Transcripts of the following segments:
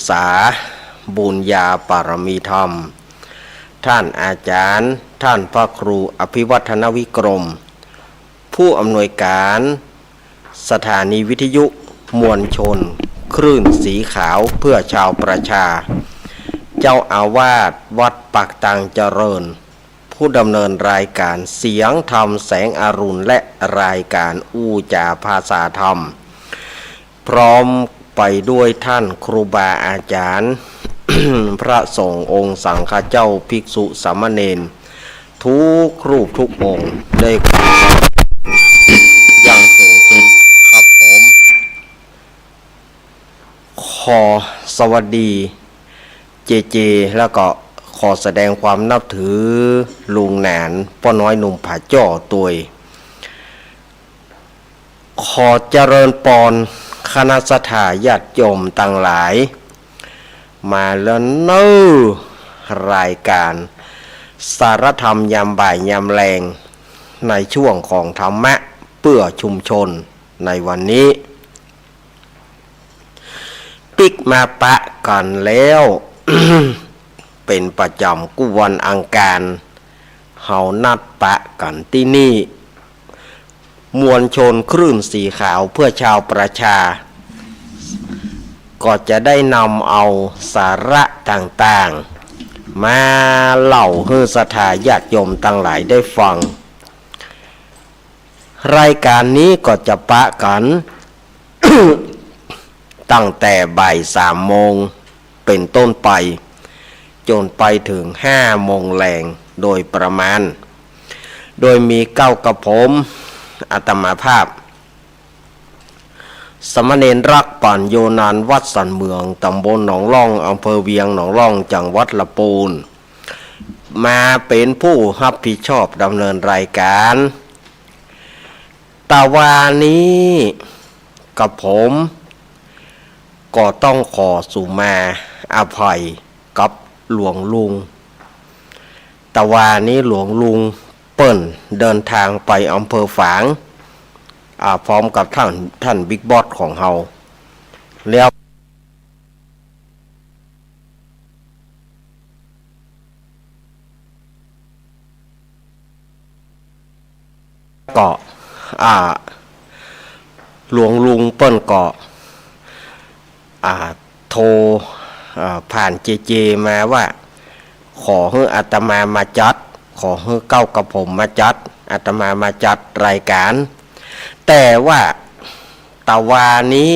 ษาบุญญาปารมีธรรมท่านอาจารย์ท่านพระครูอภิวัฒนวิกรมผู้อำนวยการสถานีวิทยุมวลชนคลื่นสีขาวเพื่อชาวประชาเจ้าอาวาสวัดปากตังเจริญผู้ดำเนินรายการเสียงธรรมแสงอรุณและรายการอู้จาภาษาธรรมพร้อมไปด้วยท่านครูบาอาจารย์ พระสงฆ์องค์สังฆเจ้าภิกษุสามเณรทุกรูปทุกองค์ได้อย่างสูงสุดครับผมขอสวัสดีเจแล้วก็ขอแสดงความนับถือลุงหนานป้าน้อยหนุ่มผาจ่อตัวยขอเจริญปอนคณะสัทธาญาติโยมต่างหลายมาแล้วเน้อรายการสารธรรมยามบ่ายยามแรงในช่วงของธรรมะเพื่อชุมชนในวันนี้ปิกมาปะกันแล้ว เป็นประจำกู้วันอังคารเฮานัดปะกันที่นี่มวลชนคลื่นสีขาวเพื่อชาวประชาก็จะได้นำเอาสาระต่างๆมาเล่าให้ศรัทธาญาติโยมทั้งหลายได้ฟังรายการนี้ก็จะปะกัน ตั้งแต่บ่าย3 โมงเป็นต้นไปจนไปถึง5 โมงแรงโดยประมาณโดยมีเก้ากับผมอาตมาภาพสมณเณรรักป่านโยนานวัดสันเมืองตำบลหนองล่องอำเภอเวียงหนองล่องจังหวัดลำพูนมาเป็นผู้รับผิดชอบดำเนินรายการตาวานี้กับผมก็ต้องขอสุมาอภัยกับหลวงลุงตาวานี้หลวงลุงเปิ้นเดินทางไปอำเภอฝางพร้อมกับท่านบิ๊กบอสของเฮาแล้วก็หลวงลุงเปิ้นก็โทรผ่านเจมาว่าขอให้อาตมามาจัดขอให้เก้ากับผมมาจัดอาตมามาจัดรายการแต่ว่าตาวานี้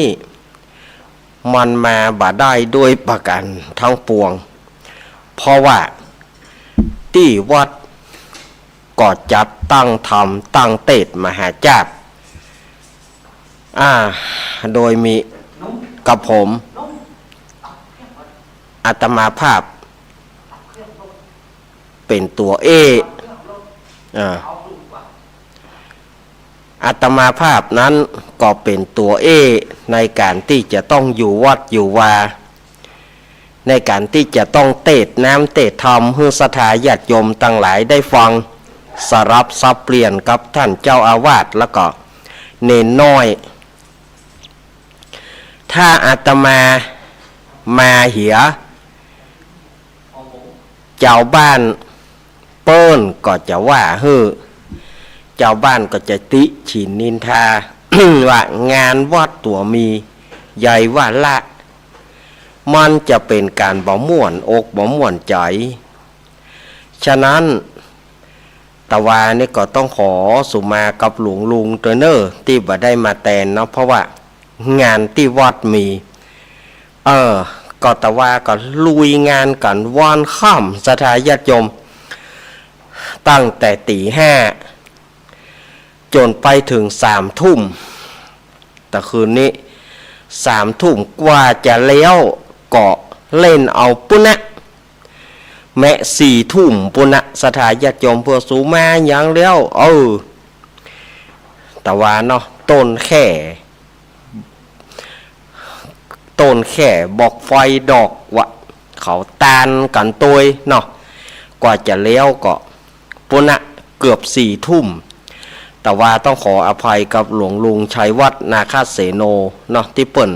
มันมาบ่ได้ด้วยประกันทั้งปวงเพราะว่าที่วัดก็จัดตั้งธรรมตั้งเตศมหาจาร์โดยมีกับผมอาตมาภาพเป็นตัวอาตมาภาพนั้นก็เป็นตัวในการที่จะต้องอยู่วัดอยู่วาในการที่จะต้องเตศน้ำเตศธรรมให้ศรัทธาญาติโยมทั้งหลายได้ฟังสรับสับเปลี่ยนกับท่านเจ้าอาวาสแล้วก็เนนน้อยถ้าอาตมาเหียเจ้าบ้านเปิ้นก็จะว่าเจ้าบ้านก็จะติฉินนินทา ว่างานวัดตัวมีใหญ่ว่าละมันจะเป็นการบ่ม่วนอกบ่ม่วนใจฉะนั้นตาวานี่ก็ต้องขอสุมากับหลวงลุงเตอเนอร์ที่บ่ได้มาแทนเนาะเพราะว่างานที่วัดมีก็ตาวาก็ลุยงานกันวันค่ำศรัทธาญาติโยมตั้งแต่ตี 5จนไปถึง3 ทุ่มแต่คืนนี้3 ทุ่มกว่าจะแล้วก็เล่นเอาปุณะแม่4 ทุ่มปุณะศรัทธาญาติโยมเพื่อสูมาอย่างแล้วแต่ว่าเนาะต้นแค่บอกไฟดอกวะเขาตานกันตัวเนาะกว่าจะแล้วก็ปุณะเกือบ4 ทุ่มแต่ว่าต้องขออภัยกับหลวงลุงชัยวัฒน์นาคาเสโนเนาะที่เปิ่น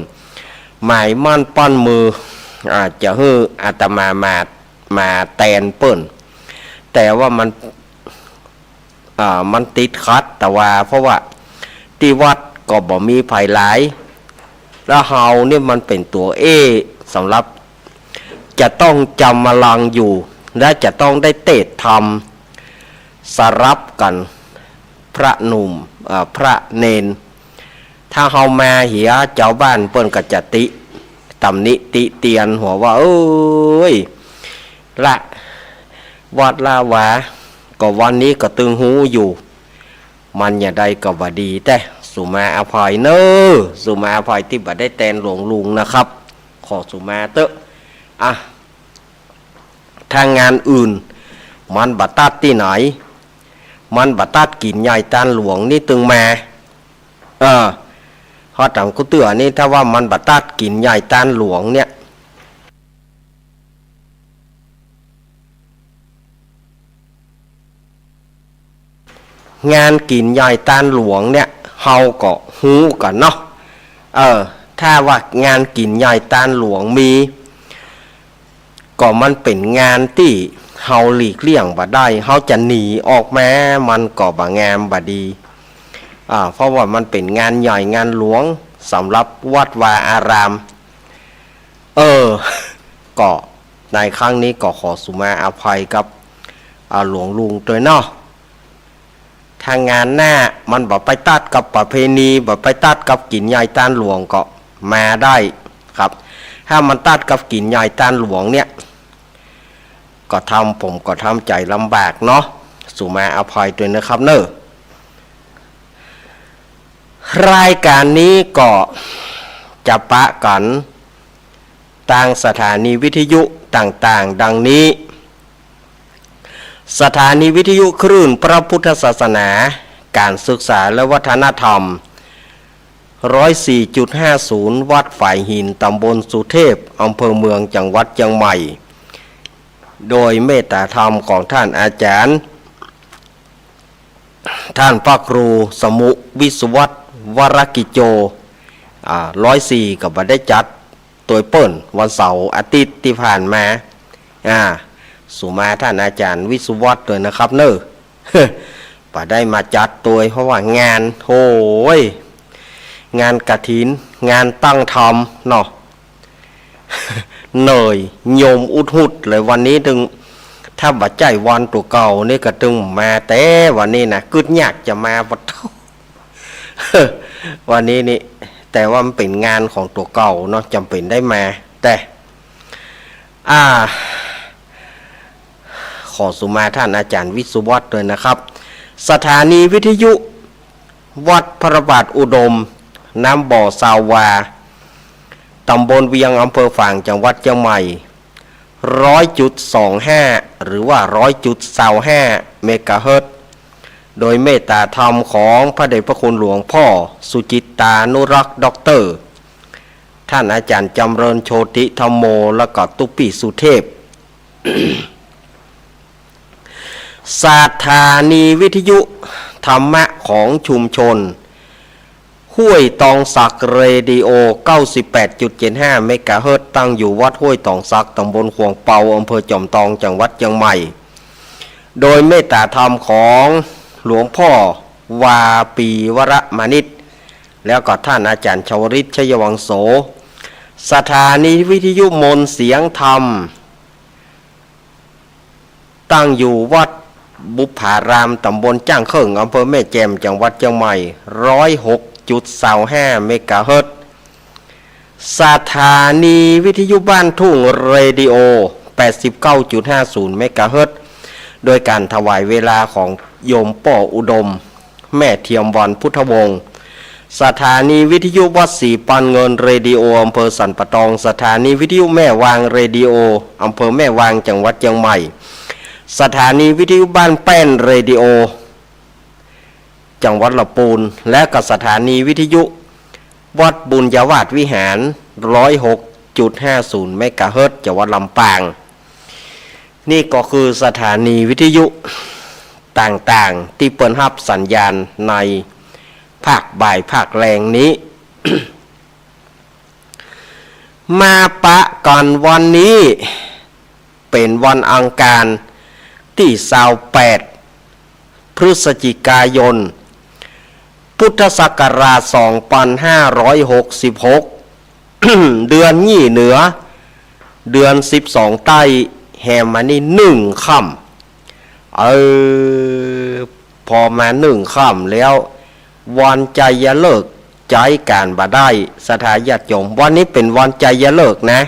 หมายมั่นปั้นมือ อาจจะฮืออาตมาแตนเปิ้นแต่ว่ามันติดขัดแต่ว่าเพราะว่าที่วัดก็บ่มีไผหลายแล้วเฮาเนี่ยมันเป็นตัวสำหรับจะต้องจำมาลังอยู่และจะต้องได้เตะทำสรับกันพระหนุ่มพระเนนถ้าเฮามาเหียเจ้าบ้านเปิ้นก็จะตำหนิติเตียนหัวว่าเอ้ยละวัดลาวาก็วันนี้ก็ตึงหูอยู่มันอย่าได้ก็บ่ดีแต่สุมาอภัยเนอสุมาอภัยที่บ่ได้แตนหลวงลุงนะครับขอสุมาเตอะทางงานอื่นมันบัตัดที่ไหนมันบัตัดกินใหญ่ตานหลวงนี่ตึงมาพอตามกูเตือนี่ถ้าว่ามันบัตัดกินใหญ่ตานหลวงเนี่ยงานกินใหญ่ตานหลวงเนี่ยเฮาก็ฮู้กันเนาะถ้าว่างานกินใหญ่ตานหลวงมีก็มันเป็นงานที่เฮาหลีกเลี่ยงบ่ได้เฮาจะหนีออกแม้มันก็บ่งามบ่ดีเพราะว่ามันเป็นงานใหญ่งานหลวงสำหรับวัดวาอารามก็ในครั้งนี้ก็ขอสุมาอภัยกับหลวงลุงตัวเนาะทางงานหน้ามันบ่ไปตัดกับประเพณีบ่ไปตัดกับกินใหญ่ตานหลวงก็มาได้ครับถ้ามันตัดกับกินใหญ่ตานหลวงเนี่ยก็ผมก็ทำใจลำบากเนาะสุมาอภัยด้วยนะครับเนอะรายการนี้ก็จะปะกันต่างสถานีวิทยุต่างๆดังนี้สถานีวิทยุคลื่นพระพุทธศาสนาการศึกษาและวัฒนธรรม 104.50 วัดฝ่ายหินตำบลสุเทพอำเภอเมืองจังหวัดเชียงใหม่โดยเมตตาธรรมของท่านอาจารย์ท่านพระครูสมุวิศวัตวรกิจโจ104ก็บ่ได้จัดตัวเปิ้นวันเสาร์อาทิตย์ที่ผ่านมาสุมาท่านอาจารย์วิศวัตด้วยนะครับเนอะบ่ได้มาจัดตัวเพราะว่างานโอ้ยงานกฐินงานตั้งธรรมเนาะเหนื่อยโยมอุดหุดเลยวันนี้ถึงถ้าบัดใจวันตัวเก่านี่ก็ตึงมาแต่วันนี้นะกึดยากจะมาบัดวันนี้นี่แต่ว่ามันเป็นงานของตัวเก่าเนาะจำเป็นได้มาแต่ขอสุมาท่านอาจารย์วิศวัตด้วยนะครับสถานีวิทยุวัดพระบาทอุดมน้ำบ่อสาวาตำบลเวียงอำเภอฝางจังหวัดเชียงใหม่ 100.25 หรือว่า 100.25 เมกะเฮิรตซ์โดยเมตตาธรรมของพระเดชพระคุณหลวงพ่อสุจิตตานุรักษ์ด็อกเตอร์ท่านอาจารย์จำเริญโชติธรรมโมและก็ตุปิสุเทพ สถานีวิทยุธรรมะของชุมชนห้วยตองสักเรดิโอ 98.75 เมกะเฮิรตซ์ตั้งอยู่วัดห้วยตองสักตำบลขวงเปาอำเภอจอมทองจังหวัดเชียงใหม่โดยเมตตาธรรมของหลวงพ่อวาปีวรมานิตแล้วก็ท่านอาจารย์ชวริตชยวังโสสถานีวิทยุมนต์เสียงธรรมตั้งอยู่วัดบุพารามตำบลจ้างเขิงอำเภอแม่แจ่มจังหวัดเชียงใหม่ 106.25 เมกะเฮิรตซ์สถานีวิทยุบ้านทุ่งเรดิโอ 89.50 เมกะเฮิรตซ์โดยการถวายเวลาของโยมป่ออุดมแม่เทียมวันพุทธวงศ์สถานีวิทยุวัดศรีปันเงินเรดิโออำเภอสันปะตองสถานีวิทยุแม่วางเรดิโออำเภอแม่วางจังหวัดเชียงใหม่สถานีวิทยุบ้านแป้นเรดิโอจังหวัดลำพูนและก็สถานีวิทยุวัดบุญญาวาสวิหาร 106.50 เมกะเฮิรตซ์จังหวัดลำปางนี่ก็คือสถานีวิทยุต่างๆที่เปิดรับสัญญาณในภาคบ่ายภาคแรงนี้ มาปะก่อนวันนี้เป็นวันอังคารที่28 พฤศจิกายน พุทธศักราช 2566 เดือนยี่เหนือเดือน12ใต้แหมมานี่1 ค่ำพอมา1 ค่ำแล้ววันใจยเลิกใจการบ่ได้สถาญาติโยมวันนี้เป็นวันใจยเลิกนะ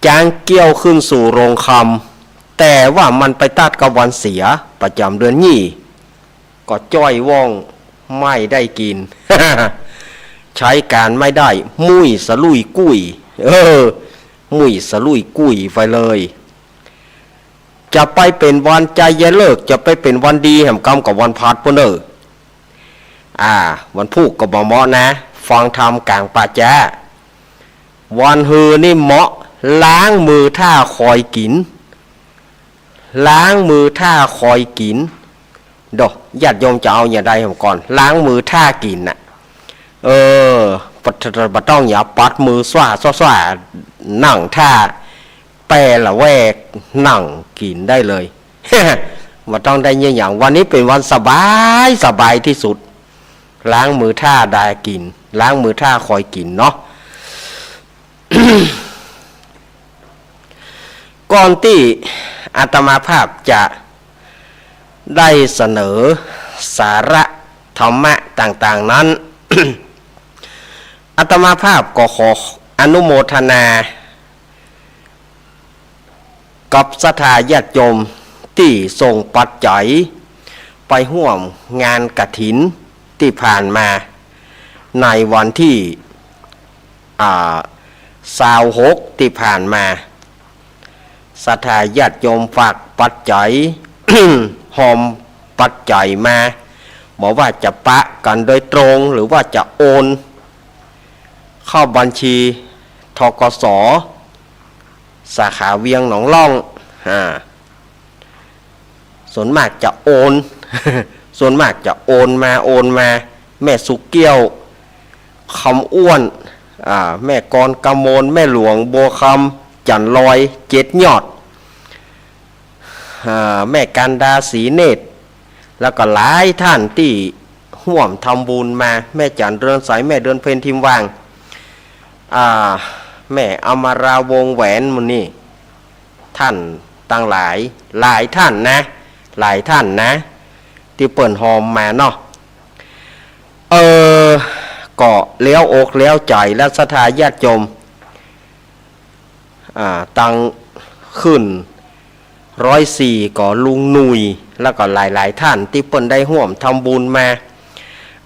จางเกี่ยวขึ้นสู่โรงคำแต่ว่ามันไปตัดกับวันเสียประจำเดือนยี่ก็จ้อยว่องไม่ได้กิน ใช้การไม่ได้มุ้ยสลุยกุ้ยมุ้ยสลุยกุ้ยไปเลยจะไปเป็นวันใจยเลิกจะไปเป็นวันดีแห่งกรรมกับวันพัดพนวันพุธก็บ่เหมาะนะฟังธรรมกลางป่าจ้าวันฮือนี่เหมาะล้างมือท่าคอยกินล้างมือท่าคอยกินดอกญาติโยมจะเอาอย่างใดก่อนล้างมือท่ากินน่ะปัดต้องอย่าปัดมือสว่านั่งท่าแปรละแวกนั่งกินได้เลย ว่าต้องได้เยี่ยงอย่างวันนี้เป็นวันสบายที่สุดล้างมือท่าได้กินล้างมือท่าคอยกินเนาะ ก่อนที่อาตมาภาพจะได้เสนอสาระธรรมะต่างๆนั้น อาตมาภาพก็ขออนุโมทนากับศรัทธาญาติโยมที่ส่งปัจจัยไปร่วมงานกฐินที่ผ่านมาในวันที่26ที่ผ่านมาศรัทธาญาติโยมฝากปัจจัย หอมปัจจัยมาบอกว่าจะปะกันโดยตรงหรือว่าจะโอนเข้าบัญชีธกส.สาขาเวียงหนองล่องส่วนมากจะโอน ส่วนมากจะโอนมาแม่สุกเกี้ยวคำอ้วนแม่กรกำมลแม่หลวงบัวคำจันลอย7 ยอดแม่กันดาศรีเนตรแล้วก็หลายท่านที่ห่วมทำบุญมาแม่จันเรือนสายแม่เดือนเพ็ญทิมวางแม่อมราวงแหวนมุนี่ท่านตั้งหลายท่านนะที่เปิ่นหอมมาเนาะก็เลี้ยวอกเลี้ยวใจและศรัทธาญาติโยมตั้งขึ้น104ก็ลุงหนุยแล้วก็หลายท่านที่เปิ่นได้ร่วมทำบุญมา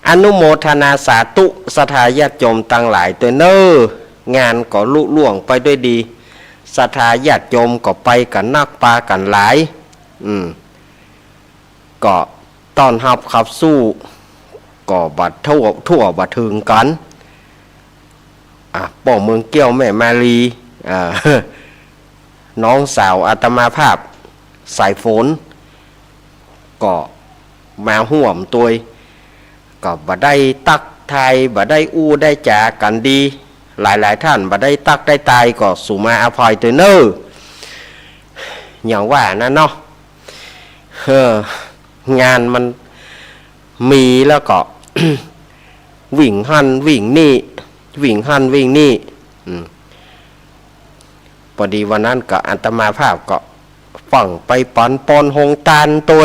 อนุโมทนาสาธุศรัทธาญาติโยมตั้งหลายตัวงานก็ลุล่วงไปด้วยดีศรัทธาญาติโยมก็ไปกันนักปลากันหลายก็ต้อนรับขับสู้ก็บัดทั่วบัดถึงกันป่อเมืองเกี้ยวแม่มาลีน้องสาวอาตมาภาพสายฝนก็มาห่วมตัวก็บ่ได้ตักไทยบ่ได้อู้ได้จากันดีหลายท่านบ่ได้ตักได้ตายก็สุมาอภัยตัวอย่างว่านั่นเนาะงานมันมีแล้วก็ วิ่งหันวิ่งนี่พอดีวันนั้นก็อาตมาภาพก็ฝังไปปอนโฮงตาลตัว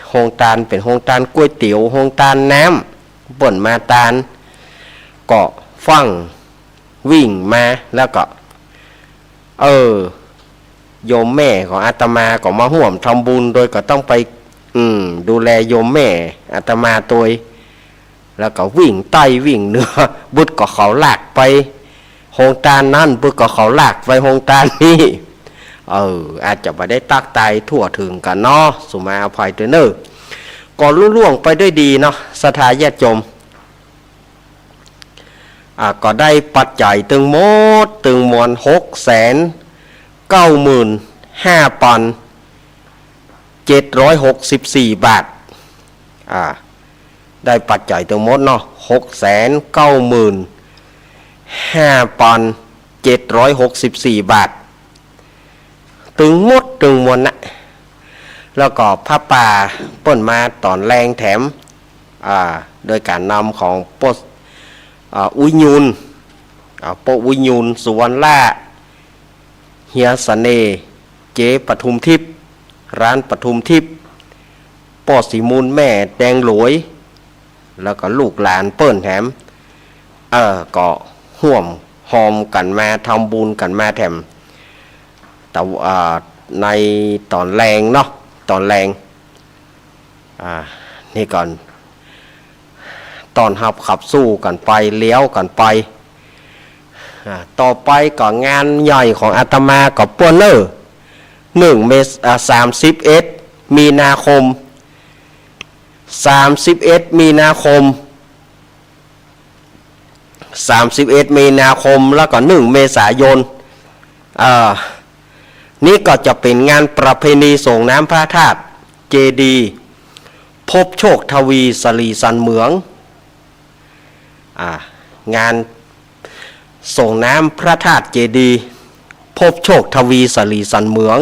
โฮงตาลเป็นโฮงตาลก๋วยเตี๋ยวโฮงตาลน้ำเปิ่นมาตาลก็ฟังวิ่งมาแล้วก็โยมแม่ของอาตมาก็มาร่วมทำบุญโดยก็ต้องไปดูแลโยมแม่อาตมาตัวแล้วก็วิ่งใต้วิ่งเหนือบุตรก็เขาลากไปโฮงตาลนั่นบุตรก็เขาลากไปโฮงตาลนี่อาจจะไม่ได้ตักตายทั่วถึงกันเนาะสุมาอภัยตัวก็ล่วงไปด้วยดีเนาะศรัทธาญาติโยมก็ได้ปัจจัยตึงมวล695,764 บาทได้ปัจจัยตึงหมดเนาะ695,764 764 บาทตึงหมดตึงมวลนะแล้วก็ผ้าป่าเปิ้นมาตอนแรงแถมโดยการนำของโปสอุยยูนโปอุยยูนสุวรรณล่าเฮียสเนเจปทุมทิพย์ร้านปทุมทิพย์ปอสีมูลแม่แดงหลวยแล้วก็ลูกหลานเปิ้นแถมก็ห่วมหอมกันมาทำบุญกันมาแถมแต่ในตอนแรงเนาะตอนแรงนี่ก่อนตอนหับขับสู้กันไปเลี้ยวกันไปต่อไปก็งานใหญ่ของอาตมาก็ปวนเนอร์31 มีนาคม31 มีนาคมแล้วก็1 เมษายนนี่ก็จะเป็นงานประเพณีส่งน้ำพระธาตุเจดีย์พบโชคทวีสลีสันเหมืองงานส่งน้ำพระธาตุเจดีย์พบโชคทวีสลีสันเหมือง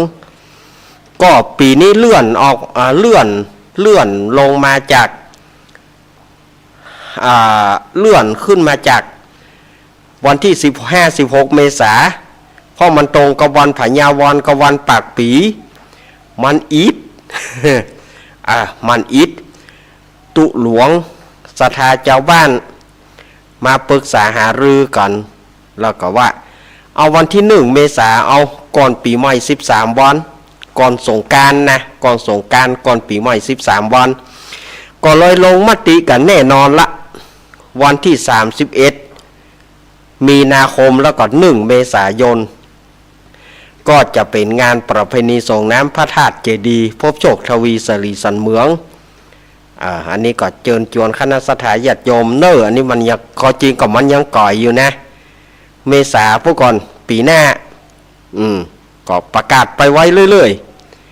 ก็ปีนี้เลื่อนออกเลื่อนลงมาจากเลื่อนขึ้นมาจากวันที่15-16 เมษาเพราะมันตรงกับวันพญาวรกับวันปากปีมันอิด มันอิดตุหลวงศรัทธาเจ้าบ้านมาปรึกษาหารือกันแล้วก็ว่าเอาวันที่1 เมษาเอาก่อนปีใหม่13 วันก่อนสงกรานต์นะก่อนสงกรานต์ก่อนปีใหม่13 วันก็เลยลงมติกันแน่นอนละวันที่31 มีนาคมแล้วก็1 เมษายนก็จะเป็นงานประเพณีส่งน้ำพระธาตุเจดีย์พบโชคทวีสลีสันเหมืองอันนี้ก็เชิญชวนคณะสัตยาติโยมอันนี้มันยังก็จริงกับมันยังก่อยอยู่นะเมษาพวกก่อนปีหน้าก็ประกาศไปไว้เรื่อย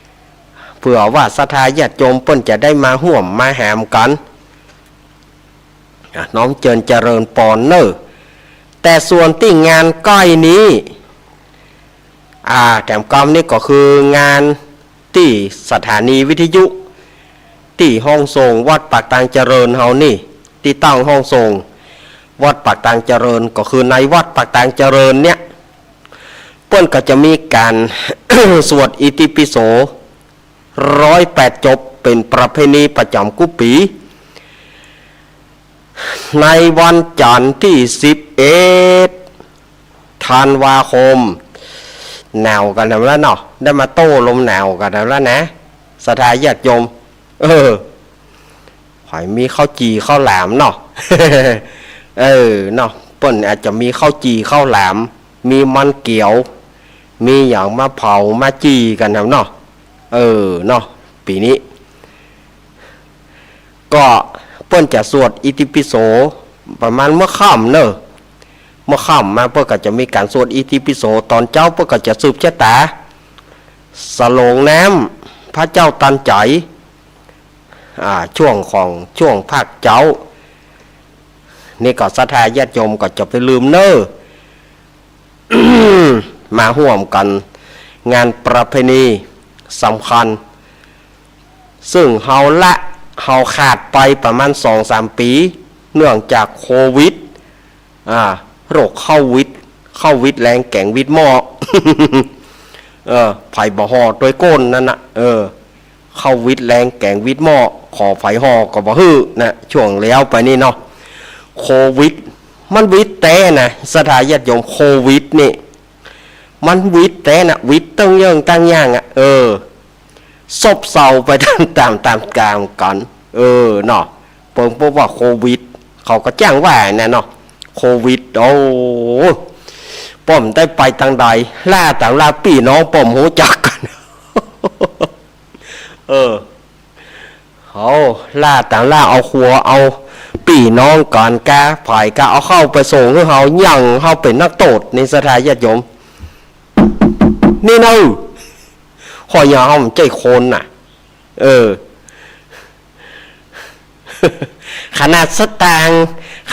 ๆเพื่อว่าสัตยาติโยมเปิ้นจะได้มาห่วมมาแหมกันน้องเจิญเจริญปอนแต่ส่วนที่งานก้อยนี้แถมกรรมนี่ก็คืองานที่สถานีวิทยุที่ห้องส่งวัดปากตางเจริญเฮานี่ที่ตั้งห้องส่งวัดปากตางเจริญก็คือในวัดปากตางเจริญเนี่ยเปิ้นก็จะมีการ สวดอิติปิโส108 จบเป็นประเพณีประจำกุปีในวันจันทร์ที่11 ธันวาคมหนาวกันแล้วเนาะได้มาโต้ลมหนาวกันแล้วนะศรัทธาญาติโยมหอยมีข้าวจีข้าวหลามเนาะ เนาะเปิ้นอาจจะมีข้าวจีข้าวหลามมีมันเกี๊ยวมีอย่างมาเผามาจีกันเนาะเนาะปีนี้ก็เปิ้นจะสวดอิติปิโสประมาณเมื่อค่ำเนอะเมื่อค่ำมาเพื่อก็จะมีการสวดอิติปิโสตอนเจ้าเพื่อก็จะสืบชะตาสโลงน้ำพระเจ้าตันใจช่วงภาคเจ้านี่ก็ศรัทธาญาติโยมก็จะไปลืมเนอะ มาห่วมกันงานประเพณีสำคัญซึ่งเฮาขาดไปประมาณ 2-3 ปีเนื่องจากโควิดโรคเข้าวิดแรงแก่งวิดหม้อ ไผ่บ่ห่อโดยก้นนั่นน่ะเข้าวิดแรงแก่งวิดหม้อขอไฟห่อก็บ่ฮื้อนะช่วงแล้วไปนี่เนาะโควิดมันวิดแต่นะสถาญาติโยมโควิดนี่มันวิดแต่นะวิดตั้งเยิงตั้งย่างซบเซาไปตามกลางกันเนาะเพิ่งพบว่าโควิดเขาก็จ้างว่านะเนาะโควิดโอ้ป้อมได้ไปทางใดล่าต่างล่าพี่น้องป้อมหูจักกันเขาล่าต่างล่าเอาขัวเอาพี่น้องก่อนกาฝ่ายกาเอาเข้าไปส่งให้เขายั่งเขาเป็นนักโทษในสถานญาติโยมนี่เนาะหอยยาวมันใจคนน่ะขนาดสตางค์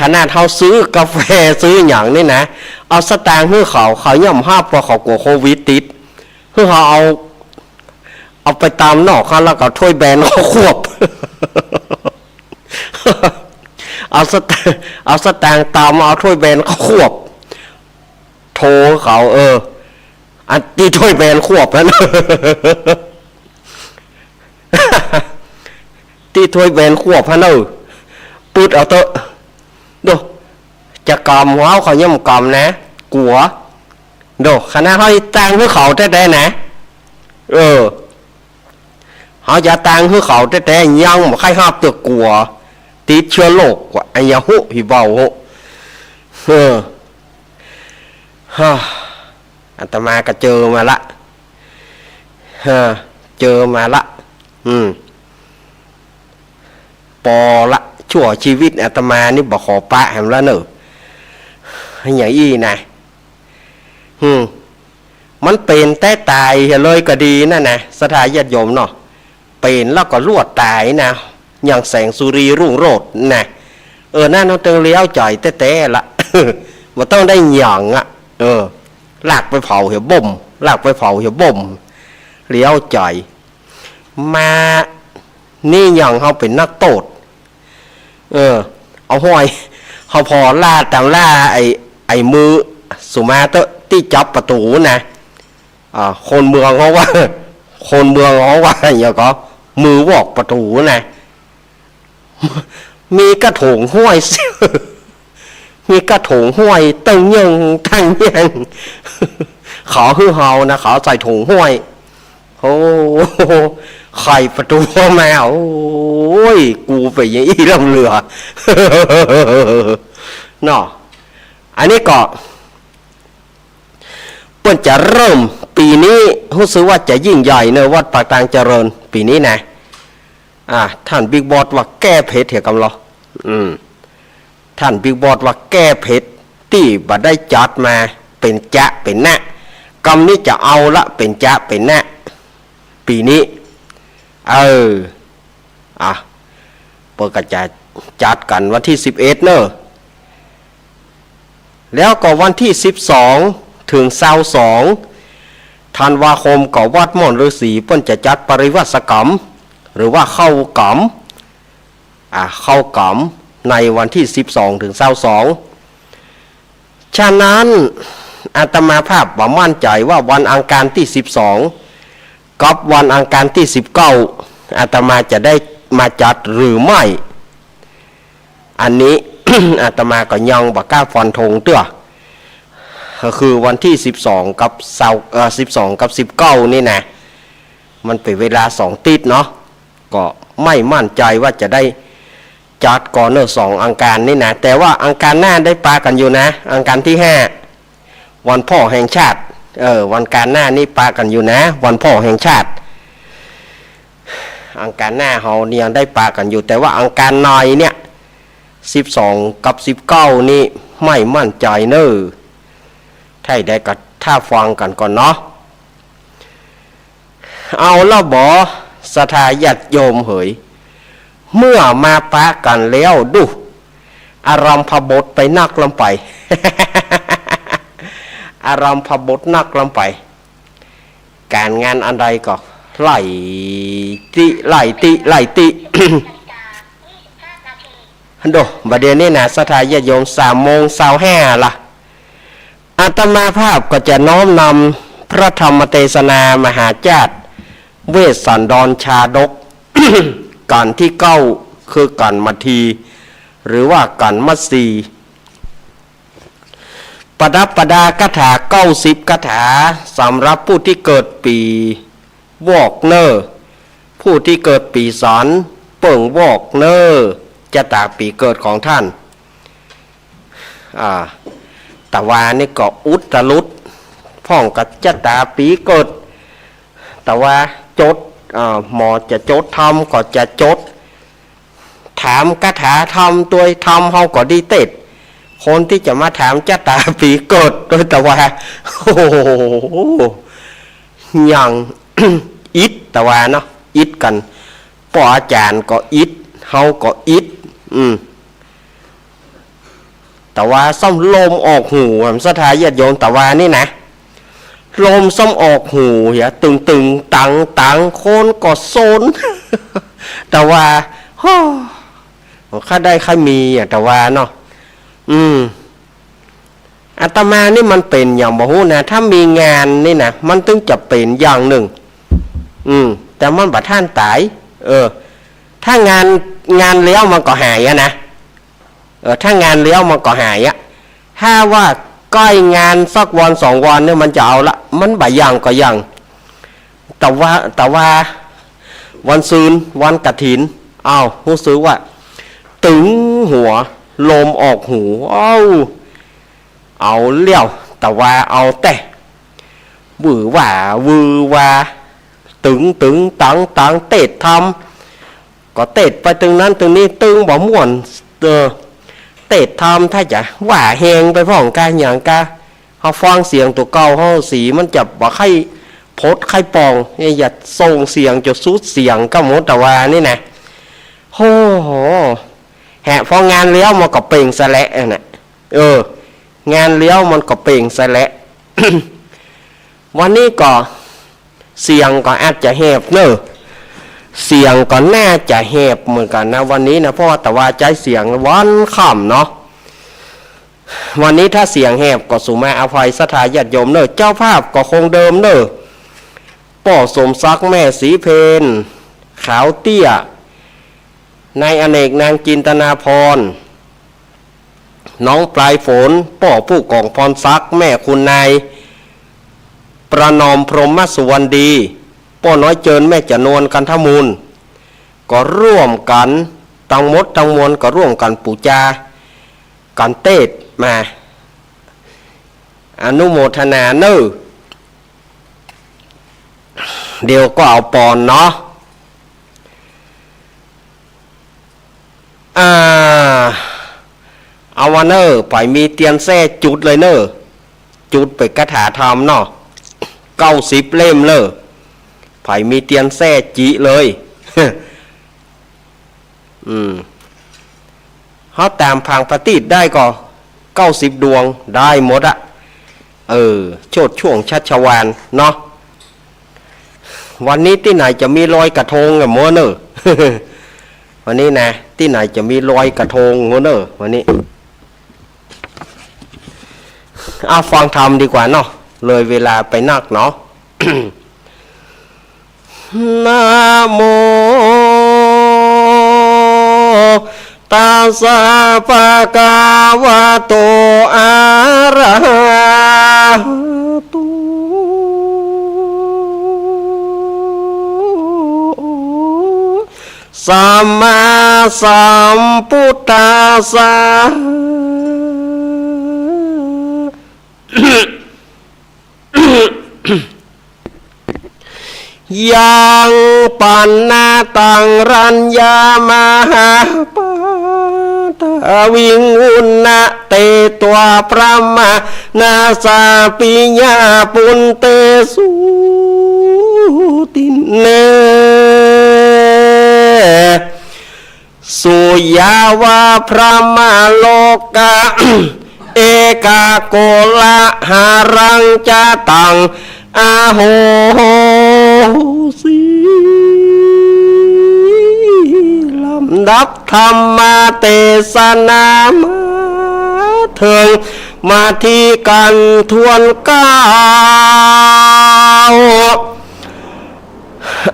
ขนาดเขาซื้อกาแฟซื้ออย่างนี่นะ เอาสตางค์ให้เขาย่ำห้าเพราะเขากลัวโควิดติดเพื่อเขาเอาไปตามนอกเขาแล้วก็ถ้วยแบนเขาควบ เอาสตางค์ตามเอาถ้วยแบนเขาควบโทรเขาอันที่ถ้วยแบนควบแล้วนะ ที่ถ้วยแบนควบฮะเนอะปืดเอาเตอะดูจะกำว้าวเขาย่ำกำนะกัวดูคณะเขาตังเพื่อเขาได้นะเขาจะตังเพื่อเขาได้ยังมาใครห้าตัวกัวติดเชื้อโรคกว่าไอ้ยาหุหิบาหุอาตมาก็เจอมาละเจอมาละปอละชั่วชีวิตอาตมานี่บอกขอปะแหมละเนอะอย่างอี้นะมันเป็นแต่ตายเลยก็ดีนั่นนะสถาญาติโยมเนาะเป็นแล้วก็รวดตายนะอย่างแสงสุรีรุ่งโรจน์นะนั่นเราเติงเลี้ยวจ่อยแต่ละ มันต้องได้หย่างลากไปเผาเหี่ยวบ่มลากไปเผาเหี่ยวบ่มเลี้ยวจ่อยมานี่อย่างเขาเป็นนักโทษเอาห้อยเขาพอล่าตามล่าไอ้มือสุมาเตอที่จับประตูนะคนเมืองเขาว่าคนเมืองเขาว่าอย่างก็มือวอกประตูนะมีกระถงห้วยมีกระถงห้วยตึงยังทั้งยังขอฮือเฮานะขอใส่ถุงห้วยโอ้ไข่ประตูแมวโอ้ยกูไปอย่างอีลำเรือเนาะอันนี้ก็เปิ้นจะเริ่มปีนี้รู้สึกว่าจะยิ่งใหญ่เนอะวัดปากตางเจริญปีนี้นะท่านบิ๊กบอสว่าแก้เพชรเถียกับเราท่านบิ๊กบอสว่าแก้เพชรที่บัดได้จัดมาเป็นจะเป็นหน้ากำนี้จะเอาละเป็นจะเป็นหน้าปีนี้เปิดกระจายจัดกันวันที่11เนอะแล้วก็วันที่12ถึง22ธันวาคมก็วัดม่อนฤาษีเพิ่นจะจัดปริวัติกรรมหรือว่าเข้ากรรมเข้ากรรมในวันที่12ถึง22ฉะนั้นอาตมาภาพว่ามั่นใจว่าวันอังคารที่12กับวันอังคารที่19อาตมาจะได้มาจัดหรือไม่อันนี้ อาตมาก็ยังบ่กล้าฟันธงเตื้อก็คือวันที่12กับ12กับ19นี่นะมันเป็นเวลา2ติดเนาะก็ไม่มั่นใจว่าจะได้จัดก่อนเนอะ2อังคารนี่นะแต่ว่าอังคารหน้าได้ปากันอยู่นะอังคารที่5วันพ่อแห่งชาติวันการหน้านี่ปากันอยู่นะวันพ่อแห่งชาติอังคารหน้าเฮาเนี่ยยังได้ปากันอยู่แต่ว่าอังคารในเนี่ย12กับ19นี่ไม่มั่นใจเนอะถ้าได้ก็ถ้าฟังกันก่อนเนาะเอาแล้วบ่ศรัทธาญาติโยมเหยเมื่อมาปะกันแล้วดูอารัมพบทไปนักลำไป อารัมพบทนักลำไปการงานอันใดก็ไล่ติ ฮันโดบัดเดี๋ยวนี้นะศรัทธาญาติโยม3:25ล่ะอาตมาภาพก็จะน้อมนำพระธรรมเทศนามหาจาตุเวสสันดรชาดก กันที่9คือกันมัทธีหรือว่ากันมัทสีประดับประดาคาถา90คาถาสำหรับผู้ที่เกิดปีวอกเนอผู้ที่เกิดปีศรเปิ่งวอกเนอจะตาปีเกิดของท่านตะวานี่ก็อุตรุดพ่องกับจะตาปีเกิดแต่ว่าจดหมอจะจดทำก็จะจดถามคาถาทำตัวทำเขาก็ดีเต็ดคนที่จะมาถามจะตาปีเกิดโดยแต่ว่าโอ้โหอย่าง อิดแต่ว่าเนาะอิดกันปออาจารย์ก็อิดเฮาก็อิด แต่ว่าส้มลมออกหูสถายญาติโยมแต่ว่านี่นะลมส้มออกหูอย่าตึงตังโคนกอดโซน แต่ว่าฮ่อข้าได้ข้ามีแต่ว่าเนาะอาตมานี่มันเป็นอย่างบอกนะถ้ามีงานนี่นะมันถึงจะเป็นอย่างหนึ่งแต่มันบัดท่านตายถ้างานเลี้ยวมันก็หายอะนะถ้างานเลี้ยวมันก็หายอะถ้าว่าก้อยงานสักวันสองวันเนี่ยมันจะเอาละมันบ่ยังก็ยังแต่ว่าวันซืนวันกฐินรู้สึกว่าตึงหัวลมออกหูเอาเลี้ยวแต่ว่าเอาแต่วือว่าตึงตังเตะทำก็เตะไปตึงนั้นตึงนี้ตึงบ่ม่วนเตะทำถ้าจะว่าแหงไปพ่องกาอย่างกาเขาฟังเสียงตัวเก่าเขาสีมันจะบ่ไข่พดไข่ปองอย่าส่งเสียงจะซุดเสียงก็หมดแต่ว่านี่นะโอ้โหแหะพองานเลี้ยวมันก็เป่งสะและน่ะงานเลี้ยวมันก็เป่งสะและ วันนี้ก็เสียงก็อาจจะแหบเสียงก็น่าจะแหบเหมือนกันนะวันนี้นะเพราะว่าแต่ว่าใจเสียงวันค่ำเนาะวันนี้ถ้าเสียงแหบก็สุมาอภัยสถาญาติโยมเจ้าภาพก็คงเดิมป่อสมศักดิ์แม่สีเพนขาวเตี้ยนายอเนกนางจินตนาพรน้องปลายฝนป่อผู้กองพรศักดิ์แม่คุณนายประนอมพรหมสุวรรณดีป่อน้อยเจินแม่จะนวลกันทมูลก็ร่วมกันตั้งมดตั้งมวลก็ร่วมกันปูจากันเตศมาอนุโมทนาเดี๋ยวก็เอาปอนเนาะเอาวันไปมีเตียนแท้จุดเลยจุดไปกระถาธรรมเนาะ90 เล่มไผมีเตียนแท้จิเลย เขาตามพังปฏิทินได้ก็90 ดวงได้หมดอะโชดช่วงชัชวานเนาะวันนี้ที่ไหนจะมีลอยกระทงกับโมเนอ วันนี้นะที่ไหนจะมีลอยกระทงโมเนอวันนี้เอาฟังธรรมดีกว่าเนาะเลยเวลาไปนักเนาะ นะโมตัสสะภะคะวะโตอะระหะโตสัมมาสัมพุทธัสสะ ยังปันนาตังรัญญามหาปาตาวิงอุณนะเตตัวพระมานาสาปิญญาปุนเตสุตินเนสุยาวาพระมาโลกะ เอกาโกละหารังจาตังอาโหสีลำดับธรรมเทศนามาเถิงมาที่กันทวนก้าว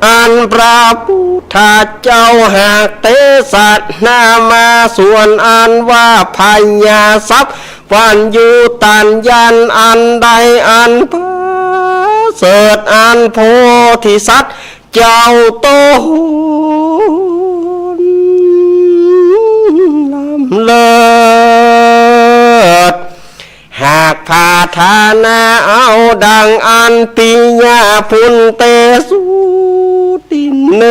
อันพระพุทธเจ้าหากเทศนามาส่วนอันว่าพญาทรัพย์วันอยู่ตันยันอันใดอันพาเสดอันโพธิสัตว์เจ้าโตลำเลิศหากพาธานาเอาดังอันปิญญาพุนเตสุตินเน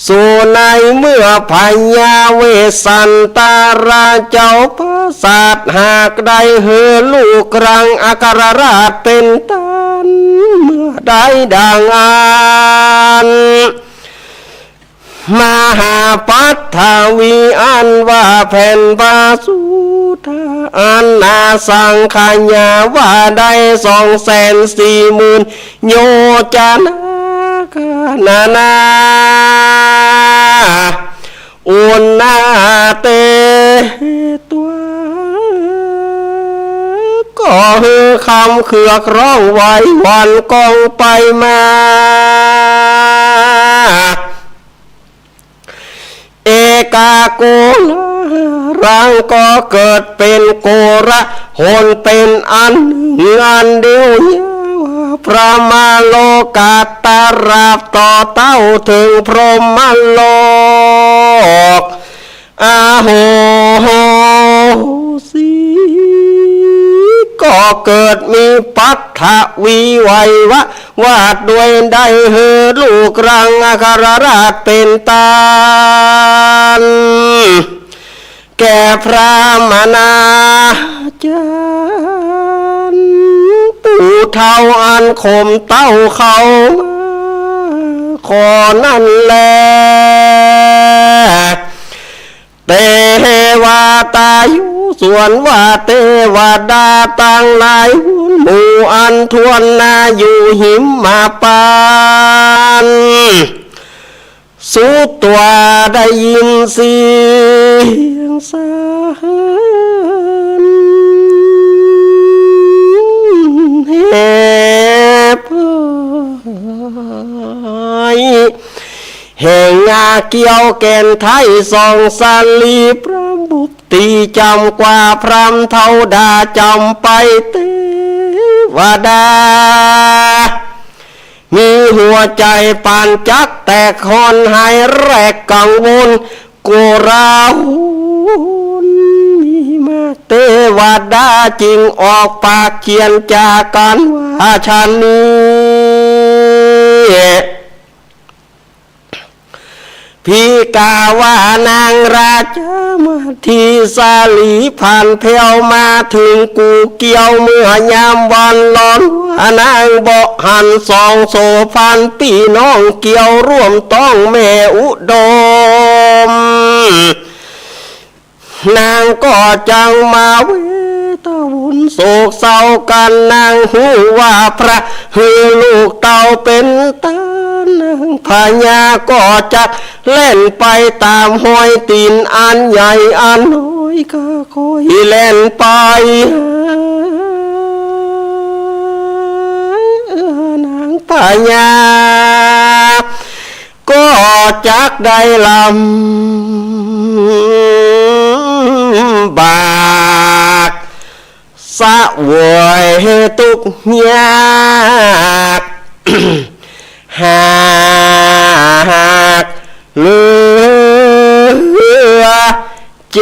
สู่ในเมื่อพญาเวสันตาราเจ้าพระสัตว์หากได้เหือลูกรังอาการราชเป็นตันเมื่อได้ดังอัน มหาปัทถวีอันว่าแผ่นบาสุธาอันนาสังขญาว่าได้240,000 โยจนะนาอุณนาเตตัวก็ฮือคำเขือกร้องไหววันกองไปมาเอกาโกลรังก็เกิดเป็นโกระหนเป็นอันหนึ่งอันเดียวยพระมาโลกาตาราบต่อเต้าถึงพรหมโลกอาโหสีก็เกิดมีปัทถวีไววะวาดด้วยได้เฮือลูกรังอาคารราชเป็นตาลแก่พระมนาจารย์ปู่เท่าอันข่มเต้าเขาขอนั่นแลเทวาตาอยู่ส่วนว่าเทวดาตั้งหลายหมู่อันทวนนาอยู่หิมมาปานสุตัวได้ยินเสียงสารแห่พายแห่งงาเกี่ยวแก่นไทยสองสาลีพระบุตรีจำกว่าพรำเท่าดาจำไปเทวดามีหัวใจปานจักแตกคอนหายแรกกังวลโกราหุนมีมาเทวดาจริงออกปากเขียนจากกันว่าฉันนี้พี่กาวานางราชมาทีสาลีผ่านแผ่วมาถึงกูเกี่ยวเมื่อยามวันร้อนนางบอกหันสองโสพันพี่น้องเกี่ยวร่วมต้องแม่อุดมนางก็จังมาเวตาวุ่นโศกเศร้ากันนางหูว่าพระฮือลูกเต่าเป็นตานางพญาก็จักเล่นไปตามห้อยตีนอันใหญ่อันน้อยก็คอยเล่นไปนางพญาก็จักได้ลำบากสะวยทุกยากหากเหลือใจ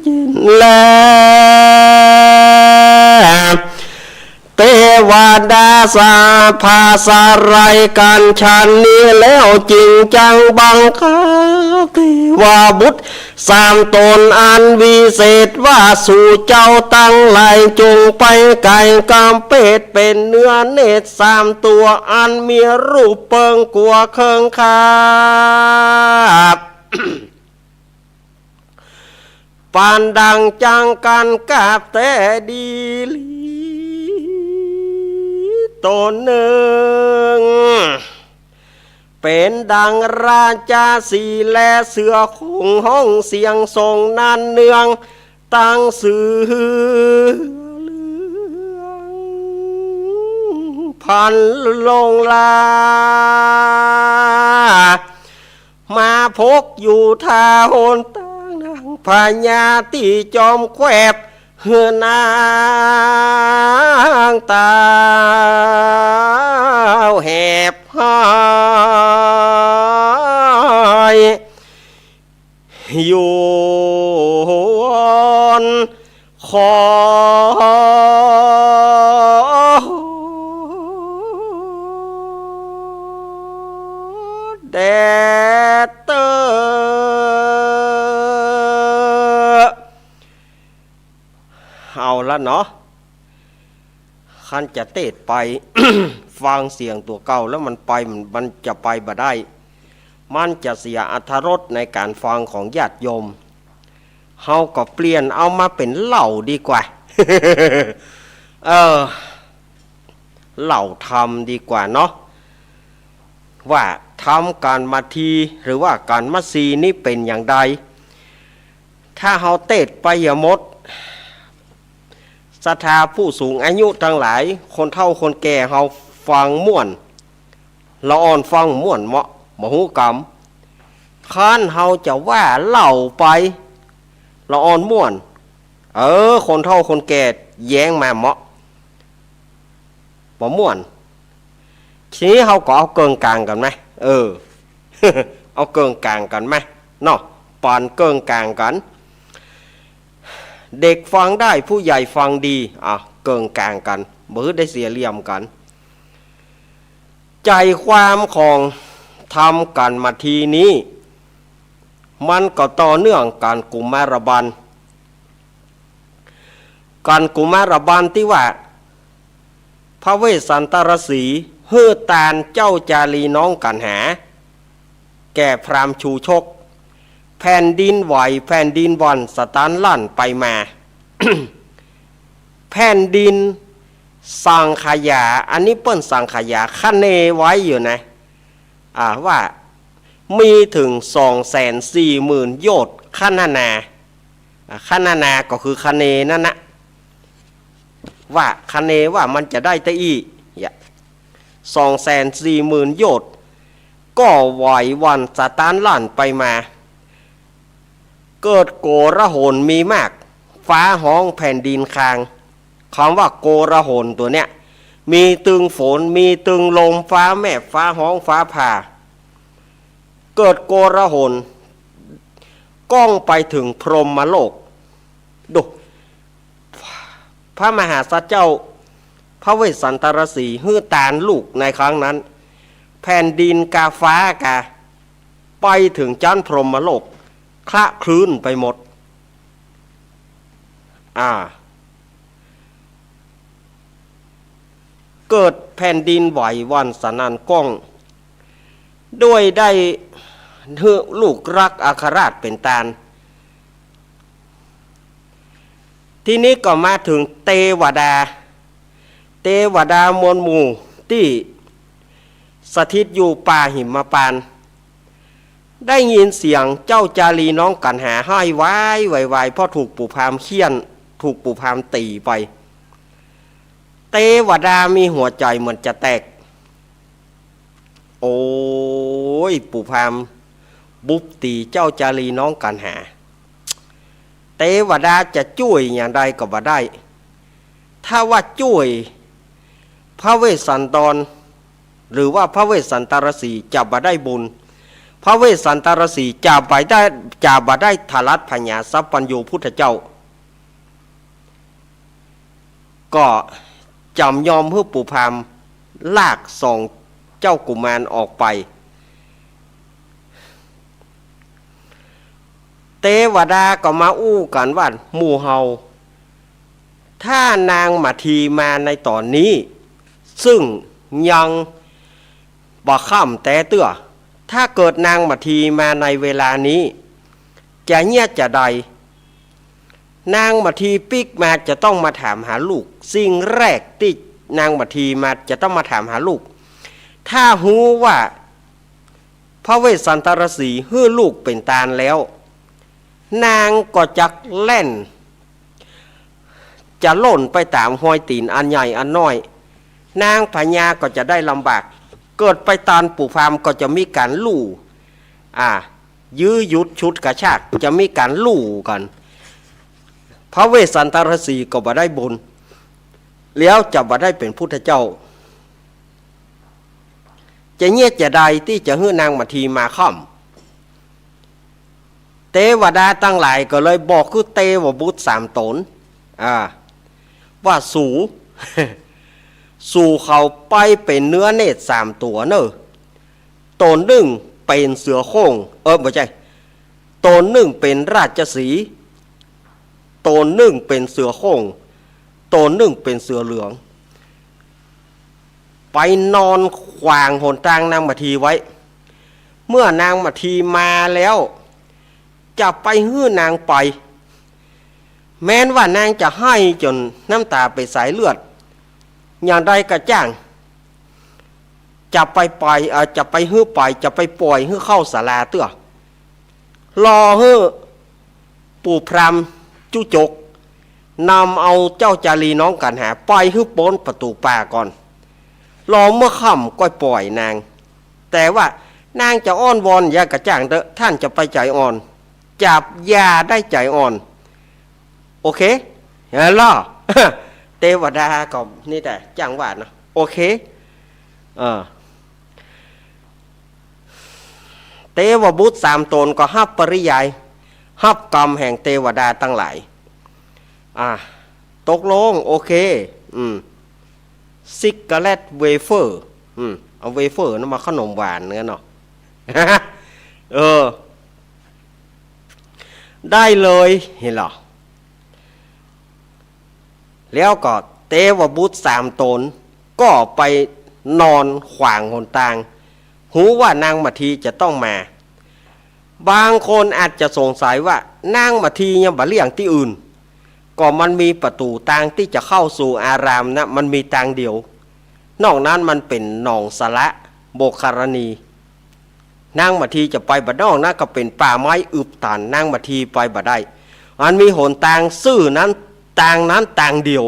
จินแล้วเทวดาสาภาสารายกันฉันนี้แล้วจริงจังบังคับเทวบุตรสามตนอันวิเศษว่าสู่เจ้าตั้งไหลจงไปไก่กำเป็ดเป็นเนื้อเนตรสามตัวอันมีรูปเปิงกัวเคิงคาบ ปานดังจังกันกาบแต่ดีลีตนหนึ่งเป็นดังราชาสีแลเสือคงห้องเสียงทรงนันเนืองตั้งสื่อเรื่องพันลงลามาพกอยู่ทาโหนตั้งนางพญาตีจอมแควบเฮือนางตาแหบหายอยู่คอแดดเตอเอาละเนาะค คันจะเตะไป ฟังเสียงตัวเก่าแล้วมันจะไปบ่ได้มันจะเสียอรรถรสในการฟังของญาติโยมเฮาก็เปลี่ยนเอามาเป็นเหล่าดีกว่า เหล่าทำดีกว่าเนาะว่าทำการมาทีหรือว่าการมัสีนี่เป็นอย่างใดถ้าเฮาเตะไปอย่าหมดศรัทธาผู้สูงอายุทั้งหลายคนเฒ่าคนแก่เฮาฟังม่วนละอ่อนฟังม่วนเหมาะบ่ฮู้กรรมค้านเฮาจะว่าเล่าไปละอ่อนม่วนคนเฒ่าคนแก่แย้งมาเหมาะบ่ม่วนทีนี้เฮาก็เอาเกิงกลางกันไหมเอาเกิงกลางกันไหมเนาะปานเกิงกลางกันเด็กฟังได้ผู้ใหญ่ฟังดีเกิงกลางกันมือได้เสียเหลี่ยมกันใจความของทำกันมาทีนี้มันก็ต่อเนื่องการกุมารบันการกุมารบันที่ว่าพระเวสสันตรสีเฮือตาลเจ้าจารีน้องกันหาแก่พรามชูชกแผ่นดินไหวแผ่นดินวันสตานลั่นไปมา แผ่นดินสังขยาอันนี้เปิ้นสังขยาคะเนไว้อยู่นะว่ามีถึง 240,000 โยชน์คะนาก็คือคะเนนั่นนะว่าคะเนว่ามันจะได้ตะอี้240,000 โยชน์ก็ไหววันสตานลั่นไปมาเกิดโกระหนมีมากฟ้าห้องแผ่นดินคางคำว่าโกระหนตัวเนี้ยมีตึงฝนมีตึงลมฟ้าแม่ฟ้าห้องฟ้าผ่าเกิดโกระหนก้องไปถึงพรหมโลกดูพระมหาสัจเจ้าพระเวสสันตรสีฮื้อตาลลูกในครั้งนั้นแผ่นดินกาฟ้ากาไปถึงจันพรหมโลกคละคลื่นไปหมดเกิดแผ่นดินไหววันสนันก้องด้วยได้ลูกรักอาคราชเป็นตาลที่นี้ก็มาถึงเทวดามวลหมู่ที่สถิตอยู่ป่าหิมพานต์ได้ยินเสียงเจ้าจารีน้องกันหาให้ไว้เพราะถูกปู่พามเคี่ยนถูกปู่พามตีไปเทวดามีหัวใจเหมือนจะแตกโอ้ยปู่พามบุบตีเจ้าจารีน้องกันหาเทวดาจะช่วยอย่างใดก็บ่ได้ถ้าว่าช่วยพระเวสสันดรหรือว่าพระเวสสันตรสีจะบ่ได้บุญพระเวสสันตรสีจะบ่ได้ทารัตพญาสัพพัญญูพุทธเจ้าก็จำยอมเพื่อปู่พามลากส่งเจ้ากุมารออกไปเทวดาก็มาอู้กันว่าหมู่เฮาถ้านางมาทีมาในตอนนี้ซึ่งยังบ่ค่ำแต่เตื้อถ้าเกิดนางมาทีมาในเวลานี้จะเงียจะใดนางมาทีปิกมาจะต้องมาถามหาลูกสิ่งแรกที่นางมาทีมาจะต้องมาถามหาลูกถ้าหูว่าพระเวสสันตรสีฮื้อลูกเป็นตาลแล้วนางก็จักเล่นจะล่นไปตามห้อยตีนอันใหญ่อันน้อยนางพญาก็จะได้ลำบากเกิดไปตานปู่พามก็จะมีการลู่ยื้อยุดชุดกระชากจะมีการลู่กันพระเวสสันตรสีก็บ่ได้บุญแล้วจะบ่ได้เป็นพุทธเจ้าจะเงียจะใดที่จะฮื้อนางมาทีมาค่ำเทวดาตั้งหลายก็เลยบอกคือเทวบุตร3 ตนว่าสู่เขาไปเป็นเนื้อเนตร3 ตัวเนอะตนหนึ่งเป็นเสือโคร่งไม่ใช่ตนหนึ่งเป็นราชสีห์ตนหนึ่งเป็นเสือโคร่งตนหนึ่งเป็นเสือเหลือง ไปนอนขวางหนทางนางมาทีไว้เมื่อนางมาทีมาแล้วจะไปฮื้อนางไปแม้นว่านางจะให้จนน้ำตาไปสายเลือดอย่างใดก็จ้างจะไปจะไปฮื้อไปจะไปปล่อยฮื้อเข้าศาลาเตื้อรอฮื้อปู่พรามจุจกนำเอาเจ้าจารีน้องกันหาไปฮื้อป้นประตูป่าก่อนรอเมื่อค่ำก็ปล่อยนางแต่ว่านางจะอ้อนวอนอย่ากระจ่างเถอะท่านจะไปใจอ่อนจับยาได้ใจอ่อนโอเคเฮ้ยล่ะ เทวดาก็นี่แต่จังหวะนะโอเคเทวบุตร3 ตนก็ฮับปริยายฮับกรรมแห่งเทวดาทั้งหลายตกลงโอเคซิกเกเลตเวเฟอร์เอาเวเฟอร์นั่นมาขนมหวานเนื้อเนาะ ได้เลยเห็นหรอแล้วก็เทวบุตร3 ตนก็ไปนอนขวางหนทางหูว่านางมาทีจะต้องมาบางคนอาจจะสงสัยว่านางมาทียังบ่เลี่ยงที่อื่นก็มันมีประตูทางที่จะเข้าสู่อารามนะมันมีทางเดียวนอกนั้นมันเป็นหนองสละโบคารณีนางมาทีจะไปบ่นอกนะก็เป็นป่าไม้อึบตันนางมาทีไปบ่ได้มันมีหนทางซื่อนั้นทางเดียว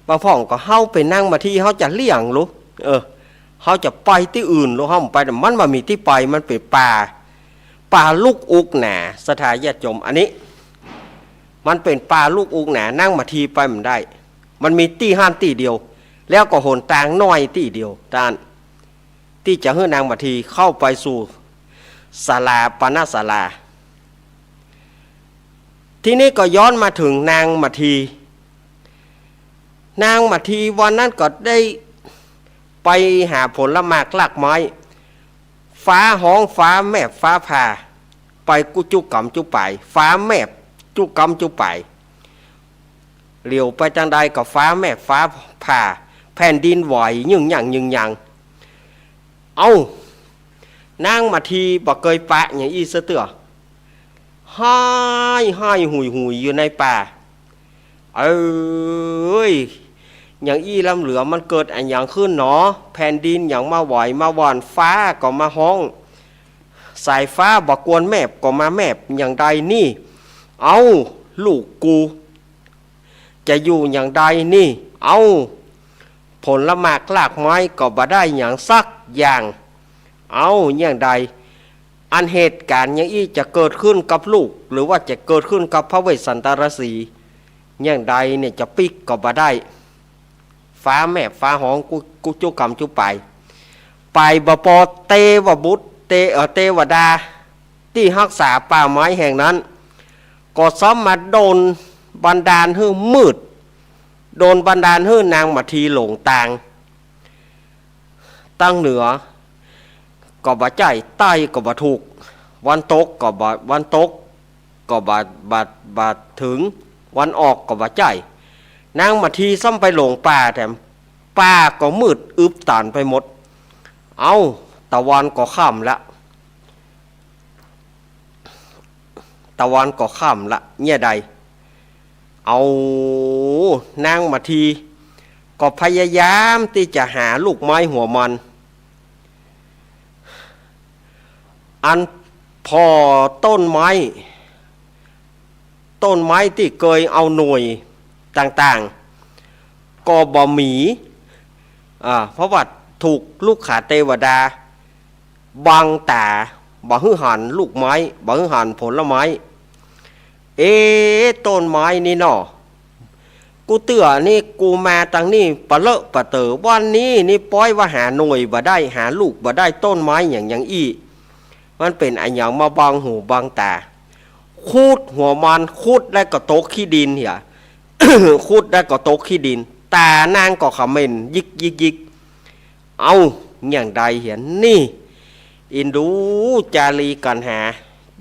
บางพ่องก็เข้าไปนั่งมาทีเขาจะเลี่ยงรู้เขาจะไปที่อื่นรู้เขาไปแต่มันมามีที่ไปมันเป็นป่าลูกอุกหนาสถานญาติโยมอันนี้มันเป็นป่าลูกอุกหนานั่งมาทีไปมันได้มันมีที่ห้ามที่เดียวแล้วก็หนทางน้อยที่เดียวด้านที่จะให้นางมาทีเข้าไปสู่ศาลาปณศาลาทีนี้ก็ย้อนมาถึงนางมาทีวันนั้นก็ได้ไปหาผลหมากลากไม้ฟ้าห้องฟ้าแมบฟ้าผ่าไปกุจุกำจุไปฟ้าแมบจุกำจุไปเหลียวไปจังใดก็ฟ้าแมบฟ้าผ่าแผ่นดินไหวยึงยังเอานางมาทีบ่เคยปะอย่างอีเสเตือให้หุยอยู่ในป่าอย่างอีลำเหลือมันเกิดอย่างขึ้นเนาะแผ่นดินอย่างมาไหวมาหวานฟ้าก็มาห้องสายฟ้าบ่กวนแมบก็มาแมบอย่างใดนี่เอาลูกกูจะอยู่อย่างใดนี่เอาผลละหมากลากไม้ก็บ่ได้อย่างสักอย่างเอาอย่างใดอันเหตุการณ์อย่างอี้จะเกิดขึ้นกับลูกหรือว่าจะเกิดขึ้นกับพระเวสสันตรสีอย่างใดเนี่ยจะปิกก็บ่ได้ฟ้าแม่ฟ้าห้องกุจุกรรมจุไปบปอเทวบุตรเทวดาที่รักษาป่าไม้แห่งนั้นก็ซ้ำมาโดนบันดาลให้มืดโดนบันดาลให้นางมาทีหลงทางตั้งเหนือก็บ่ใจใต้ก็บ่ถูกวันตกก็บ่ถึงวันออกก็บ่ใจนางมาทีซ้ำไปหลงป่าแถมป่าก็มืดอึบตันไปหมดเอาตะวันก็ค่ำละเนี่ยใดเอานางมาทีก็พยายามที่จะหาลูกไม้หัวมันอันพอต้นไม้ที่เคยเอาหน่วยต่างๆก็บ่มีเพราะว่าถูกลูกขาเทวดาบังตาบ่ฮื้อหันลูกไม้บ่ฮื้อหันผลไม้ต้นไม้นี่เนาะกูเตือนี่กูมาตั้งนี่ปะเลอะปะเตอวันนี้นี่ป้อยว่าหาหน่วยบ่ได้หาลูกบ่ได้ต้นไม้อย่างอีมันเป็นอันอย่างมาบังหูบังตาคูดหัวมันคูดได้ก็ตกขี้ดินเหี่ย คูดได้ก็ตกขี้ดินตานางก็ขมิ้นยิกเอาอย่างใดเห็นนี่อินดูจารีกันหา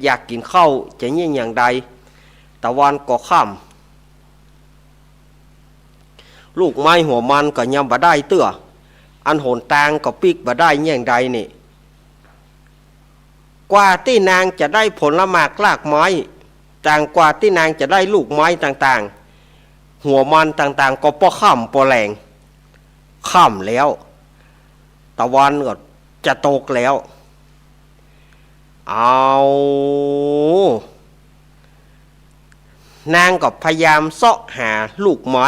อยากกินข้าวจะยิ่งอย่างใดตะวันก็ค่ำลูกไม้หัวมันก็ยังบ่ได้เตื้อ อันโหนตางก็ปิกบ่ได้แย่งใดนี่กว่าที่นางจะได้ผลหมากลากไม้ต่างกว่าที่นางจะได้ลูกไม้ต่างๆหัวมันต่างๆก็ป้อค่ำป้อแรงค่ำแล้วตะวันก็จะตกแล้วเอานางก็พยายามเสาะหาลูกไม้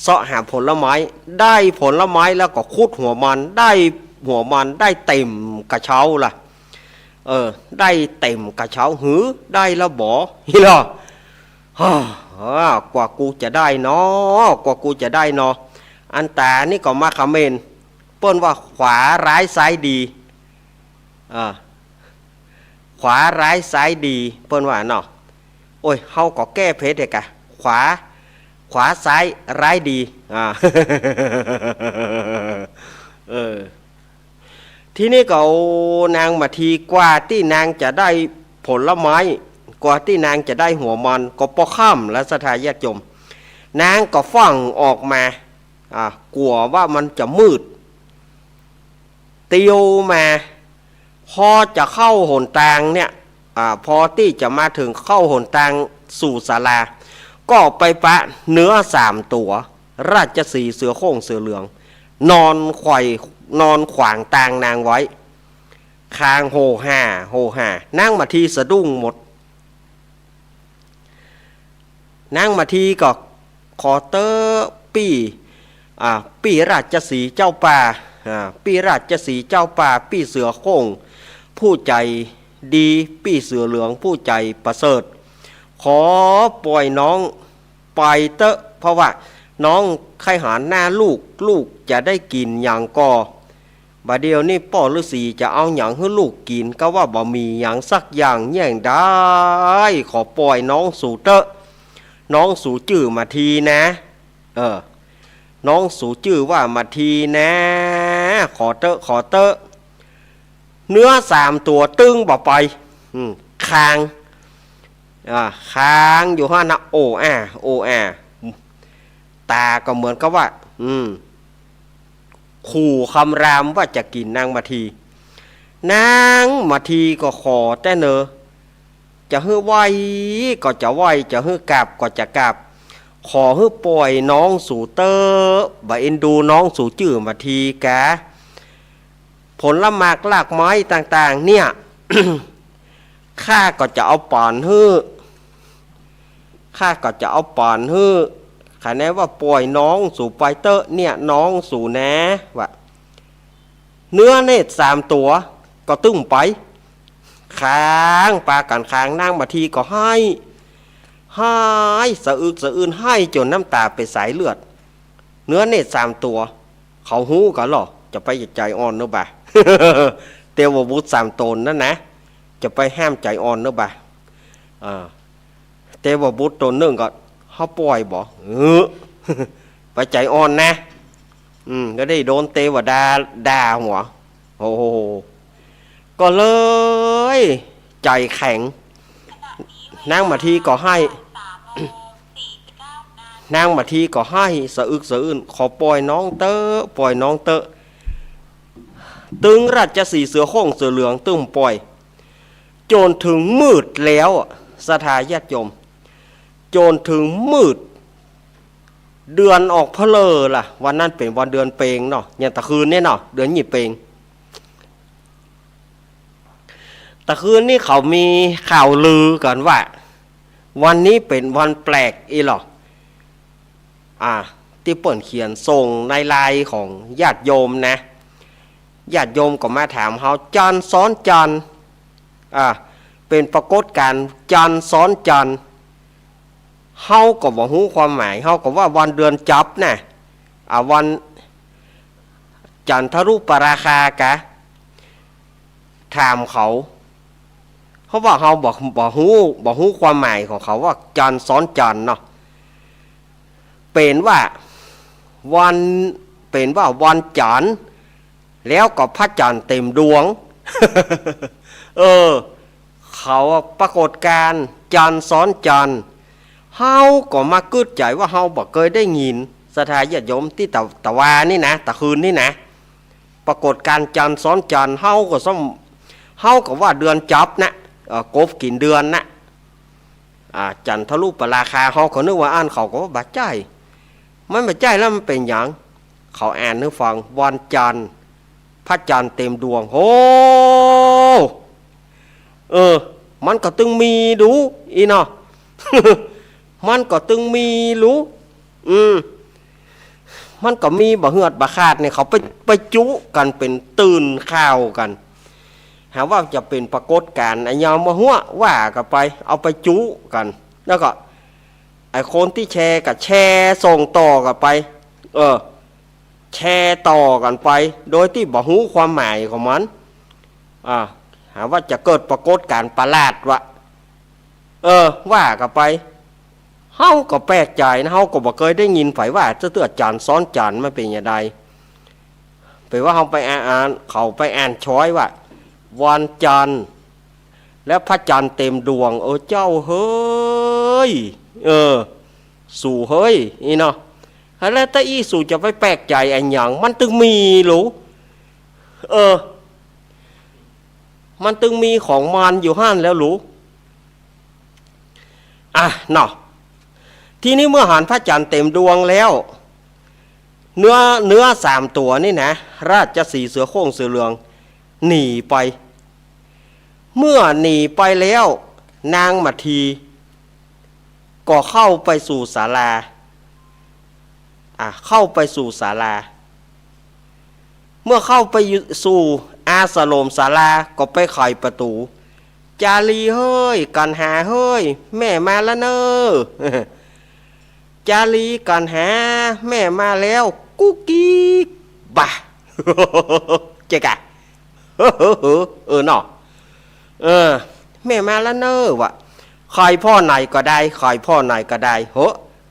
เสาะหาผลไม้ได้ผลไม้แล้วก็คุดหัวมันได้หัวมันได้เต็มกระเช้าล่ะได้เต็มกระเช้าหือได้แล้วบ่ฮิล่ะกว่ากูจะได้เนาะกว่ากูจะได้เนาะอันตานี่ก็มาคอมเมนต์เปิ้นว่าขวาร้ายซ้ายดีขวาร้ายซ้ายดีเปิ้นว่าเนาะโอ้ยเฮาก็แก้เพชรเด็กอะขวาซ้ายร้ายดีทีนี้ก็นางมาทีกว่าที่นางจะได้ผลไม้กว่าที่นางจะได้หัวมันก็ปอค่ำและสถาญาติโยมนางก็ฟังออกมากลัวว่ามันจะมืดเตียวมาพอจะเข้าหนทางเนี่ยพอที่จะมาถึงเข้าหนทางสู่ศาลาก็ไปปะเนื้อ3 ตัวราชสีห์เสือโคร่งเสือเหลืองนอนขวางตางนางไว้คางโหห่านั่งมาทีสะดุ้งหมดนั่งมาทีก็ขอเตอปี้ราชสีห์เจ้าป่าปี้ราชสีห์เจ้าป่าปี้เสือโคร่งผู้ใจดีปี้เสือเหลืองผู้ใจประเสริฐขอปล่อยน้องไปเตอะเพราะว่าน้องไข้หาหน้าลูกจะได้กินอย่างก่อบาเดียวนี่พ่อฤาษีจะเอาอย่างให้ลูกกินก็ว่าบ่มีอย่างสักอย่างแย่งได้ขอปล่อยน้องสู่เตอะน้องสู่จื่อมาทีนะน้องสู่จื่อว่ามาทีนะขอเตอะเนื้อ3 ตัวตึงบ่ไปคางอยู่ห้านะโอตาก็เหมือนกับว่าขู่คำรามว่าจะกินนางมาทีก็ขอแต่เนอจะฮื้อไหวก็จะไหวจะฮื้อกลับก็จะกลับขอฮื้อปล่อยน้องสู่เตอบ่เอ็นดูน้องสู่จื่อมาทีกะผลละหมากลากไม้ต่างๆเนี่ย ข้าก็จะเอาป่อนฮื้อคะแนนว่าปล่อยน้องสู่ไปเตอเนี่ยน้องสู่แนะว่าเนื้อเนตร3 ตัวก็ตึ้งไปค้างปากันค้างนั่งมาทีก็ให้สะอึกสะอื้นให้จนน้ำตาไปสายเลือดเนื้อเนตร3 ตัวเขาหู้กันหรอจะไปใจอ่อนเนอะบ่า เตวบุตร3 ตนนั่นนะจะไปห้ามใจอ่อนเนอะบ่าเตวบุตรตนหนึ่งก็เขาปล่อยบ่ไปใจอ่อนนะก็ได้โดนเทวดาด่าหัวโอ้โหก็เลยใจแข็งนั่งมาทีก็ให้สะอึกสะอื้นขอปล่อยน้องเตอะตึงราชสีห์เสือโคร่งเสือเหลืองตึงปล่อยจนถึงมืดแล้วสถาญาติโยมจนถึงมืดเดือนออกพะเลอล่ะวันนั้นเป็นวันเดือนเปงเนาะอย่างตะคืนเนี่ยเนาะเดือนหยิบเปงตะคืนนี่เขามีข่าวลือกันว่าวันนี้เป็นวันแปลกอีหรอที่เปิ่นเขียนส่งในไลน์ของญาติโยมนะญาติโยมก็มาถามเขาจันทร์ซ้อนจันทร์เป็นปรากฏการณ์จันทร์ซ้อนจันทร์เฮาก็บ่ฮู้ความหมายเฮาก็ว่าวันเดือนจับนะวันจันทรุปราคากะถามเขาว่าเฮาบ่ฮู้ความหมายของเขาว่าจันทร์ซ้อนจันทร์เนาะเป็นว่าวันจันทร์แล้วก็พระจันทร์เต็มดวง เขาปรากฏการณ์จันทร์ซ้อนจันทร์เฮาก็มากึดใจว่าเฮาบ่เคยได้ยิน ศรัทธาญาติโยมที่ตะวานี่นะตะคืนนี่นะปรากฏการจันทร์ซ้อนจันทร์เฮาก็ว่าเดือนจับนะกบกินเดือนนะจันทรุปราคาเฮาเขานึกว่าอ่านเขาก็ว่าบาดใจมันบาดใจแล้วมันเป็นอย่างเขาอ่านให้ฟังวันจันทร์พระจันทร์เต็มดวงโอ้มันก็ตึงมีดูอีเนาะ มันก็ตึงมีรู้มันก็มีบ่เหือดบ่ขาดเนี่ยเขาไปจุกันเป็นตื่นข่าวกันหาว่าจะเป็นปรากฏการณ์ไอ้ยอมมาหัวว่ากันไปเอาไปจุกันแล้วก็ไอ้คนที่แชร์กับแชร์ส่งต่อกันไปแชร์ต่อกันไปโดยที่บ่รู้ความหมายของมันหาว่าจะเกิดปรากฏการณ์ประหลาดวะว่ากันไปเฮาก็แปลกใจนะเฮาก็บ่เคยได้ยินไผว่าจะเตือจานซ้อนจานมันเป็นอย่างไรไปว่าเฮาไปอ่านเขาไปอ่านช้อยว่าวันจันทร์และพระจันทร์เต็มดวงเจ้าเฮ้ยสู่เฮ้ยอีเนาะแล้วถ้าอีสู่จะไปแปลกใจอันหยังมันตึงมีหรือมันตึงมีของมันอยู่ห้านแล้วหรือเนาะทีนี้เมื่อหันพระจันทร์เต็มดวงแล้วเนื้อ3 ตัวนี่นะราชสีห์เสือโคร่งเสือเหลืองหนีไปเมื่อหนีไปแล้วนางมัททีก็เข้าไปสู่ศาลาเข้าไปสู่ศาลาเมื่อเข้าไปสู่อาสโลมศาลาก็ไปไขประตูจารีเฮ้ยกันหาเฮ้ยแม่มาแล้วเนอจารีกันหาแม่มาแล้วกุ๊กกิ๊กบ่าเจ๊กะเนาะแม่มาแล้วเนอวะใครพ่อไหนก็ได้ใครพ่อไหนก็ได้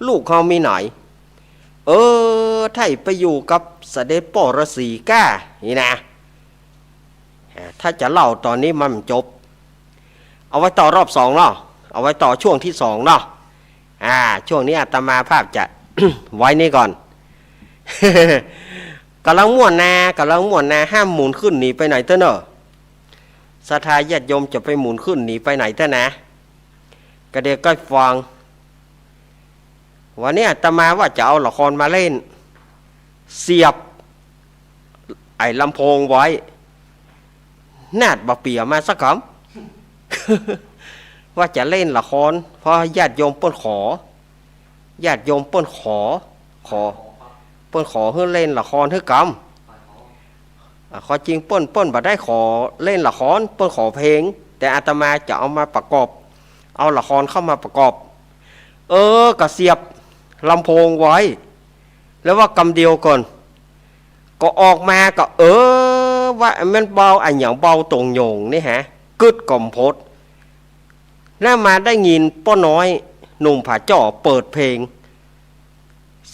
ลูกเขามีไหนถ้าไปอยู่กับเสด็จพ่อฤาษีก้านี่นะถ้าจะเล่าตอนนี้มันจบเอาไว้ต่อรอบ2เนาะเอาไว้ต่อช่วงที่2เนาะช่วงนี้อาตมาภาพจะ ไว้นี่ก่อน กำลังม่วนนาห้ามหมุนขึ้นหนีไปไหนเต้อเนอะศรัทธาญาติโยมจะไปหมุนขึ้นหนีไปไหนเต้อนะกระเดียก็ฟังวันนี้อาตมาว่าจะเอาละครมาเล่นเสียบไอ้ลำโพงไว้นาดบะเปียมาสักคำ ว่าจะเล่นละครเพราะญาติโยมเปิ้นขอญาติโยมเปิ้นขอเปิ้นขอให้เล่นละครให้กรรมขอจริงเปิ้นบ่ได้ขอเล่นละครเปิ้นขอเพลงแต่อาตมาจะเอามาประกอบเอาละครเข้ามาประกอบก็เสียบลำโพงไว้แล้วว่ากำเดียวก่อนก็ออกมาก็ว่ามันเบาอันอย่างเบาตรงโยงนี่ฮะกึดกล่อมพดแล้วมาได้ยินป้อน้อยหนุ่มผาจ่อเปิดเพลง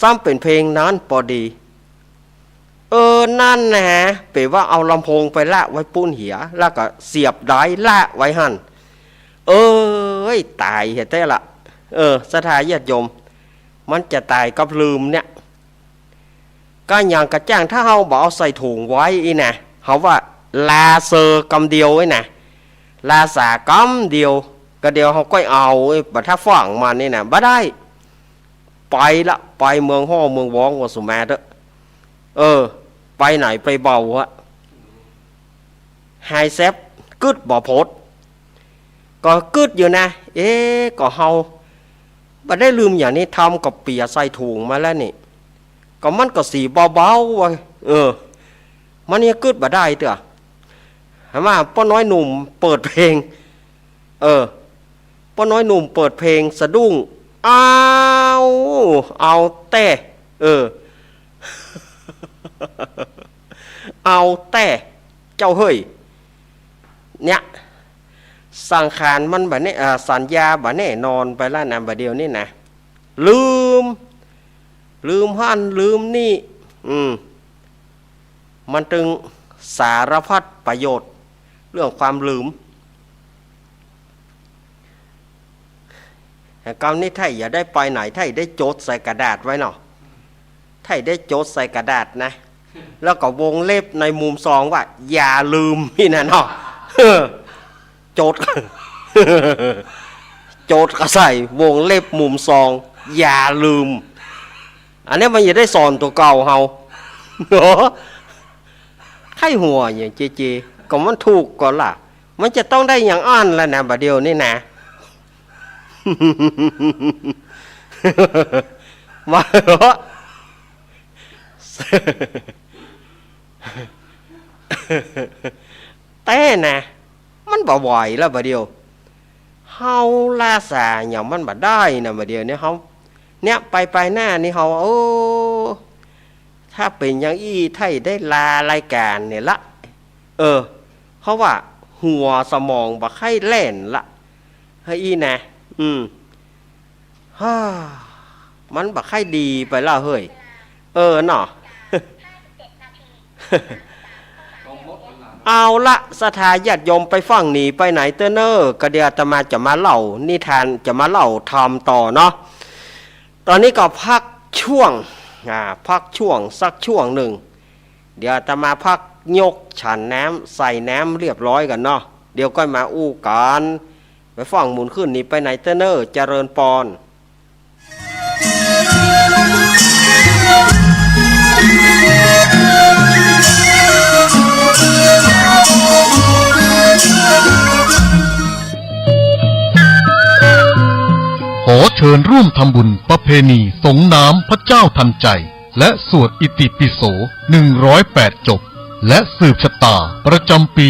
ซ้ำเป็นเพลงนั้นพอดีนั่นนะฮะแปลว่าเอาลำโพงไปละไว้ปุ้นเหียแล้วก็เสียบได้ละไว้หั่นตายเหตุได้ละศรัทธาญาติโยมมันจะตายกับลืมเนี่ยก็อย่างกระจ้างถ้าเฮาบอกเอาใส่ถุงไว้อีนะเขาว่าลาเซอร์กำเดียวไว้นะลาสากำเดียวก็เดียวเขาก็เอาบัดถ้าฝั่งมันนี่นะบ่ได้ไปละไปเมืองห่อเมืองว้องว่าสุมาเด้อไปไหนไปเบาฮะไฮเซฟกึดบ่พดก็กึดอยู่นะก็เฮาบ่ได้ลืมอย่างนี้ทำกับเปียใส่ถุงมาแล้วนี่ก็มันก็สีเบาๆไว้มันเนี่ยกึดบ่ได้เถอะเห็นไหมป้าน้อยหนุ่มเปิดเพลงป้าน้อยหนุ่มเปิดเพลงสะดุ้งเอาแต่เอาแต่เจ้าเฮ้ยเนี่ยสังขารมันแบบนี้สัญญาแบบนี้นอนไปแล้วนะแบบเดียวนี่นะลืมหั่นลืมนี่มันจึงสารพัดประโยชน์เรื่องความลืมกรรมนี้ไทยอย่าได้ไปไหนไทยได้โจทย์ใส่กระดาษไว้เนาะ ไทยได้โจทย์ใส่กระดาษนะแล้วก็วงเล็บในมุมซองว่าอย่าลืมนี่นะเนาะโจทย์โจทย์ก็ใส่วงเล็บมุมซองอย่าลืมอันนี้มันจะได้สอนตัวเก่าเฮาเนาะไข้หัวอย่างเจก็มันถูกก่อนล่ะมันจะต้องได้อย่างอ่านแล้วนะบัดเดียวนี่นะมาเหรอแต่นะมันบ่ไหวแล้วบัดเดียวเฮาลาสาอย่างมันบ่ได้นะบัดเดียวเนี่ยเฮาเนี่ยไปหน้านี่เฮาถ้าเป็นอย่างอี้ไทยได้ลารายการเนี่ยละเพราะว่าหัวสมองบ่ค่อยแล่นละเฮ้ยอีนะมันบ่ค่อยดีไปแล้วเฮ้ยเนาะเอาละสถาญาติโยมไปฟังหนีไปไหนเตอเนอร์ก็เดี๋ยวอาตมาจะมาเล่านิทานจะมาเล่าทำต่อเนาะตอนนี้ก็พักช่วงสักช่วงหนึ่งเดี๋ยวอาตมาพักยกฉันน้ำใส่น้ำเรียบร้อยกันเนาะเดี๋ยวก็มาอู้กันไปฟังหมุนขึ้นหนีไปไหนเตอเนอร์เจริญปอนขอเชิญร่วมทำบุญประเพณีสงน้ำพระเจ้าทันใจและสวดอิติปิโส108จบและสืบชะตาประจำปี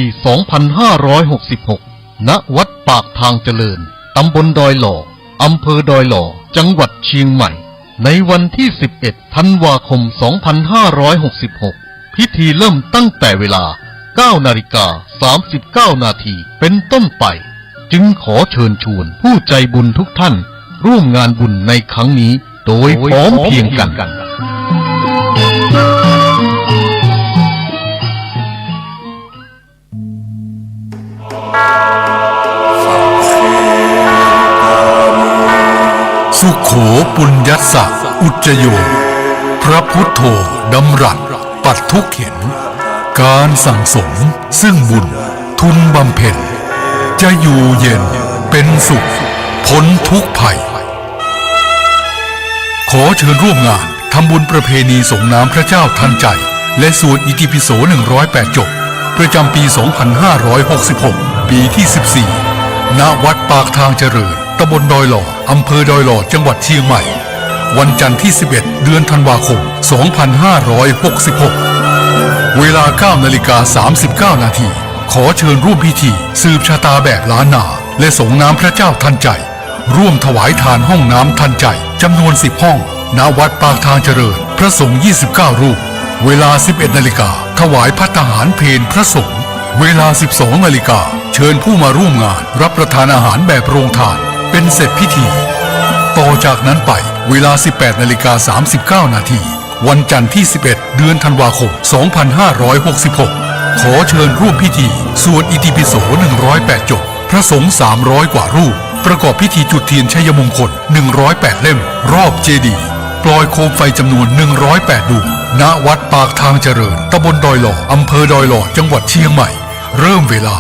2566 ณ วัดปากทางเจริญตำบลดอยหล่ออำเภอดอยหล่อจังหวัดเชียงใหม่ในวันที่ 11 ธันวาคม 2566 พิธีเริ่มตั้งแต่เวลา 9:39 นาทีเป็นต้นไปจึงขอเชิญชวนผู้ใจบุญทุกท่านร่วมงานบุญในครั้งนี้โดยพร้อมเพรียงกันสุโขปุญญัสสะอุจโยพระพุทโธดำรัสปัดทุกเข็นการสั่งสมซึ่งบุญทุนบำเพ็ญจะอยู่เย็นเป็นสุขพ้นทุกภัยขอเชิญร่วมงานทำบุญประเพณีส่งน้ำพระเจ้าทันใจและสวดอิติปิโส108จบประจำปี 2566 ปีที่ 14 ณ วัดปากทางเจริญตำบลดอยหล่ออำเภอดอยหล่อจังหวัดเชียงใหม่วันจันทร์ที่ 11 เดือนธันวาคม 2566 เวลา 9:39 นาทีขอเชิญร่วมพิธีสืบชะตาแบบล้านนาและส่งน้ำพระเจ้าทันใจร่วมถวายทานห้องน้ำทันใจจำนวน10ห้องณวัดปากทางเจริญพระสงฆ์29รูปเวลา 11 นาฬิกาถวายภัตตาหารเพลพระสงฆ์เวลา 12 นาฬิกาเชิญผู้มาร่วมงานรับประทานอาหารแบบโรงทานเป็นเสร็จพิธีต่อจากนั้นไปเวลา 18:39 นาทีวันจันทร์ที่ 11 เดือนธันวาคม 2566 ขอเชิญร่วมพิธีสวดอิติปิโส108จบพระสงฆ์300กว่ารูปประกอบพิธีจุดเทียนชัยมงคล108เล่มรอบเจดีย์ปล่อยโคมไฟจำนวน108ดวงณวัดปากทางเจริญตำบลดอยหล่ออำเภอดอยหล่อจังหวัดเชียงใหม่เริ่มเวลา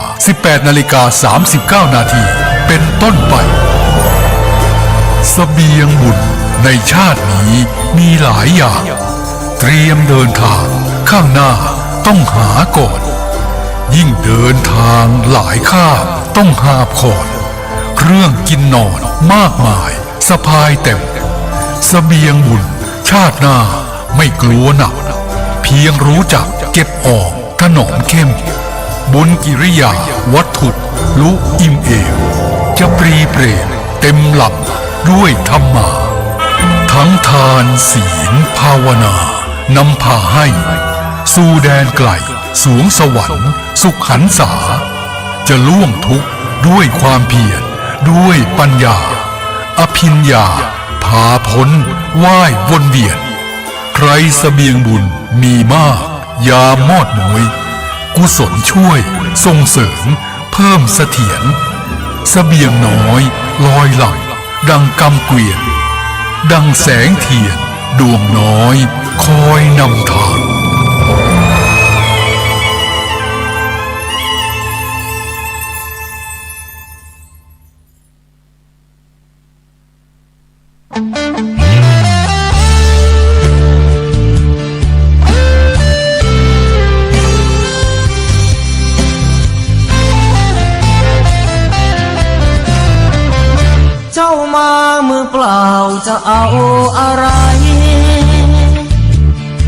18:39 นาทีเป็นต้นไปเสบียงบุญในชาตินี้มีหลายอย่างเตรียมเดินทางข้างหน้าต้องหาก่อนยิ่งเดินทางหลายข้ามต้องหาบขอนเครื่องกินนอนมากมายสะพายเต็มเสบียงบุญชาติหน้าไม่กลัวหนักเพียงรู้จักเก็บออกถนอมเข้มบุญกิริยาวัตถุลุอิ่มเอมจะปรีเปรมเต็มหลับด้วยธรรมะทั้งทานศีลภาวนานำพาให้สู่แดนไกลสวงสวรรค์สุขหันษาจะล่วงทุกข์ด้วยความเพียรด้วยปัญญาอภิญญาพาพ้นว่ายวนเวียนใครเสบียงบุญมีมากยามอดน้อยกุศลช่วยส่งเสริมเพิ่มเสถียรเสบียงน้อยลอยหลังดังกำเกวียนดังแสงเทียน ดวงน้อยคอยนำทาง เจ้ามามือเปล่าจะเอาอะไร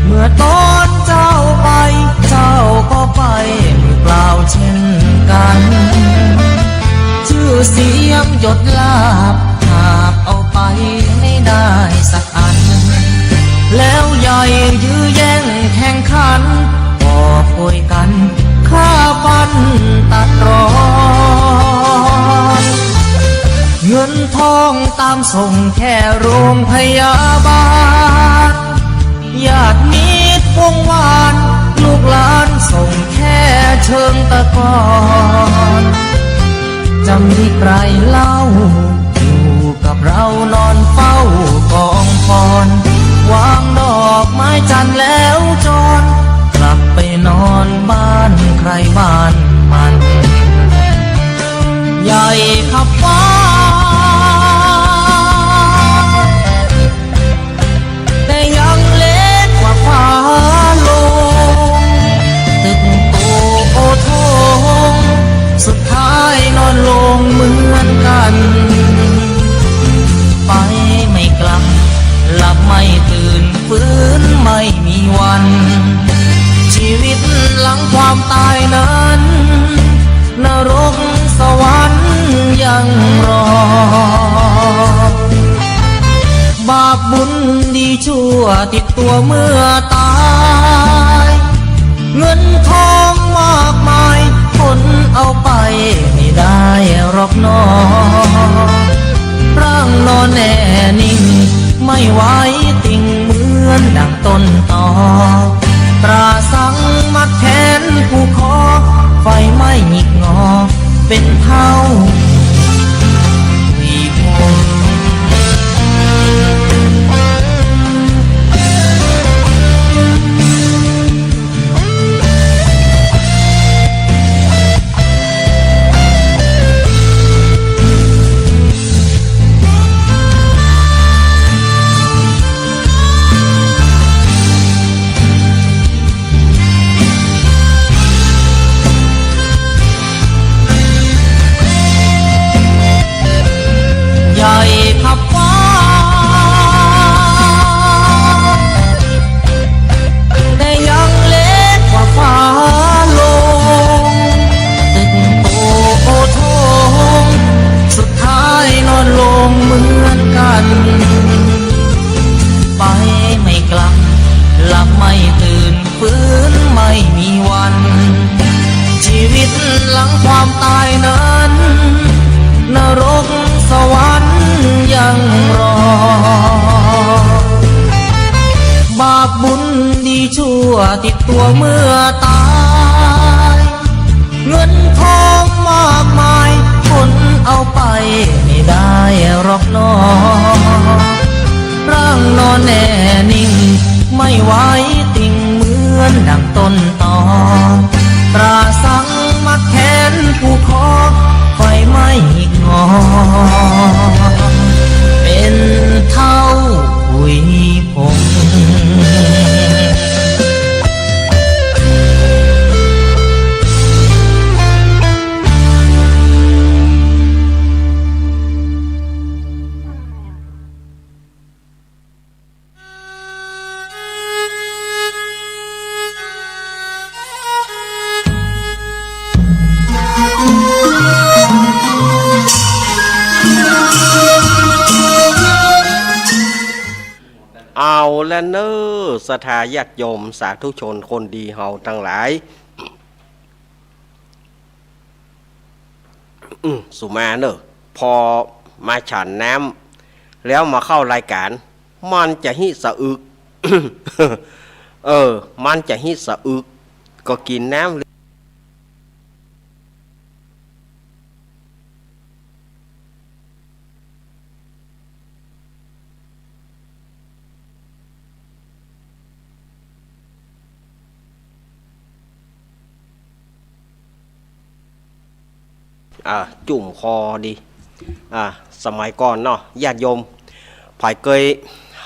เมื่อตอนเจ้าไปเจ้าก็ไปมือเปล่าเช่นกัน ชื่อเสียงหยดลาบหาบเอาไปไม่ได้สักอัน แล้วใหญ่ยื้อแย่งแข่งขันก็ป่วยกันฆ่าฟันตัดรอน เงินทองตามส่งแค่โรงพยาบาลญาติมิตรวงวานลูกหลานส่งแค่เชิงตะกอนจะมีใครเล่าอยู่กับเรานอนเฝ้ากองฟอนวางดอกไม้จันทร์แล้วจรกลับไปนอนบ้านใครบ้านมันใหญ่ขับฟ้าแต่ยังเล็กกว่าฟ้าลงตึกโตโอทงสุดท้ายนอนลงเหมือนกันไปไม่กลับหลับไม่ตื่นฟื้นไม่มีวันชีวิตหลังความตายนั้นนรกสวรรค์ยังรอบาปบุญดีชั่วติดตัวเมื่อตายเงินทองมากมายคนเอาไปไม่ได้หรอกน้อร่างนอนแน่นิ่งไม่ไหวติ่งเหมือนดังต้นตอตราสังมัดแขนผู้คอไฟไม่หงิกงอเป็นเท่าวีโพใหญ่ขับฟ้าแต่ยังเล็กกว่าฟ้าลงตึกโตโอทงสุดท้ายนอนลงเหมือนกันไปไม่กลับหลับไม่ตื่นฟื้นไม่มีวันชีวิตหลังความตายนั้นนรกสวรรค์ยังรอบาปบุญดีชั่วติดตัวเมื่อตายเงินทองมากมายคนเอาไปไม่ได้หรอกน้อร่างนอนแน่นิ่งไม่ไหวติ่งเหมือนดังต้นตอตราสังมัดแขนผู้คอไฟไม่งอเป็นเท่าหุยผง เอาและเนอสถาญาติโยมสาธุชนคนดีเฮาทั้งหลายสุมาเนอะพอมาฉันน้ำแล้วมาเข้ารายการมันจะหิสะอึก มันจะหิสะอึกก็กินน้ำ จุ่มคอดีสมัยก่อนเนาะญาติโยมผายเคย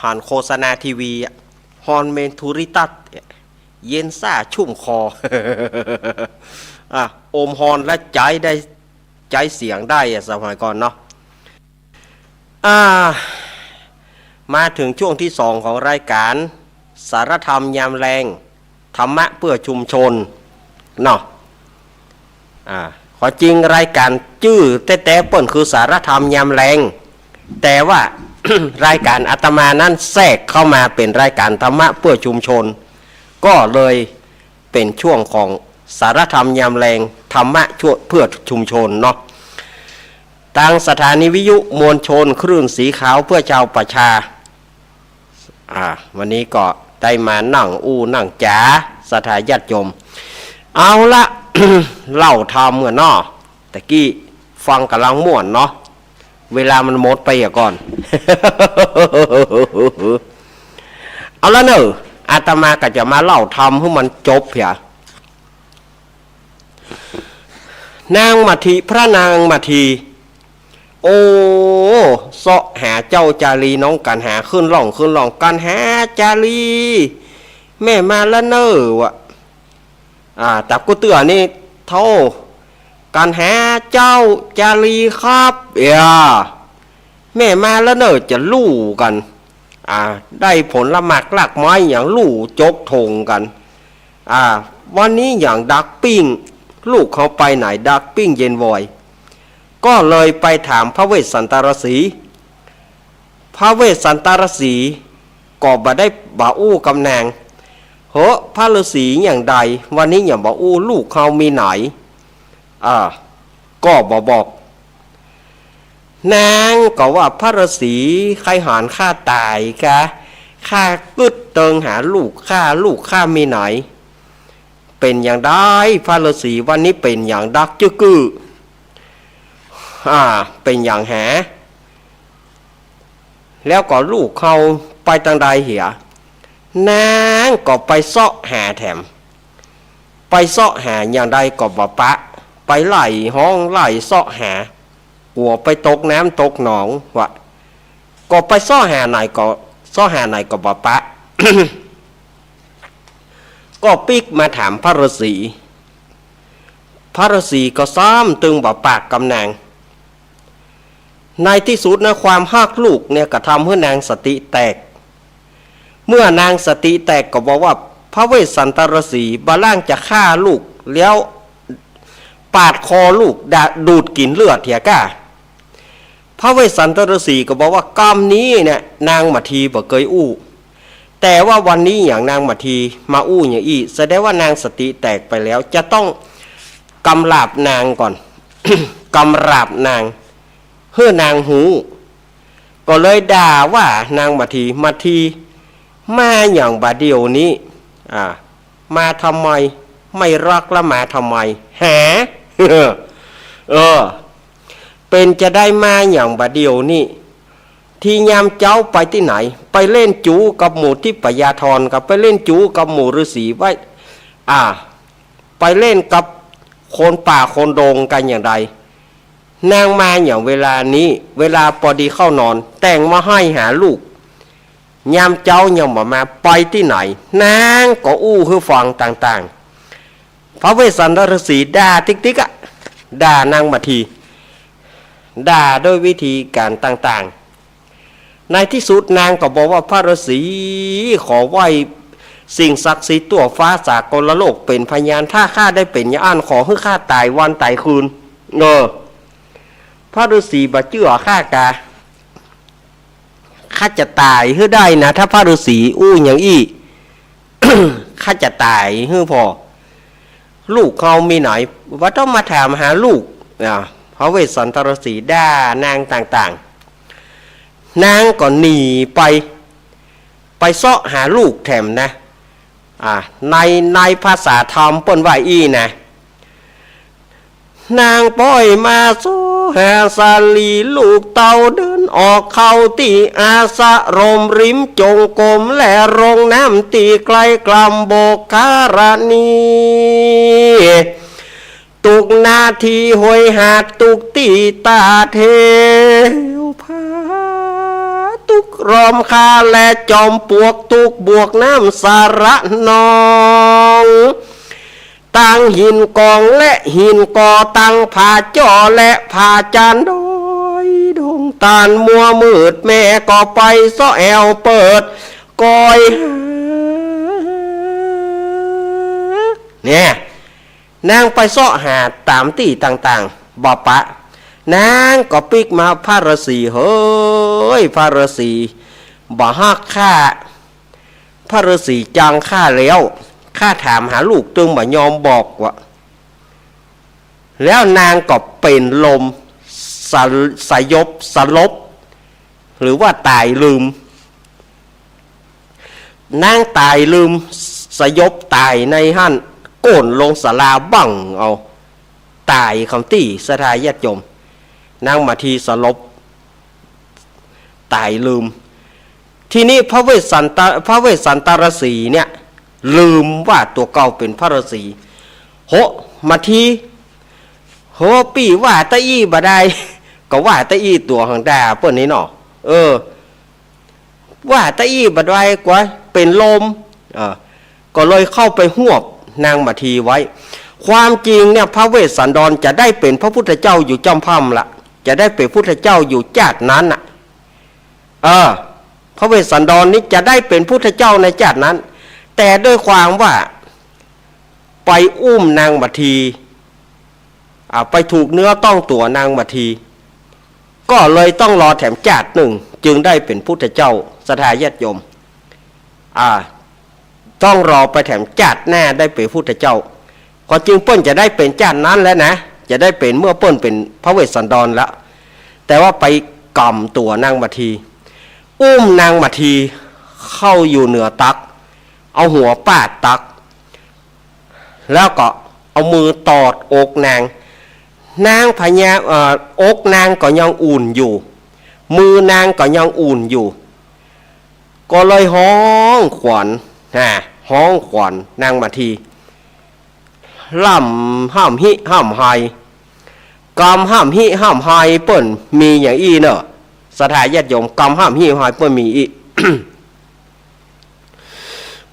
หันโฆษณาทีวีฮอนเมนทูริตัสเย็นซ่าชุ่มคอ โอมฮอนและใจเสียงได้สมัยก่อนเนาะมาถึงช่วงที่2ของรายการสารธรรมยามแรงธรรมะเพื่อชุมชนเนาะขอจริงรายการชื่อแต่เปิ่นคือสารธรรมยามแรงแต่ว่า รายการอาตมานั้นแทรกเข้ามาเป็นรายการธรรมะเพื่อชุมชนก็เลยเป็นช่วงของสารธรรมยามแรงธรรมะเพื่อชุมชนเนาะทางสถานีวิทยุมวลชนคลื่นสีขาวเพื่อชาวประชาวันนี้ก็ได้มานั่งนั่งจ๋าสถาญาติโยมเอาละ เล่าทำเหมือนเนาะตะกี้ฟังกำลังม่วนเนาะเวลามันหมดไปก่อน เอาละเนอะอาตมาก็จะมาเล่าทำให้มันจบเพียนางมาทีพระนางมาทีโอ้เสาะหาเจ้าจารีน้องกันหาขึ้นล่องกันหาจารีแม่มาละเนอวะแต่กูเตือนนี่เท่ากันหาเจ้าจารีครับแม่มาละเนอจะลู่กันได้ผลละหมากลากไม้อย่างลู่จกทงกันวันนี้อย่างดักปิ้งลูกเขาไปไหนดักปิ้งเย็นวอยก็เลยไปถามพระเวสสันตรสีพระเวสสันตรสีก็บ่ได้บ่อู้กำแนงพระฤาษีอย่างใดวันนี้อย่างบ่อู้ลูกเขามีไหนก็บอกนางก็ว่าพระฤาษีใครหานฆ่าตายกะฆ่ากึดเติงหาลูกฆ่ามีไหนเป็นอย่างได้พระฤาษีวันนี้เป็นอย่างดักจื้อกือเป็นอย่างแหแล้วก็ลูกเขาไปทางใดเหียนางก็ไปเสาะหาแถมไปเสาะหาอย่างใดก็บ่ปะไปไล่ห้องไล่เสาะหาหัวไปตกน้ำตกหนองวะก็ไปเสาะหาไหนก็บ่ปะ ก็ปิกมาถามพระฤาษีก็ซ้ำตึงบ่ปากกำนางในที่สุดนะความฮักลูกเนี่ยก็ทำให้นางสติแตกเมื่อนางสติแตกก็บอกว่าพระเวสสันตรสีบาล่างจะฆ่าลูกแล้วปาดคอลูกดูดกินเลือดเถียก้าพระเวสสันตรสีก็บอกว่ากรรมนี้เนี่ยนางมาทีบ่เคยอู้แต่ว่าวันนี้อย่างนางมาทีมาอู้อย่างอี้แสดงว่านางสติแตกไปแล้วจะต้องกำราบนางก่อน กำราบนางเพื่อนางหูก็เลยด่าว่านางมาทีมาอย่างบาเดียวนี้มาทำไมไม่รักละมาทำไมหา เป็นจะได้มาอย่างบาเดียวนี้ที่ยามเจ้าไปที่ไหนไปเล่นจูกับหมู่ที่ปยาธรกับไปเล่นจูกับหมู่ฤาษีไว้ไปเล่นกับคนป่าคนโดงกันอย่างไรนางมาอย่างเวลานี้เวลาพอดีเข้านอนแต่งมาให้หาลูกยามเจ้ายังมาไปที่ไหนนางก็อู้คือฟังต่างๆพระเวสสันตรสีด่าติ๊กด่านางมาทีด่าด้วยวิธีการต่างๆในที่สุดนางก็บอกว่าพระฤาษีขอไหว้สิ่งศักดิ์สิทธิ์ตัวฟ้าสากลโลกเป็นพยานถ้าข้าได้เป็นญาณขอให้ข้าตายวันตายคืนพระฤาษีบ่เชื่อข้าจะตายให้ได้นะถ้าพระฤาษีอู้อย่างอี้ ข้าจะตายให้พอลูกเขามีไหนว่าต้องมาถามหาลูกพระเวสสันตรสีด่านางต่างๆนางก็หนีไปเสาะหาลูกแถมนะในภาษาธรรมเปิ้นว่าอี้นะนางปล่อยมาสู้หาสาลีลูกเต่าเดินออกเข้าตีอาสะรมริมจงกรมและรงน้ำตีไกลกลำโบกการณี ตุกนาทีหวยหาดตุกตีตาเทวพาตุกรอมคาและจอมปวกตุกบวกน้ำสาระนองตั้งหินกองและหินกอตั้งผาจอและผาจานดอยดงตาลมัวมืดแม่ก็ไปซ้อแอวเปิดกอยเนี่ยนางไปซ้อหาตามที่ต่างๆบ่ปะนางก็ปิกมาพระฤาษีเฮ้ยพระฤาษีบ่ฮักข้าพระฤาษีจังข้าแล้วข้าถามหาลูกตึงบ่ยอมบอกว่าแล้วนางก็เป็นลมสยบสลบหรือว่าตายลืมนางตายลืมสยบตายในหั่นโก่นลงศาลาบังเอาตายคำตี้สทายญาติโยมนางมาทีสลบตายลืมทีนี้พระเวสสันตรสีเนี่ยลืมว่าตัวเก่าเป็นพระฤาษีโหมาทีโหปีว่าตะอี้บ่ได้ก็ว่าตะอี้ตัวของดาเปิ้นนี้เนาะว่าตะอี้บ่ได้กว่าเป็นลมก็เลยเข้าไปหวบนางมาทีไว้ความจริงเนี่ยพระเวสสันดรจะได้เป็นพระพุทธเจ้าอยู่จอมพำละจะได้เป็นพุทธเจ้าอยู่จาตินั้นน่ะพระเวสสันดรนี้จะได้เป็นพุทธเจ้าในจาตินั้นแต่ด้วยความว่าไปอุ้มนางมาทีไปถูกเนื้อต้องตัวนางมาทีก็เลยต้องรอแถมจาติหนึ่งจึงได้เป็นพุทธเจ้าสทาญาติโยมต้องรอไปแถมจาติหน้าได้เป็นพุทธเจ้าก็จึงเปิ้นจะได้เป็นจาตินั้นแล้วนะจะได้เป็นเมื่อเปิ้นเป็นพระเวสสันดรแล้วแต่ว่าไปกล่อมตัวนางมาทีอุ้มนางมาทีเข้าอยู่เหนือตักเอาหัวปาดตักแล้วก็เอามือตอดอกนางพญาอกนางก็ยังอุ่นอยู่มือนางก็ยังอุ่นอยู่ก็เลยห้องขวัญห้องขวัญนางมาทีล่ำห้ามหิห้ามไฮกรรมห้ามหิห้ามไฮเปิ้นมีอย่างอีเนอะสถาญาติโยมกรรมห้ามหิห้ามไฮเปิ้นมีอี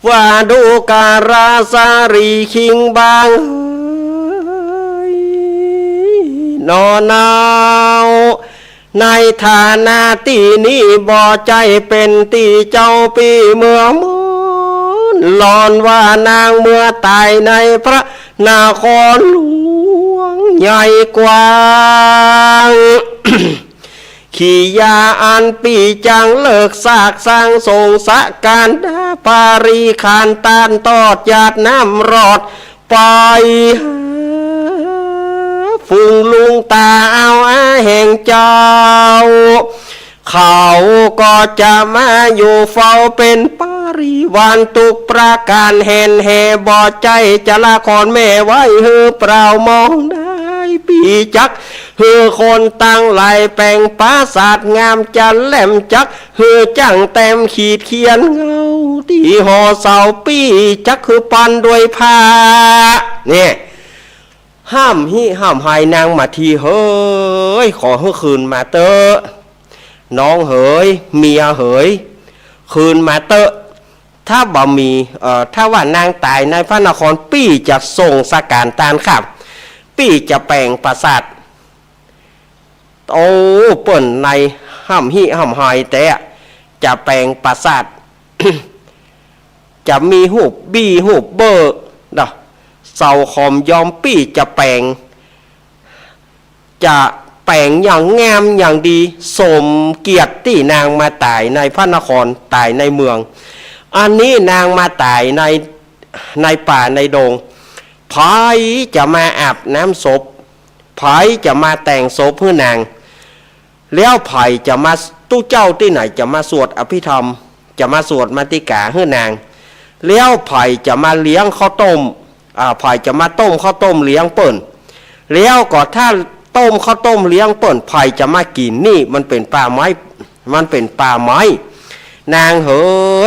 ว่าดูการาสารีคิงบางนอนาวในฐานะที่นี้บ่ใจเป็นตีเจ้าปีเมื่อมุนหลอนว่านางเมื่อตายในพระนครหลวงใหญ่กว้าง ขี่ยาอันปีจังเลิกซากสร้างทรงสะการดาปารีคานตานตอดหยาดน้ำรอดไปฟุงลุงตาเอาแห่งเจ้าเขาก็จะมาอยู่เฝ้าเป็นปาริวานตุกประการเห็นแห่บ่ใจจะละครแม่ไว้เฮือเปล่ามองได้ปีจักเฮือคนตั้งไหลแปลงปราสาทงามจันแหลมจักเฮือจังแต้มขีดเขียนเงาที่ห่อเสาปีจักคือปันด้วยผ้าเนี่ยห้ามหิห้ามหายนางมาทีเฮ้ยขอให้คืนมาเตอะน้องเฮ้ยเมียเฮ้ยคืนมาเตอะถ้าบ่มีถ้าว่านางตายในพระนครปี้จะส่งสการตานขับปี้จะแปลงปราสาทโอ้เปิ่นในห้ามหิห้ามหายแต่จะแปลงปราสาท จะมีหูบบี้หูบเบอร์เนาะเสาคอมยอมปี้จะแปลงอย่างงามอย่างดีสมเกียรติที่นางมาตายในพระนครตายในเมืองอันนี้นางมาตายในป่าในดงไผจะมาอาบน้ำศพไผจะมาแต่งศพเพื่อนางแล้วไผจะมาตู้เจ้าที่ไหนจะมาสวดอภิธรรมจะมาสวดมาติกาเพื่อนางแล้วไผจะมาเลี้ยงข้าวต้มไผจะมาต้มข้าวต้มเลี้ยงเปิ่นแล้วก็ถ้าต้มข้าวต้มเลี้ยงเปิ่นไผจะมากินนี่มันเป็นป่าไม้นางเฮ้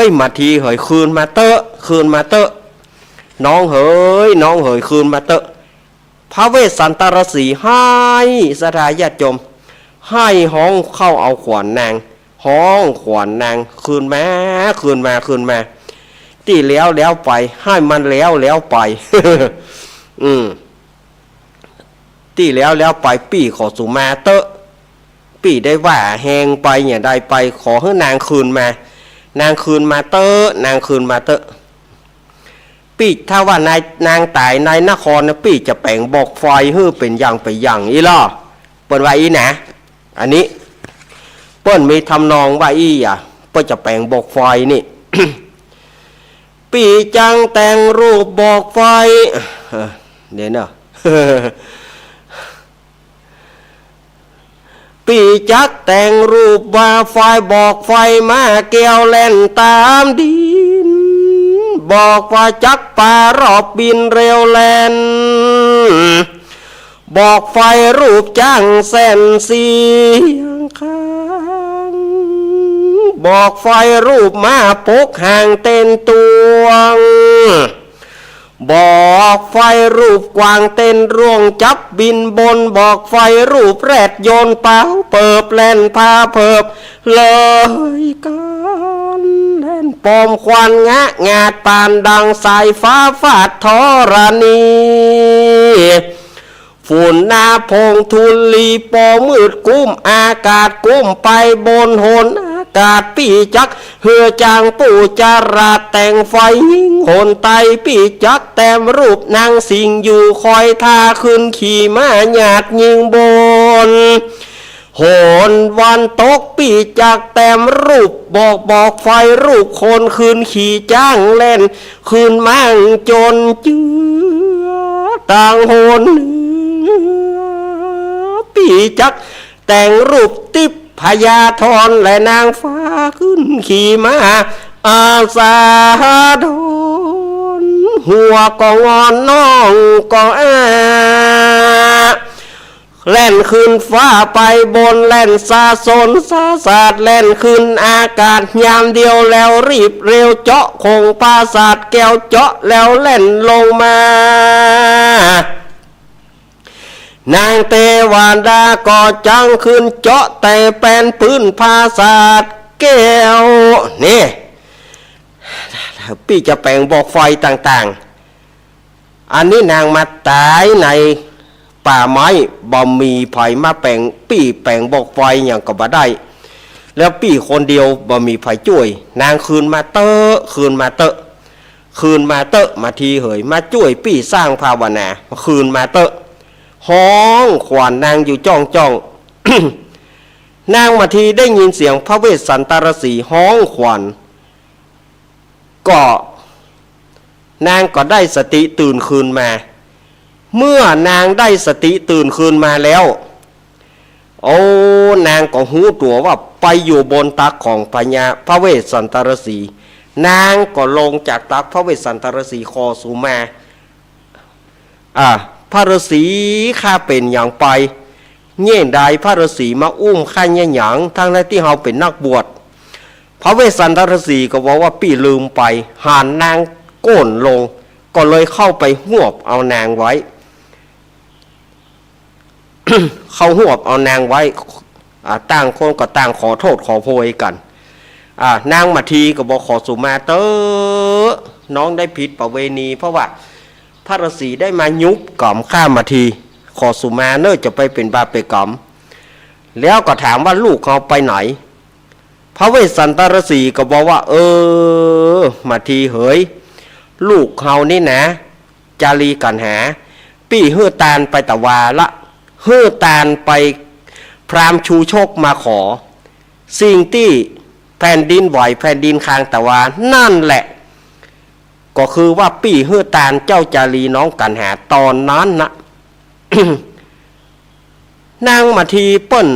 ยมาทีเฮ้ยคืนมาเตอะน้องเฮ้ยคืนมาเตอะ พระเวสสันตรสีให้สถาญาติโยมให้ห้องเข้าเอาขวานนางห้องขวานนางคืนมาคืนมาคืนมาที่แล้วไปให้มันแล้วไป ที่แล้วไปปี่ขอสุมาเตอะปี่ได้ว่าแหงไปเนี่ยได้ไปขอให้นางคืนมานางคืนมาเตอะนางคืนมาเตอะปี่ถ้าว่านางตายในนครนะปี่จะแปลงบอกไฟให้เป็นอย่างไปอย่างอีล่อเปิ้นว่าอีนะอันนี้เปิ้นมีทำนองว่าอีอ่ะเปิ้นจะแปลงบอกไฟนี่ ปี่จังแต่งรูปบอกไฟเดี๋ยวเนาะ ปี่จักแต่งรูปว่าไฟบอกไฟมาแก้วแล่นตามดินบอกว่าจักป่ารอบบินเร็วแล่นบอกไฟรูปจ้างแสนเสียงข้างบอกไฟรูปมาปกห่างเต้นตวงบอกไฟรูปกวางเต้นร่วงจับบินบนบอกไฟรูปแรดโยนเป้าเปิบแล่นพาเพิบเลยกันเล่นปอมควันงะงาดปานดังสายฟ้าฟาดธรณีฝุ่นนาพงทุลีปอมืดกุ้มอากาศกุ้มไปบนหนอากาศปีจักเหือจางปู่จาราแต่งไฟยิงหนไตปีจักแต้มรูปนางสิงอยู่คอยท่าขึ้นขี่ม้าหยาดยิงบนโหนวันตกปีจักแต้มรูปบอกไฟรูปคนคืนขี่จ้างเล่นคืนมั่งจนเจือต่างโหนปีจักแต่งรูปติบพญาธรและนางฟ้าขึ้นขี่ม้าอาสาดนหัวก็งอนน้องก็แล่นขึ้นฟ้าไปบนแล่นซาสนซาสาดแล่นขึ้นอากาศยามเดียวแล้วรีบเร็วเจาะคงปราสาทแก้วเจาะแล้วแล่นลงมานางเทวดาก็จังขึ้นเจาะแต่แป้นพื้นปราสาทแก้วนี่พี่จะแปลงบอกไฟต่างๆอันนี้นางมาตายในป่าไม้บ่มีไผมาแปลงปี่แปลงบอกไฟอย่างก็บ่ได้แล้วปี่คนเดียวบ่มีไผช่วยนางคืนมาเตอะคืนมาเตอะคืนมาเตอะมาทีเหยมาช่วยปี่สร้างภาวนาคืนมาเตอะห้องขวานนางอยู่จ้อง นางมาทีได้ยินเสียงพระเวสสันตรสีห้องขวานก็นางก็ได้สติตื่นคืนมาเมื่อนางได้สติตื่นคืนมาแล้วโอ้นางก็หูตัวว่าไปอยู่บนตักของพระเวสสันตรสีนางก็ลงจากตักพระเวสสันตรสีคอสูมาพระฤาษีข้าเป็นอย่างไปเงี้ยใดพระฤาษีมาอุ้มข้าเนี่ยหยังทั้งที่เราเป็นนักบวชพระเวสสันตรสีก็บอกว่าปี่ลืมไปหานนางก้นลงก็เลยเข้าไปหวบเอานางไว้ เขาหวบเอานางไว้ต่างคนก็ต่างขอโทษขอโพยกันนางมาทีก็บอกขอสุมาเตอน้องได้ผิดประเวณีเพราะว่าพระฤาษีได้มายุบกล่อมข้ามาทีขอสุมาเนอจะไปเป็นบาปไปกล่อมแล้วก็ถามว่าลูกเขาไปไหนพระเวสสันตรสีก็บอกว่ามาทีเหยลูกเขานี่นะจารีกันหาปี่เฮือตานไปตะวาละเฮือตานไปพรามชูโชคมาขอสิ่งที่แผ่นดินไหวแผ่นดินคางตะวานั่นแหละก็คือว่าปี่เฮือตานเจ้าจารีน้องกันหาตอนนั้นนะ นางมาทีเปิ้น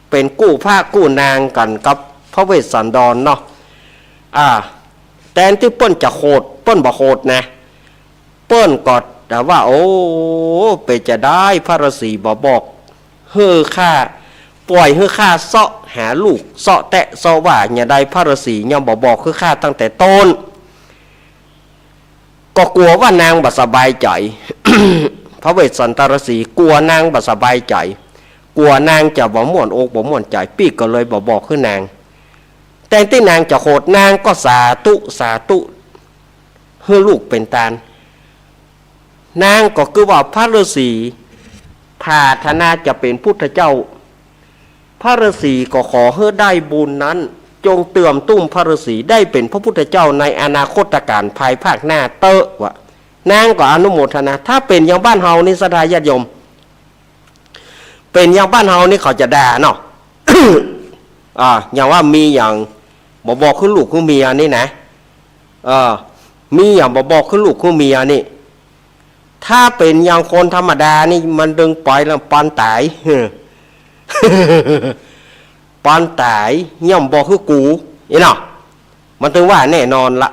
เป็นกู้ผ้ากู้นางกันกับพระเวสสันดรเนาะแต่ที่เปิ้นจะโคดเปิ้นบ่โคดนะเปิ้นก็แต่ว่าโอ้ไปจะได้พระฤาษีบอกเฮือข้าปล่อยเฮือข้าเสาะหาลูกเสาะแตะเสาะว่าอย่าได้พระฤาษียังบอกคือข้าตั้งแต่ต้นก็กลัวว่านางบ่สบายใจ พระเวสสันตรสีกลัวนางบ่สบายใจกลัวนางจะบ่ม่วนอกบ่ม่วนใจปีกก็เลยบ่บอกคือนางแต่ที่นางจะโคดนางก็สาธุให้ลูกเป็นตาลนางก็คือว่าพระฤาษีปรารถนาจะเป็นพุทธเจ้าพระฤาษีก็ขอให้ได้บุญนั้นจงเตื่อมตุ้มพระฤาษีได้เป็นพระพุทธเจ้าในอนาคตการภายภาคหน้าเตอะวะนางก็อนุโมทนาถ้าเป็นอย่างบ้านเฮานี่ศรัทธาญาติโยมเป็นอย่างบ้านเฮานี่เขาจะด่าเนาะ อย่างว่ามีอย่างบอกขึ้นลูกขึ้นเมียนี่นะมีอย่างบอกขึ้นลูกขึ้นเมียนี่ถ้าเป็นอย่างคนธรรมดานี่มันดึงปล่อยแล้วปานตาย ปานตายย่อมบอกคือกูอีเนาะมันถึงว่าแน่นอนละ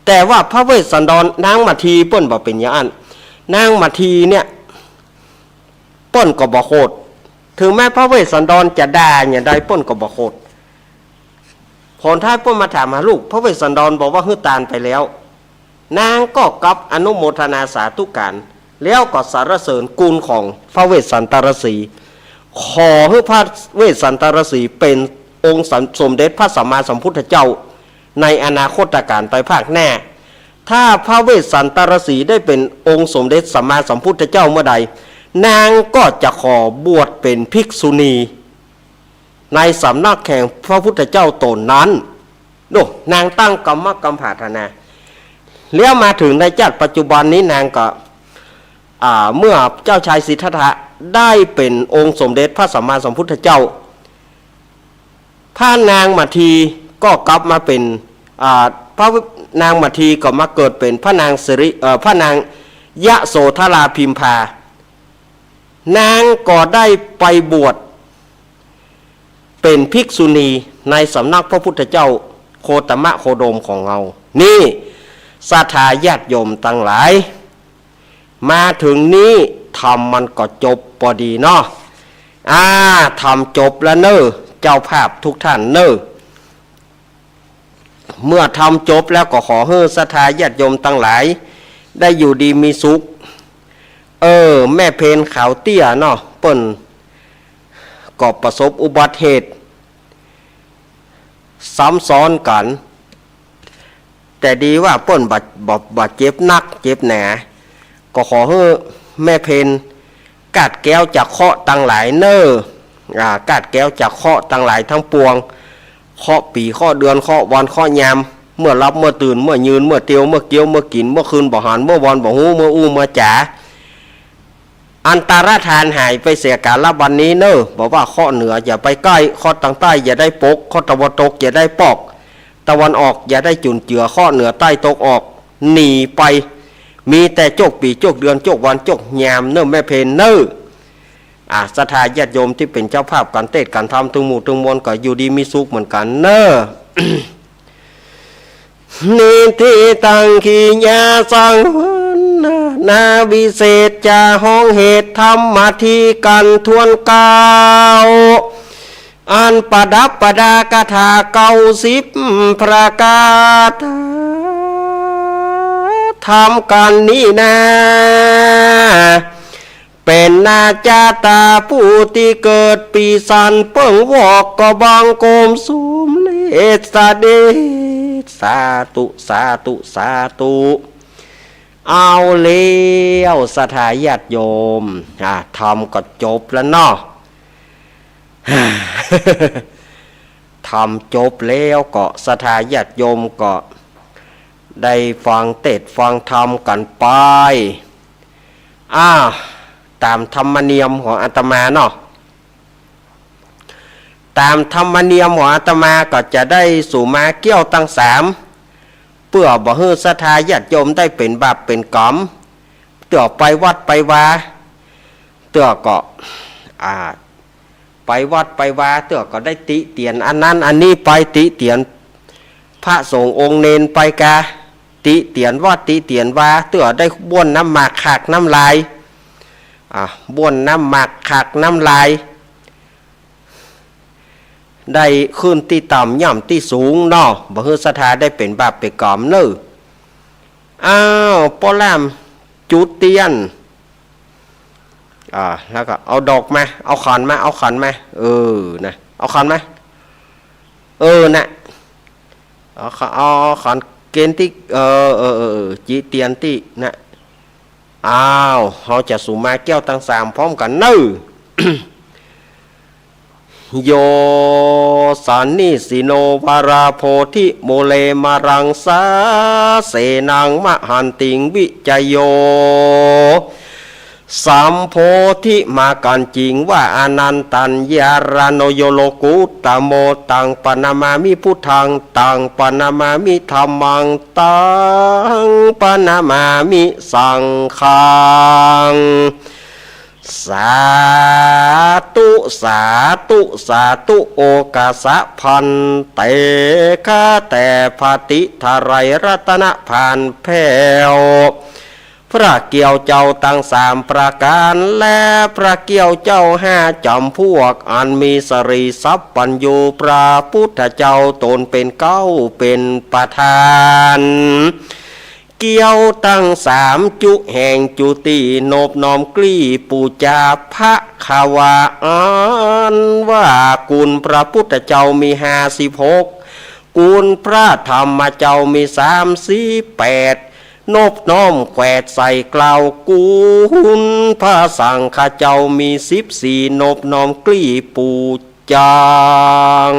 แต่ว่าพระเวสสันดรนางมาทีเปิ้นบอกเป็นอย่างนั้นนางมาทีเนี่ยเปิ้นก็บอกโคตรถึงแม้พระเวสสันดรจะด่าอย่างใดเปิ้นก็บอกโคตรผลท้ายเปิ้นมาถามหาลูกพระเวสสันดรบอกว่าฮื้อตานไปแล้วนางก็กลับอนุโมทนาสาธุการแล้วก็สรรเสริญกุลของพระเวสสันตรสีขอให้พระเวสสันตรสีเป็นองค์สมเด็จพระสัมมาสัมพุทธเจ้าในอนาคตการไปภาคหน้าถ้าพระเวสสันตรสีได้เป็นองค์สมเด็จสัมมาสัมพุทธเจ้าเมื่อใดนางก็จะขอบวชเป็นภิกษุณีในสำนักแห่งพระพุทธเจ้าตนนั้นโน่นางตั้งกรรมปรารถนาแล้วมาถึงในจัดปัจจุบันนี้นางก็เมื่อเจ้าชายสิทธัตถะได้เป็นองค์สมเด็จพระสัมมาสัมพุทธเจ้าพระนางมัททีก็กลับมาเป็นพระนางมัททีก็มาเกิดเป็นพระนางพระนางยะโสธราพิมพานางก็ได้ไปบวชเป็นภิกษุณีในสำนักพระพุทธเจ้าโคตมะโคโดมของเรานี่ศรัทธาญาติโยมทั้งหลายมาถึงนี้ทำมันก็จบพอดีเนาะทำจบแล้วเนอะเจ้าภาพทุกท่านเนอะเมื่อทำจบแล้วก็ขอให้ศรัทธาญาติโยมทั้งหลายได้อยู่ดีมีสุขแม่เพนขาวเตี้ยเนาะเปิ้นก็ประสบอุบัติเหตุซ้ำซ้อนกันแต่ดีว่าเปิ้นบาดเจ็บนักเจ็บหนาก็ขอให้แม่เพนกาดแก้วจากเคาะตั้งหลายเนอกาดแก้วจากเคาะตั้งหลายทั้งปวงเคาะปีเคาะเดือนเคาะวันเคาะยามเมื่อรับเมื่อตื่นเมื่อยืนเมื่อเตียวเมื่อเกี้ยวเมื่อกินเมื่อคืนบ่หันเมื่อวันบ่หูเมื่ออู้เมื่อจ๋าอันตรธานหายไปเสียการละวันนี้เนอะบอกว่าข้อเหนืออย่าไปใกล้ข้อทางใต้อย่าได้ปกข้อตะวันตกอย่าได้ปอกตะวันออกอย่าได้จุนเจือข้อเหนือใต้ตกออกหนีไปมีแต่โจกปีโจกเดือนโจกวันโจกยามเนอะแม่เพนเนอะศรัทธาญาติโยมที่เป็นเจ้าภาพการเทศการทำตึงหมู่ตึงมวลก็อยู่ดีมีสุขเหมือนกันเนอะ นิธิตังขีญาสังนาวิเศษจะห้องเหตุธรรมทีกันทวนเก่าอันประดับประดากถา90ประกาศทำกันนี้นะเป็นนาจาตาผู้ที่เกิดปีสันเปิงวอกก็บังโกมสุมเลสเดสาธุสาธุสาธุเอาเลี้ยวศรัทธาญาติโยมทำก็จบแล้วเนาะ ทำจบแล้วก็ศรัทธาญาติโยมก็ได้ฟังเทศน์ฟังธรรมกันไปตามธรรมเนียมของอาตมาเนาะตามธรรมเนียมของอาตมาก็จะได้สู่มาเกี่ยวตั้ง3เพื่อบ่ให้ศรัทธาญาติโยมได้เป็นบาปเป็นกรรมเตือไปวัดไปวาเตือก็ไปวัดไปวาเตือก็ได้ติเตียนอันนั้นอันนี้ไปติเตียนพระสงฆ์องค์เนนไปกาติเตียนวัดติเตียนวาเตือได้บ้วนน้ำหมากขากน้ำลายบ้วนน้ำหมากขากน้ำลายได้ขึ้นที่ต่ำย่ำที่สูงเนาะบ่ฮือศรัทธาได้เป็นบาปเป็นกรรมเนอะปอลามจุดเตียน แล้วก็เอาดอกมาเอาขันมาเอาขันมานะเอาขันมานะเอาขันเกณฑ์ที่จีเตียนที่นะเขาจะสู่มาแก้วตั้งสามพร้อมกันเน้อ โยสันนิสิโนวาราโพธิโมเลมารังสาเสนังมหันติงวิจโยสัมโพธิมากันจริงว่าอนันตัญญารโนโยโลกุตตโมตังปนามามิพุทธังตังปนามามิธัมมังตังปนามามิสังฆังสาธุสาธุสาธุโอกาสะพันเตฆาแต่พติทารายรัตนผ่านแผ่วพระเกี่ยวเจ้าตั้งสามประการและพระเกี่ยวเจ้าห้าจำพวกอันมีสรีทรัพย์ปัญโยพระพุทธเจ้าตนเป็นเก้าเป็นประธานเกี่ยวตั้งสามจุแห่งจุติโนบน้อมกลี้ปูจาพระขาวาอันว่ากุลพระพุทธเจ้ามี56กุลพระธรรมเจ้ามี348นบน้อมแขวดใส่กล่าวกุลพระสังฆเจ้ามี14นบน้อมกลี้ปูจาง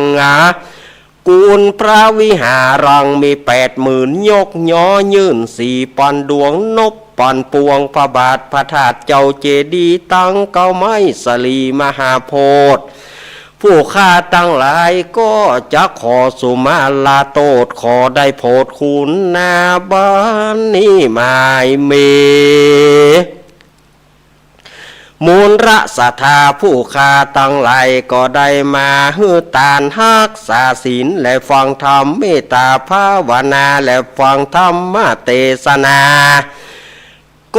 กุลพระวิหารังมี80,000ยกย่อยื่น4ปันดวงนบปันปวงพระบาทพระธาตุเจ้าเจดีย์ตั้งเก้าไม้สลีมหาโพธิ์ผู้ข้าตั้งหลายก็จะขอสุมาลาโตดขอได้โพดคุณนาบ้านนี้หมายเมมูลรัศธาผู้ข้าตั้งหลายก็ได้มาฮือตานฮักษาศีลและฟังธรรมเมตตาภาวนาและฟังธรรมเทศนา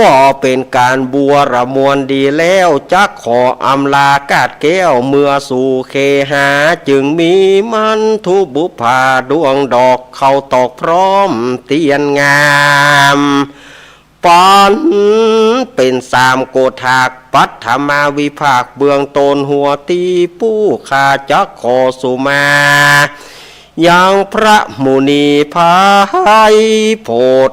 ก็เป็นการบัวระมวลดีแล้วจักขออำลากาดแก้วเมื่อสู่เคหาจึงมีมันทุบุภาดวงดอกเข้าตอกพร้อมเตียนงามปอนเป็น3โกธากปัทมาวิภาคเบื้องต้นหัวตีผู้ข้าจักขอสุมายังพระมุนีพายโพธ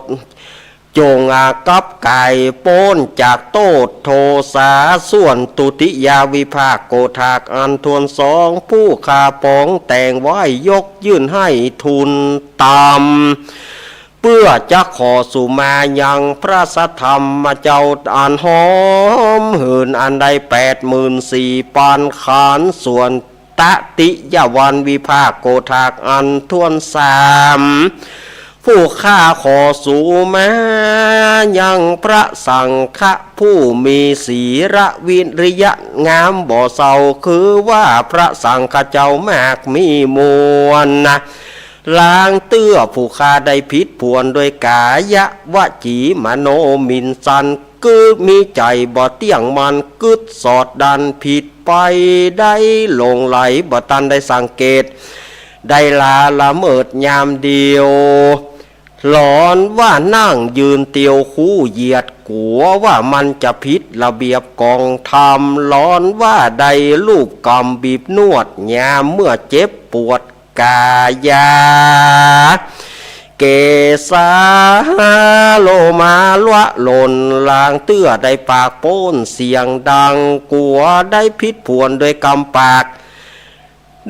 จงอากับไก่โป้นจากโตดโทสาส่วนตุติยาวิภาคโกธากอันทวน2ผู้ข้าปองแต่งไว้ยกยื่นให้ทุนตามเพื่อจะขอสุมายังพระสัทธรรมเจ้าอันหอมหื่นอันใด84,000ปานขานส่วนตติยวันวิภาคโกธากอันทวน3ผู้ข้าขอสุมายังพระสังฆะผู้มีศีระวิริยะงามบ่เศร้าคือว่าพระสังฆเจ้ามากมีมวลนะล้างเตื้อผู้ข้าได้ผิดพวนโดยกายะวจีมโนมินสันกือมีใจบ่เตี้ยงมันกึดสอดดันผิดไปได้หลงไหลบ่ตันได้สังเกตได้ละเมิดยามเดียวหลอนว่านั่งยืนเตียวคู่เหยียดกัวว่ามันจะผิดระเบียบกองธรรมหลอนว่าใดลูบกำบีบนวดยามเมื่อเจ็บปวดกายาเกสาโลมาลวะหล่นลางเตื้อได้ปากโป้นเสียงดังกัวได้พิษผวนโดยกำปาก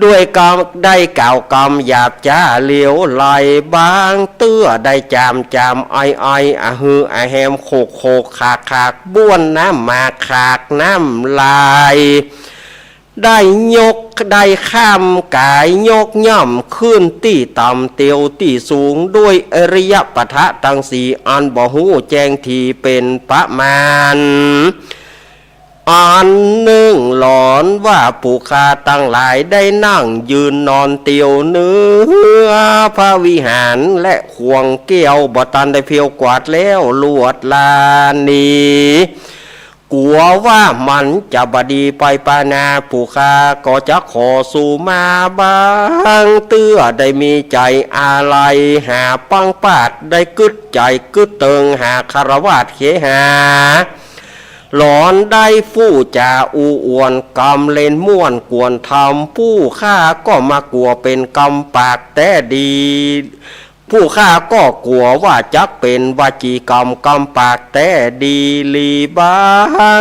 ด้วยกรรมได้กล่าวกรรมหยาบจ้าเหลียวไหลบางเตื้อได้จามไออะฮืออะแฮมโคกขากบ้วนน้ำมาขากน้ำลายได้ยกได้ข้ามกายยกย่ำขึ้นที่ต่ำเตียวที่สูงด้วยอริยปทะตั้งสี่อันบ่หูแจ้งทีเป็นประมาณอันหนึ่งหลอนว่าผู้ข้าตั้งหลายได้นั่งยืนนอนเตียวเนื้อพระวิหารและห่วงเกี่ยวบ่ตันได้เพียวกวาดแล้วลวดลานีกลัวว่ามันจะบดีไปปานาผู้ข้าก็จะขอสู่มาบางเตื้อได้มีใจอะไรหาปังปาดได้กึดใจกึดเติงหาคารวาสเขหา หลอนได้ฟู่จ่าอูอวนกำเล่นม่วนกวนทำผู้ฆ่าก็มากลัวเป็นกำปากแต่ดี ผู้ฆ่าก็กลัวว่าจักเป็นวาจีกรรมกำปากแต่ดีลีบา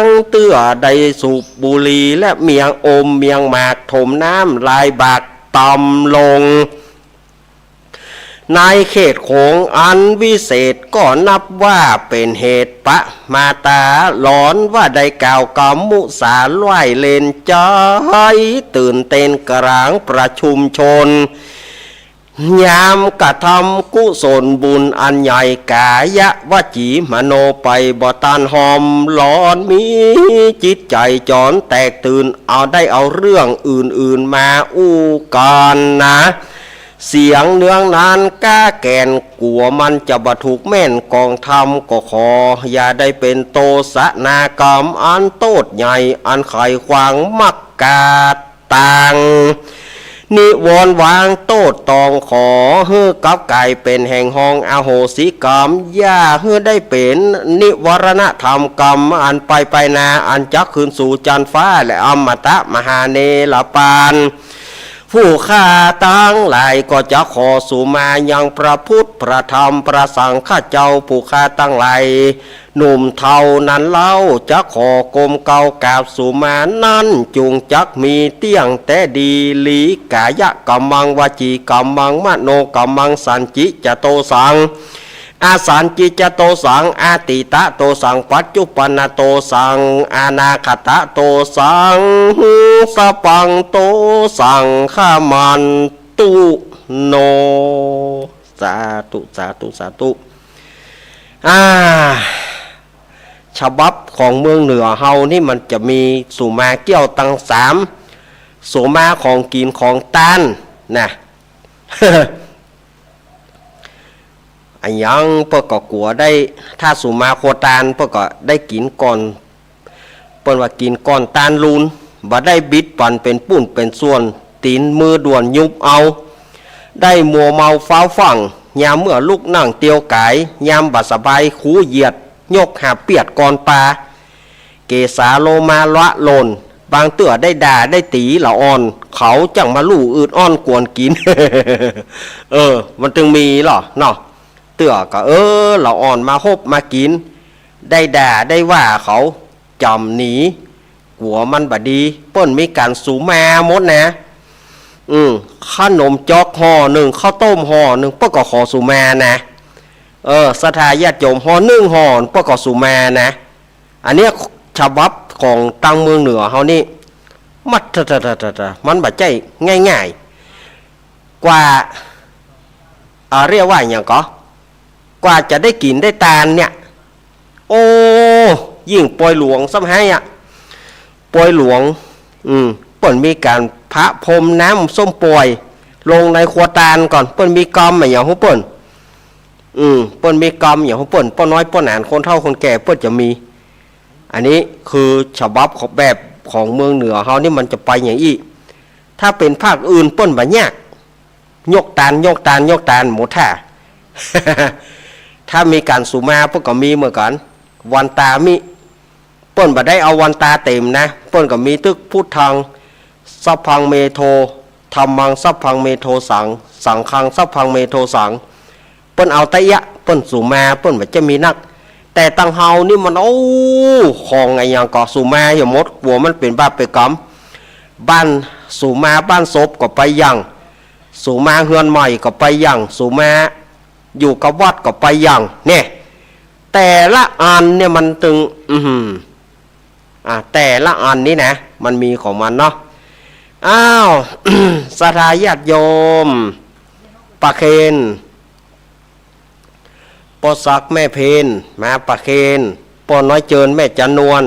งเตื้อได้สูบบุหรี่และเมียงอมเมียงหมากถมน้ำลายบากตำลงในเขตโขงอันวิเศษก็นับว่าเป็นเหตุปะมาตาหลอนว่าได้กล่าวกำมุสาไหวเลนใจตื่นเต้นกลางประชุมชนยามกระทำกุศลบุญอันใหญ่กายะวจีมโนไปบ่ตันหอมหลอนมีจิตใจจอนแตกตื่นเอาได้เอาเรื่องอื่นๆมาอู้กันนะเสียงเนื้องนั้นก้าแกนกลัวมันจะบรรทุกแม่นกองธรรมก็ขออย่าได้เป็นโตสนากรรมอันโตดใหญ่อันไขขวางมักกาตังนิวรณ์วางโตดตองขอเฮือกับไก่เป็นแห่งห้องอโหสิกรรมย่าเฮือได้เป็นนิวรณธรรมกรรมอันไปนาอันจักคืนสู่จันฟ้าและอมตะมหาเนรปานผู้ฆ่าตั้งหลายก็จะขอสู่มายังพระพุทธพระธรรมพระสังฆเจ้าผู้ฆ่าตั้งหลายหนุ่มเท่านั้นเล่าจะขอกรมเก่ากราบสู่มานั้นจุงจักมีเตี้ยงแต่ดีลีกายะกัมมังวจีกัมมังมโนกัมมังสันจิจโตสังอาสันจิจโตสังอาติตะโตสังปัจจุปันโตสังอานาคตะโตสังสปังโตสังขามันตุโนสาธุสาธุสาธุฉบับของเมืองเหนือเฮานี่มันจะมีสุมาเกี้ยวตังสามสุมาของกินของตานนะ อันยังเพื่อก็กลัวได้ถ้าสุมาโคตานเพื่อก็ได้กินก่อนเปิ้นว่ากินก่อนตานลูนบ่ได้บิดปั่นเป็นปุ้นเป็นส่วนตีนมือด่วนยุบเอาได้มัวเมาฟ้าฝั่งยามเมื่อลูกนั่งเตียวกายยามบัดสบายคูเหยียดยกหาเปียดก่อนปลาเกสาโลมาละโลนบางเตื้อได้ด่าได้ตีละอ่อนเขาจังมาลู่อืดอ้อนกวนกิน มันจึงมีหรอเนาะเตื้อก็ละอ่อนมาฮบมากินได้ด่าได้ว่าเขาจำหนีหัวมันบดีเปิ้นมีการสูมาหมดนะขนมจอกห่อหนึ่งข้าวต้มห่อหนึ่งเปิ้นก็ขอสูมานะสถาญาติโยมห่อหนึ่งห่อเปิ้นก็สูมานะอันเนี้ยฉบับของตังเมืองเหนือเฮานี่มันบ่ใจง่ายๆกว่าเรียกว่าอย่างก็กว่าจะได้กินได้ตาลเนี่ยโอ้ยิ่งปล่อยหลวงซ้ำให้ปล่อยหลวงเปิ้นมีการพระพรมน้ำส้มปล่อยลงในครัวตาลก่อนเปิ้นมีกรรมอย่างของเปิ้นเปิ้นมีกรรมอย่างของเปิ้นป้อน้อยป้อหนานคนเฒ่าคนแก่เปิ้นจะมีอันนี้คือฉบับของแบบของเมืองเหนือเฮานี่มันจะไปอย่างอีถ้าเป็นภาคอื่นเปิ้นบ่ยากยกตาลหมดท่า ถ้ามีการสุมาพวกก็มีเหมือนกันวันตามิเปิ้นบ่ได้เอาวันตาเต็มนะเปิ้นก็มีตึกพุทธังสัพพังเมโทธัมมังสัพพังเมโทสังฆังสัพพังเมโทสังเปิ้นเอาตะยะเปิ้นสุมาเปิ้นบ่จะมีนักแต่ตังเฮานี่มันของไงอย่างก็สุมาอย่าหมดกลัวมันเป็นบาปเป็นกรรมบ้านสุมาบ้านศพก็ไปยังสุมาเฮือนใหม่ก็ไปยังสุมาอยู่กับวัดก็ไปยังเนี่ยแต่ละอันเนี่ยมันตึงแต่ละอันนี้นะมันมีของมันเนาะสถาญาติโยมปะเคนปอสักแม่เพนมาปะเคนปอน้อยเจินแม่จันนวล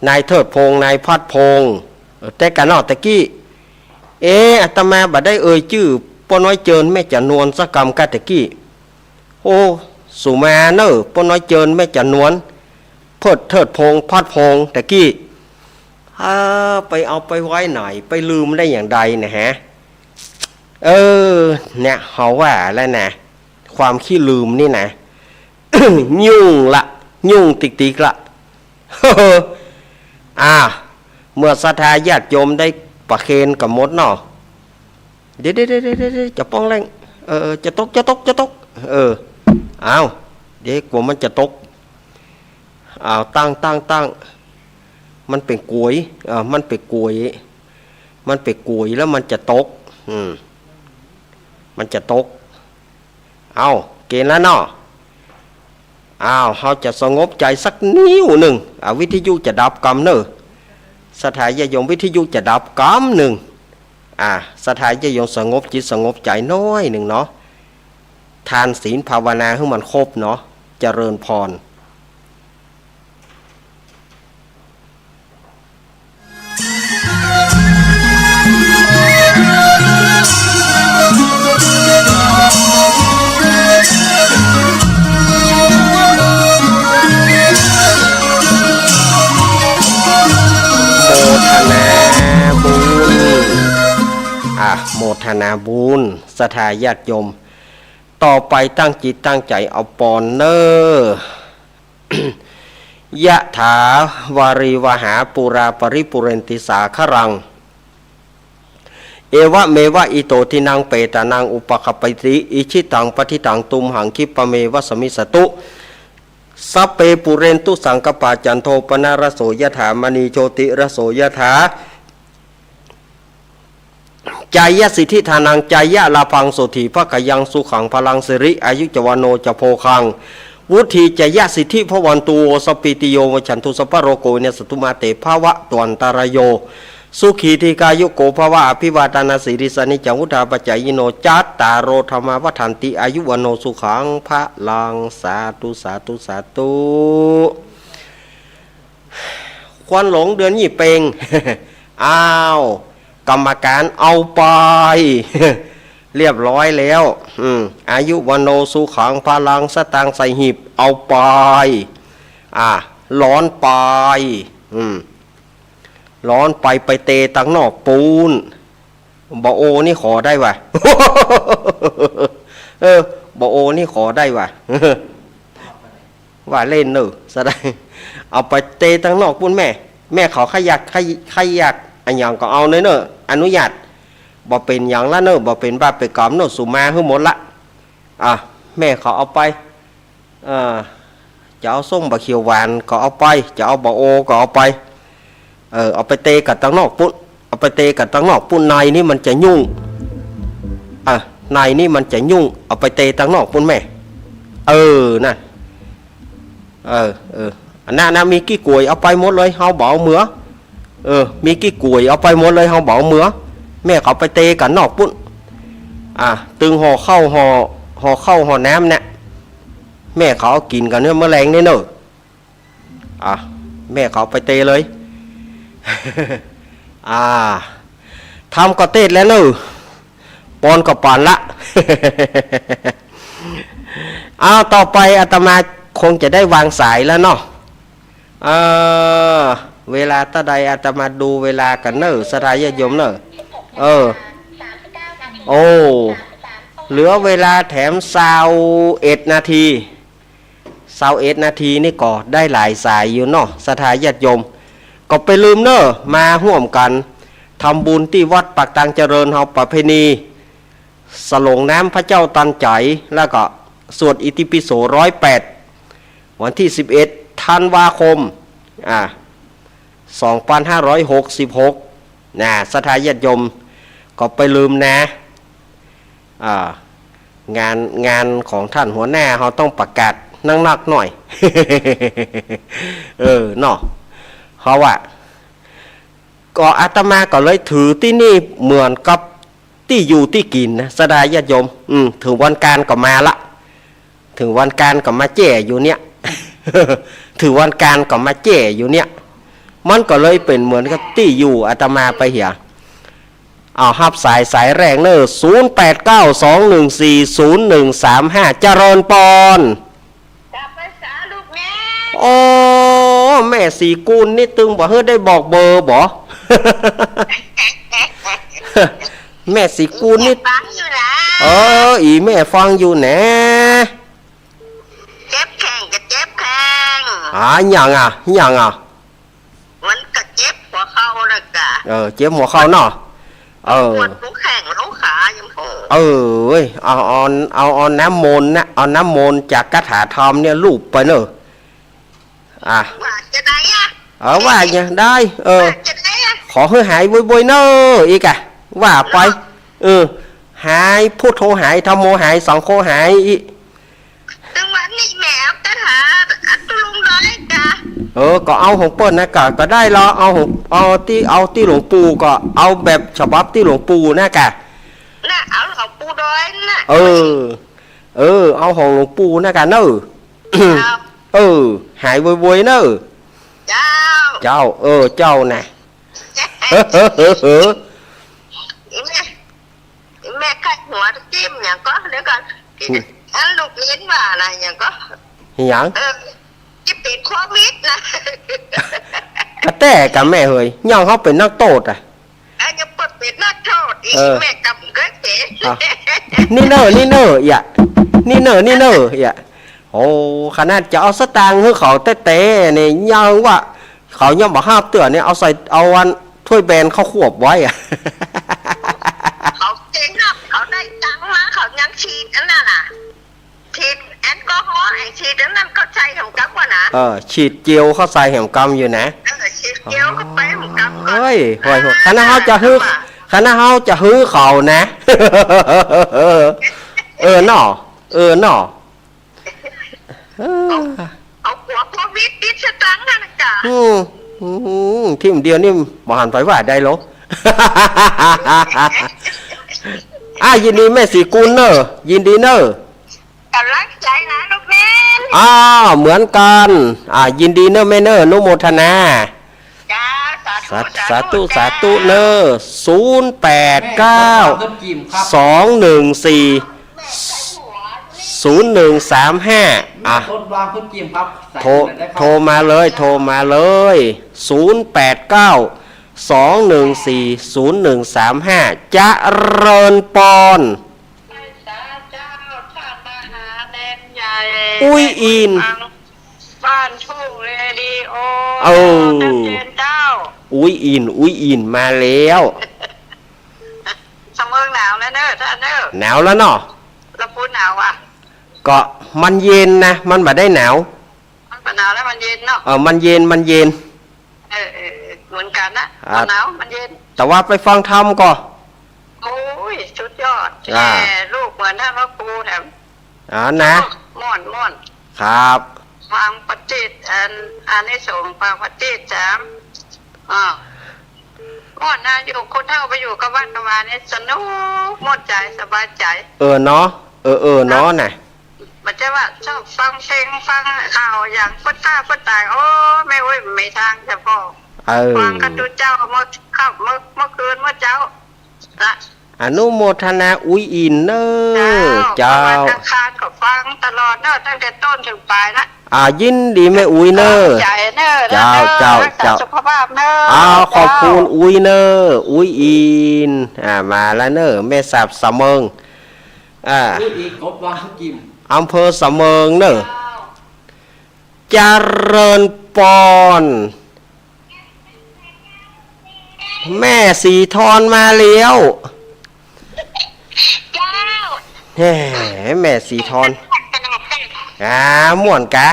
นายเทิดพงษ์นายพัดพงษ์แต่กันเนาะตะกี้อาตมาบ่ได้ชื่อปอน้อยเจินแม่จันนวลสักกรรมกะตะกี้โอ้สุมาเนอปอน้อยเจินแม่จันนวลเพิดเทิดพงษ์พัดพงษ์ตะกี้ไปเอาไปไว้ไหนไปลืมได้อย่างใดนะฮะเนี่ยเขาว่าแล้วนะความขี้ลืมนี่นะ ยุ่งละยุ่งติ๊กละ เมื่อศรัทธาญาติโยมได้ประเคนกับมดเนาะเดี๋ยวจะป้องแรงจะตกเอาเดี๋ยวกลัวมันจะตกตั้งมันเป็นกลวยมันเป็นกลวยแล้วมันจะตกมันจะตกเอาเกณฑ์แล้วเนาะเขาจะสงบใจสักนิ้วหนึ่งวิทยุจะดับกรรมเนอะสถานญาโยมวิทยุจะดับกรรมหนึ่งสถานญาโยมสงบจิตสงบใจน้อยหนึ่งเนาะทานศีลภาวนาให้มันครบเนาะเจริญพรโมทนาบุญศรัทธาญาติโยมต่อไปตั้งจิตตั้งใจเอาปอนเนอร์ยะถาวาริวหาปุราปริปุเรนติสาครังเอวะเมวะอิโตทินังเปตานังอุปคปติอิชิตังปฏิตังตุมหังคิปะเมวะสมิสตุสัพเปปุเรนตุสังกปาจันโทปนารโสยถามณีโชติรโสยถาใจยะสิทธิธานังใจยะลาพังโสถีภคยังสุขังพลังสิริอายุจวโนจะโพคังวุธีใจยะสิทธิพวันตูสปิติโยวฉันทุสปโรโกเนสตุมาเตภาวะตวันตารโยสุขีธิกายุโกภวะอภิวาทนาสิริสนิจังวุธาปจายโนจัตตารโรธรรมวัฏันติอายุวโนสุขังพระลังสาธุควันหลงเดือนยี่เปงกรรมการเอาไป เรียบร้อยแล้วอายุวโนสุขังพลังสตางใส่หีบเอาไปร้อนไปร้อนไปเตะตังนอกปูนบอโอนี่ขอได้วะ บอโอนี่ขอได้วะ ว่าเล่นเนอะแสดงเอาไปเตะตังนอกปูนแม่เขาขยักอันอย่างก็เอาเนอะอนุญาตบ่เป็นอย่างละเนอะบ่เป็นบาปเป็นกรรมเนอะสุมาให้หมดละแม่เขาเอาไปจะเอาส้มบะเขียวหวานก็เอาไปจะเอาบะโอก็เอาไปเอาไปเตะกับตังนอกปุ่นเอาไปเตะกับตังนอกปุ่นในนี่มันจะยุ่งในนี่มันจะยุ่งเอาไปเตะตังนอกปุ่นแม่นั่นอันนั้นมีกี่กลวยเอาไปหมดเลยเฮาบ่เอาเหมือมีกี่กลวยเอาไปหมดเลยเฮาบ่เอาเหมือแม่เขาไปเตะกันนอกปุ่นตึงห่อเข้าห่อน้ำเนี่ยแม่เขากินกันเนื้อแมลงนี่เนอะแม่เขาไปเตะเลยทำก็เตะแล้วเนอะปอนก็ปานละ ต่อไปอาตมาคงจะได้วางสายแล้วเนาะเวลาตะใดอาตมาดูเวลากันเนอะสถานญาติโยมเนอะโอ้เหลือเวลาแถม21 นาที21 นาทีนี่ก็ได้หลายสายอยู่เนาะสถานญาติโยมก็ไปลืมเนอะมาร่วมกันทำบุญที่วัดปากตังเจริญเฮาประเพณีสลงน้ำพระเจ้าตันใจแล้วก็สวดอิติปิโส108วันที่11 ธันวาคม2566สถานญาติโยมก็ไปลืมนะงานของท่านหัวหน้าเขาต้องประกาศนักหน่อย เนาะเขาว่าก็อาตมาก็เลยถือที่นี่เหมือนกับที่อยู่ที่กินนะสถานญาติโยมถึงวันการก็มาละถึงวันการก็มาแจ่อยู่เนี่ย ถึงวันการก็มาแจ่อยู่เนี่ยมันก็เลยเป็นเหมือนกับที่อยู่อาตมาไปเหี่ยฮับสายแรกเนอะ0892140135เจริญปอนจับภาษาลูกแม่โอ้แม่สีกุลนี่ตึงบ่เฮ้ได้บอกเบอร์บ่ แม่สีกุลนี่ฟังอยู่นะอีแม่ฟังอยู่แหนเจ็บแข้งกับเจ็บแข้ง อย่างอ่ะอย่างอ่ะ มันก็เจ็บหัวเข่าเลยกะ เจ็บหัวเข่าเนาะปวดหัวแข้งหัวขายังพอเว้ยเอาน้ำมนต์นะเอาน้ำมนต์จากคาถาธรรมเนี่ยลูบไปเนอะว่าจะได้ว่าเนี่ยได้จะได้ขอให้หายบ่อยๆเนอะอีกอะว่าไปหายพุทโธหายธรรมโมหายสังโฆหายอีถึงวันนี้แมวจะหาอันตุลุงเลยกะก็เอาของเปิ้ลนะก็ได้ละเอาที่หลวงปู่ก็เอาแบบฉบับที่หลวงปู่นะกะน่ะเอาของปู่ดอยน่ะเอาของหลวงปู่นะกะเนอะหายบ่อยๆเนอะเจ้าเจ้าน่ะแม่กัดหัวจิ้มอย่างก็เดี๋ยวก่อนอันลูกเลี้ยงว่าอะไรอย่างก็อย่างจะติดโควิดนะกระแตกับแม่เฮยย่องเขาเป็นนักโทษจะเปิดเป็นนักโทษอีกแม่กับก็เจ๋นี่เนออย่านี่เนออย่าโอ้ขนาดจะเอาสตางค์ให้เขาเต้เนี่ยย่องว่าเขาย่อมบอกห้ามเตือนเนี่ยเอาวันถ้วยแบนเขาขวบไว้เขาเจ๊งครับเขาได้ตังค์มาเขายังฉีดอันนั้นน่ะฉีดแอลกอฮอล์ฉีดอันนั้นก็ใช้ของกั๊กว่ะนะฉีดเจลเข้าใส่แหมกำอยู่นะฉีดเจลเข้าไปของกั๊กเฮ้ยคณะเขาจะฮื้อเขานะหน่อเอาหัวโควิดติดสตังค์นั่นจ้ะทีมเดียวนี่บ่หันไปว่าได้หรอยินดีแม่สีกุลเนอะยินดีเนอะกำลังใจนะลูกแม่เหมือนกันยินดีเนอะแม่เนอะนุโมทนาจ้าสาธุเนอะ089-214-0135โทรมาเลย089-214-0135จะเริญปอนอุ้ยอินบ้านทุ่งเรดิโอเจ้าอุ้ยอินมาแล้วสมเมืองหนาวแล้วเนอะท่านเนอะหนาวแล้วเนาะเราพูดหนาวอ่ะก็มันเย็นนะมันไม่ได้หนาวมันหนาวแล้วมันเย็นเนาะมันเย็นเหมือนกันนะหนาวมันเย็นแต่ว่าไปฟังธรรมก็โอ้ยสุดยอดแม่ลูกเหมือนท่านพระครูแถมนะม่อนครับฟังปฏิจอันนี้สงฟังปฏิจจ้าม่อนนะอยู่คนเท่าไปอยู่กับวัดกับวานี่สนุกม่อนใจสบายใจเนาะเนาะน่ะมันจะว่าชอบฟังเพลงฟังข่าวอย่างพุทธะพุทธะโอ้ไม่ทางเฉพาะฟังกันดูเจ้าเมื่อคืนเมื่อเจ้าละอนุโมทนาอุ้ยอินเนอเจ้าคานก็ฟังตลอดเนอะตั้งแต่ต้นถึงปลายนะยินดีแม่อุ้ยเนอเจ้าสุขภาพเนอขอบคุณอุ้ยเนออุ้ยอินมาแล้วเนอแม่สับสะเมิงอำเภอสะเมิงเนอเจริญปอนแม่สีทอนมาแล้วแม่สีทอนม่วนกะ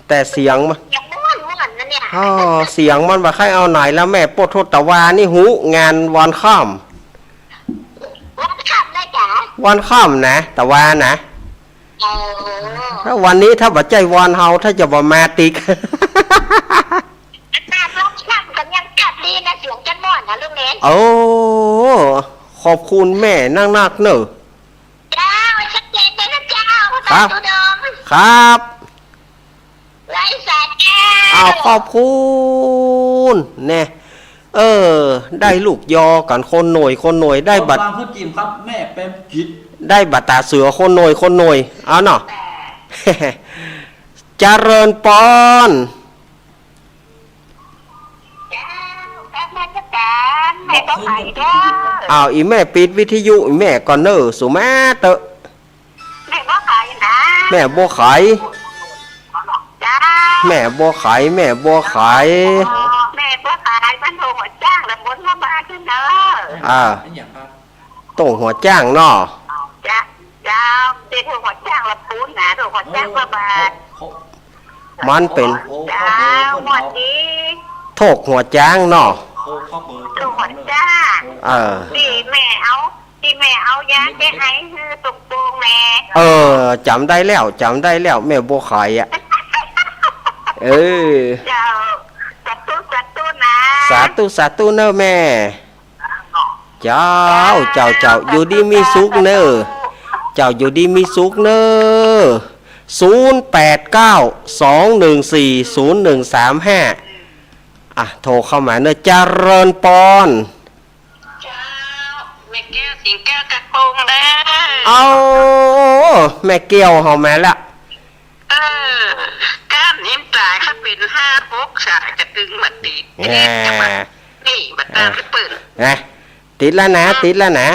แต่เสียงมันเสียงมันบ่ค่อยเอาไหนแล้วแม่ปวดโทษตะวานี่หูงานวันค่ำได้จ้ะวันค่ำนะตะวานะถ้าวันนี้ถ้าบ่ใจวันเฮาถ้าจะบ่มาติกกันยังกัดดีนะเสียงจันม่อนนะลูกเน้นขอบคุณแม่นักเนอะเจ้าชัดเจนเลยนะเจ้าครับไร้สารขอบคุณแน่ได้ลูกยอกันคนหน่วยได้บัตรพูดจริงครับแม่เป็นผิดได้บัตรตาเสือคนหน่วยเอาเนาะเจริญปอนอีแม่ปิดวิทยุอีแม่ก่อนเนอสุมาเตอะแม่บ่ขายนะแม่บ่ขาย แม่บัวไข่แม่บัวไข่ แม่บัวขายมันโทรหัวจ้างแล้วบนว่าบ้านขึ้นเนอะ ตรงหัวจ้างเนาะ จ้าจ้าเดี๋ยวโทรหัวจ้างแล้วปูนนะโทรหัวจ้างว่าบ้าน มันเป็น จ้าหมดดี โทกหัวจ้างเนาะ โทรหัวจ้าง ที่แม่เอายาแก้ไอคือตุกปูแม่ จำได้แล้วแม่บัวไข่อะเออ เจ้าจัดตู้นะ สาธุเนอะแม่เจ้าอยู่ดีมีสุขเนอะเจ้าอยู่ดีมีสุขเนอะ0892140135โทรเข้ามาเนอะเจริญปอน เจ้าแม่แก้วสิงแก้วกระโปงเด้อ เอาแม่เกี่ยวเฮามาละ ก้านนิ้มตายถ้าเป็น5-6สายจะตึงมาติดนี่บัดตาไปเปิด ติดแล้วนะมา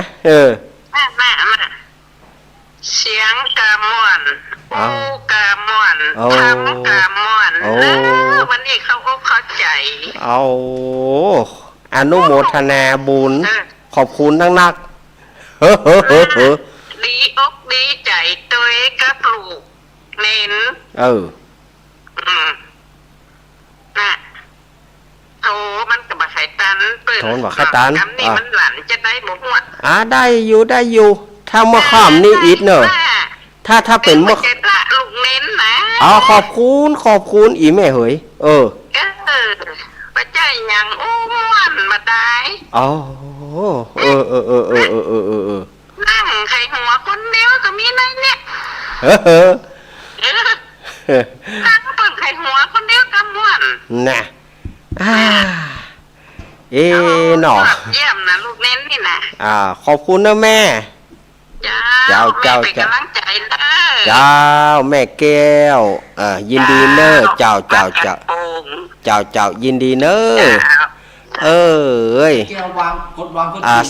เสียงกะม่วนปูกะม่วนทำกะม่วนวันนี้เขาอกเข้าใจเอาอนุโมทนาบุญขอบคุณนักดีอกดีใจตัวเองกับลูกเน้นน่ะโถมันกับบักไข่ตันเปิดนี่มันหลานจะได้หมดหมดได้อยู่ถ้าเมื่อข้ามนี่อีกเนอะถ้าเป็นเมื่อลูกเน้นนะขอบคุณอีแม่เหยปัจจัยยังอ้วนมาได้นั่งไข่หัวคนเดียวก็มีนั่นเนี่ยนั่งเปิดไข่หัวคนเดียวก็ม่วนน่ะหนอเยี่ยมนะลูกเน้นนี่นะขอบคุณนะแม่เจ้าเป็นกำลังใจเด้อเจ้าแม่แก้วยินดีเนอะเจ้ายินดีเนอะ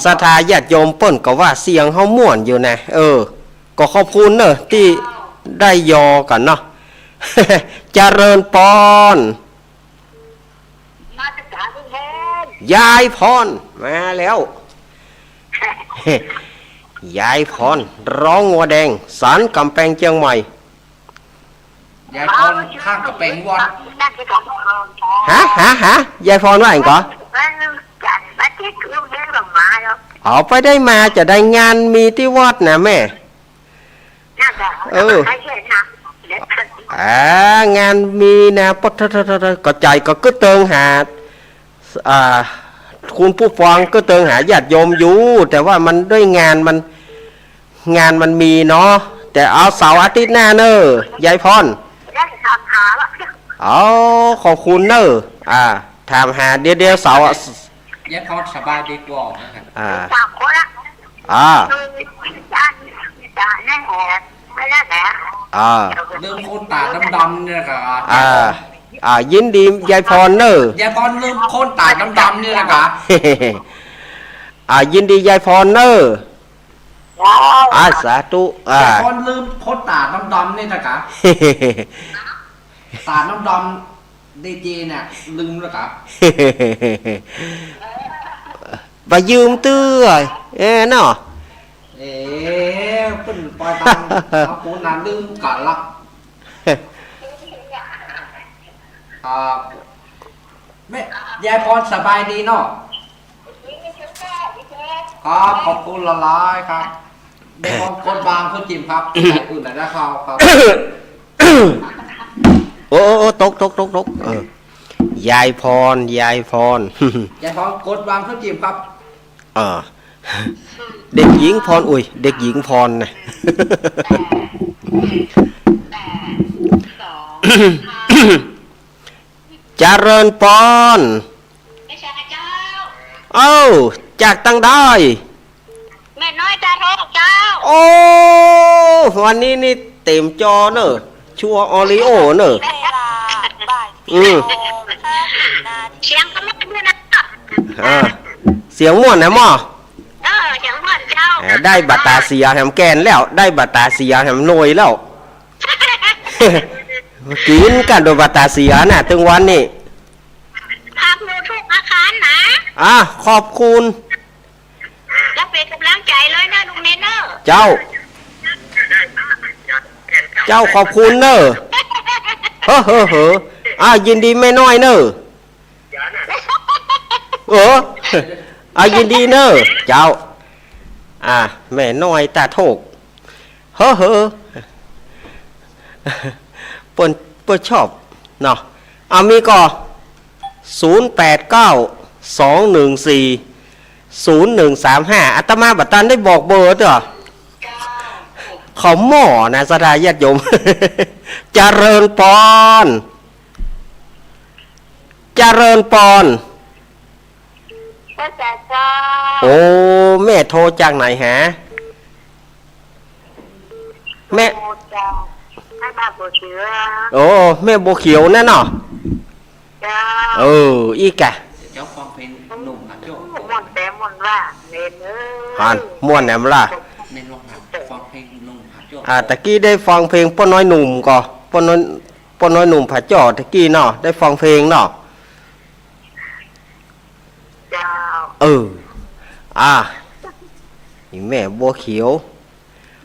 ศรัทธาญาติโยมเปิ้นก็ว่าเสียงเฮาม่วนอยู่นะก็ขอบคุณเนอะที่ได้ยอกันเนาะเจริญปอนยายพรมาแล้วยายพรร้องงัวแดงสารกำแพงเชียงใหม่ยายพรข้างกำแพงวัดฮะยายพรว่าไงก่อนไปได้มาจะได้งานมีที่วัดนะแม่งานมีนะปทก็ใจก็กึศเติงหาคุณผู้ฟังก็เติงหาญาติโยมอยู่แต่ว่ามันด้วยงานมันมีเนาะแต่เอาเสาร์อาทิตย์หน้าเนอะยายพรขอบคุณเนอะถามหาเดี๋ยวเสาร์ยายพรสบายดีกว่าเรื่องคนตาดำๆเนี่ยครับยินดียายพรเนอะยายพรลืมคนตาดำๆนี่แหละครับยินดียายพรเนอะสาธุยายพรลืมคนตาดำๆนี่นะครับตาดำๆดีเจเนี่ยลืมแล้วครับไปยืมตื้อเนาะเป็นปล่อยตังเอาปูนานลืมกะลักแม่ยายพรสบายดีเนาะครับขอบคุณละลายครับเด็กของคนบางคนจิมครับอุ่นไหนนะครับโอ้ตกยายพรยายพรคนบางคนจิมครับเด็กหญิงพรเด็กหญิงพรนะเจริญปอนจากตั้งได้แม่น้อยตาทองเจ้าวันนี้นี่เต็มจอเนอะชัวออริโอเนอะเสียงก็ไม่ด้วยนะเสียงม่วนนะหม้อเสียงม่วนเจ้าได้บัตรตาเสียแถมแกนแล้วได้บัตรตาเสียแถมหน่วยแล้ว กินกันโดยบัตาเสียน่ะถึงวันนี้ พักดูทุกอาคารนะ ขอบคุณ แล้วเป็นกำลังใจเลยนะลุงเนเนอร์ เจ้าขอบคุณเนอะยินดีแม่น้อยเนอะยินดีเนอะเจ้าแม่น้อยตาโถกเปิ้นชอบเนาะมีก็0892140135อาตมาบัดตันได้บอกเบอร์ตัวเขาหม้อนะสดาญาติโยม เจริญปอนก็จะเจ้า โอ้แม่โทรจากไหนฮะแม่ โอ้เจ้าให้บ้านบัวเชือ โอ้แม่บัวเขียวนั่นเนาะ เจ้า อีกอะ เจ้าฟังเพลงหนุ่มหัดโยก หม่อนแต่หม่อนว่าเนเนอร์ ฮันม่วนแหนมล่ะ ในโรงหัดฟังเพลงหนุ่มหัดโยก ตะกี้ได้ฟังเพลงป้าน้อยหนุ่มก่อป้าน้อยหนุ่มผาจ่อตะกี้เนาะได้ฟังเพลงเนาะ เจ้า นี่แม่บัวเขียว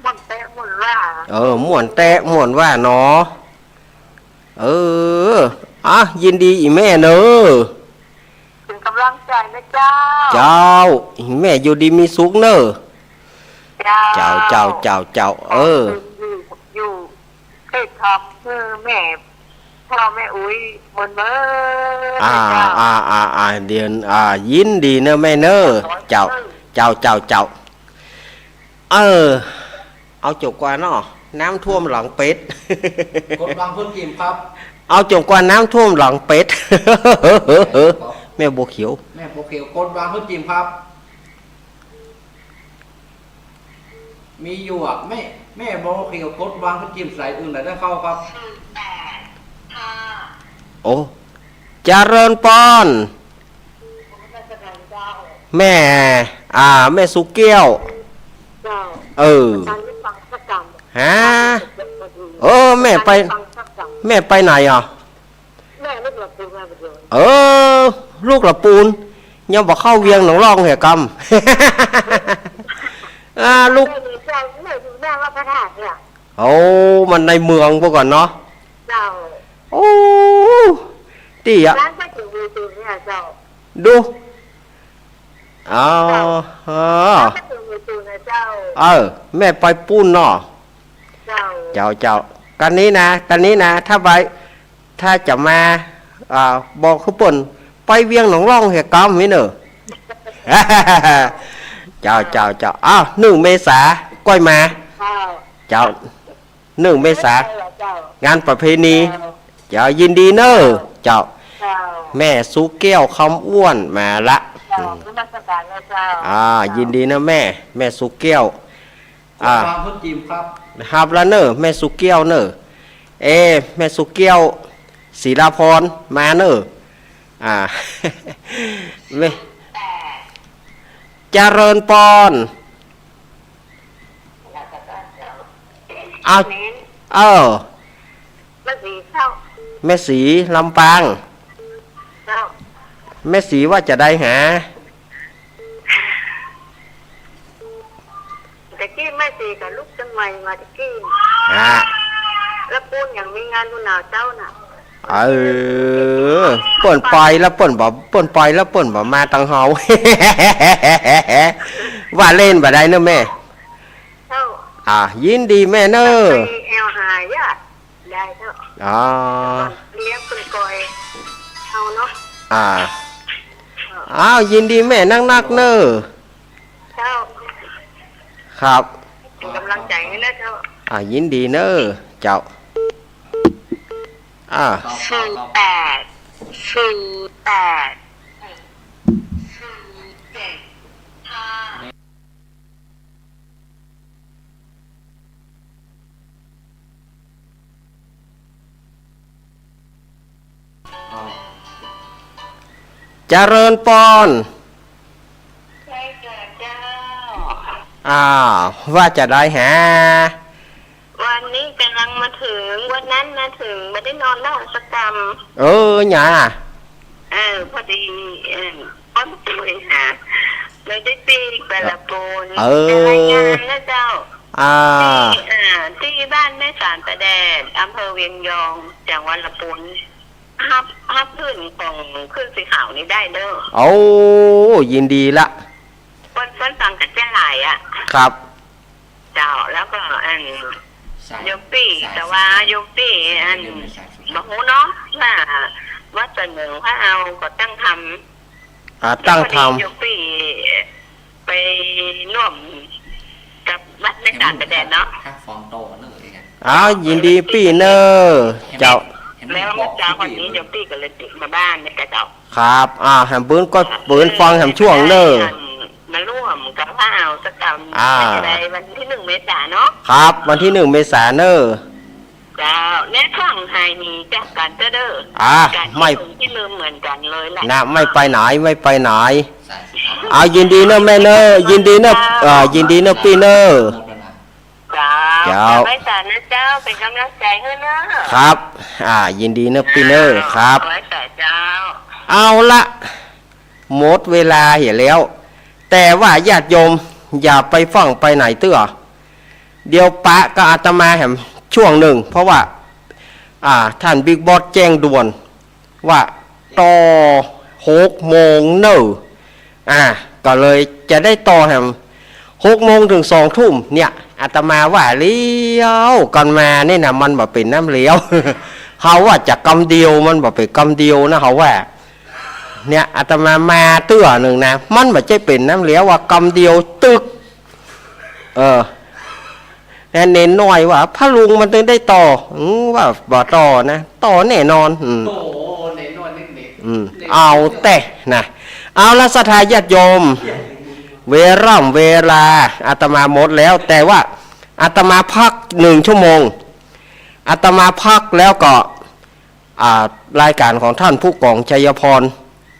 หม่อนแต่หม่อนว่า ม่วนแตะม่วนว่าเนาะยินดีอีแม่เนอะ เป็นกำลังใจนะเจ้า เจ้าอีแม่อยู่ดีมีสุขเนอะ เจ้า เจ้าอยู่เคยทำคือแม่พ่อแม่อุ้ยเหมือนเมื่อ เดือนยินดีเนอะแม่เนอะเจ้าเอาจบกว่าเนาะน้ำท่วมหลังเป็ด กดวางพื้นกิมครับ เอาจบกว่าน้ำท่วมหลังเป็ด แม่บัวเขียว แม่โปเกลกดวางพื้นกิมครับ มีอยู่แม่โปเกลกดวางพื้นกิมใส่อื่นไหนได้เข้าครับ โอ้เจริญปอนแม่แม่สุเกี้ยวฮะแม่ไปไหนลูกละปูนยังบอกเข้าเวียงหนองร่องเหรอกำ ลูกมันในเมืองพวกก่อนเนาะโอ้ตีดูแม่ไปปูนเนาะเจ้ากันนี้นะถ้าจะมาบอกเขาป่นไปเวียงหนองร่องเหรอกำไม่เนอะ เจ้า1 เมษาก้อยมาเจ้า1 เมษางานประเพณีเจ้ายินดีเนอะเจ้าแม่สุแก้วคำอ้วนมาละยินดีนะแม่สุแก้ว กดวางพื้นกิมครับ ฮับแล้วเนอะแม่สุแก้วเนอะแม่สุแก้วศิลาพรมาเนอะแม่เจริญปอนแม่สีลำปางแม่สีว่าจะได้หา ตะกี้แม่สีกับลูกจังใหม่มาตะกี้แล้วปูนอย่างมีงานดูหนาวเจ้าน่ะเปิ่นไปแล้วเปิ่นบอกมาตังเฮา ว่าเล่นบ่ได้เนอะแม่ยินดีแม่เนอะเอลหายะได้เถอะเลี้ยงคุณกอยเอาเนาะยินดีแม่นักเนอะเจ้าครับ เป็นกำลังใจให้นะเจ้ายินดีเนอะเจ้าเจริญปอนว่าจะได้หา วันนี้กำลังมาถึงวันนั้นมาถึงไม่ได้ ได้นอนนอกสักกรรม หยา พอดีอ้อนตุยหาเลยได้ปีกไปละปูนรายงานนะเจ้าที่บ้านแม่สารตะแดดอำเภอเวียงยองจังหวัดละปูนฮับพื้นของขึ้นสีขาวนี้ได้เด้อโอ้ยินดีละคนฟังกันเจ้าหลายอ่ะครับเจ้าแล้วก็ยกปีแต่ว่ายกปีบอกหูเนาะว่าเสนอว่าเอาก็ตั้งทำตั้งทำยกปีไปร่วมกับวัดในการประเด็นเนาะฟองโตนั่นเองยินดีปีเนอร์เจ้าแล้วเมื่อเช้าวันนี้ยกปีก็เลยติดมาบ้านในกระเจ้าครับแฮมเบิ้ลก็เบิ้ลฟังแฮมช่วงเนอร์มาร่วมกับพระเอาสักกรรมในวันที่1 เมษายนเนาะครับวันที่1 เมษายนเนอร์เจ้าแน่ข้างไฮนี้จากการเด้อไม่ที่ลืมเหมือนกันเลยแหละนะไม่ไปไหนยินดีเนอร์แม่เนอร์ยินดีเนอร์ยินดีเนอร์ปีเนอร์เจ้าไม่สารนะเจ้าเป็นกำลังใจให้เนอะครับยินดีเนอร์ปีเนอร์ครับเจ้าเอาละหมดเวลาเห็นแล้วแต่ว่าญาติโยมอย่าไปฟังไปไหนเตื้อเดี๋ยวปะก็อาตมาแหมช่วงหนึ่งเพราะว่าท่านบิ๊กบอสแจ้งด่วนว่าต่อ6 โมงเนอะก็เลยจะได้ต่อแหม6 โมงถึง2 ทุ่มเนี่ยอาตมาว่าเลี้ยวกันมาเนี่ยนะมันแบบเป็นน้ำเลี้ยว เขาว่าจะกำเดียวมันแบบเป็นกำเดียวนะเขาว่าเนี่ยอาตมาเตื้อหนึ่งนะมันแบบจะเป็นน้ำเลี้ยวว่ากำเดียวตึกเน้นหน่อยว่าพระลุงมันต้องได้ต่อว่าบ่ต่อนะต่อแน่นอนเอาแต่นะเอาละศรัทธาญาติโยมเวลาอาตมาหมดแล้วแต่ว่าอาตมาพัก1 ชั่วโมงอาตมาพักแล้วก็รายการของท่านผู้กองชัยพร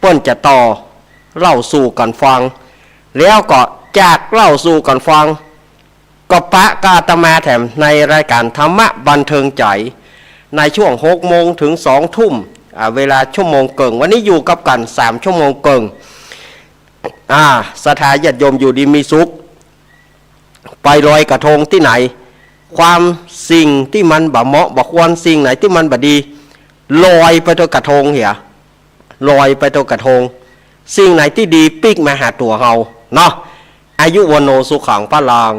เปิ้นจะต่อเล่าสู่กันฟังแล้วก็จากเล่าสู่กันฟังก็ปะกาตมาแถมในรายการธรรมะบันเทิงใจในช่วง6 โมงถึง2 ทุ่มเวลาชั่วโมงเกิงวันนี้อยู่กับกัน3 ชั่วโมงเกิงศรัทธาญาติโยมอยู่ดีมีสุขไปลอยกระทงที่ไหนความสิ่งที่มันบ่เหมาะบ่ควรสิ่งไหนที่มันบ่ดีลอยไปตัวกระทงเหี่ยลอยไปตัวกระทงสิ่งไหนที่ดีปิ๊กมาหาตัวเฮาเนาะอายุวโนสุขังพลัง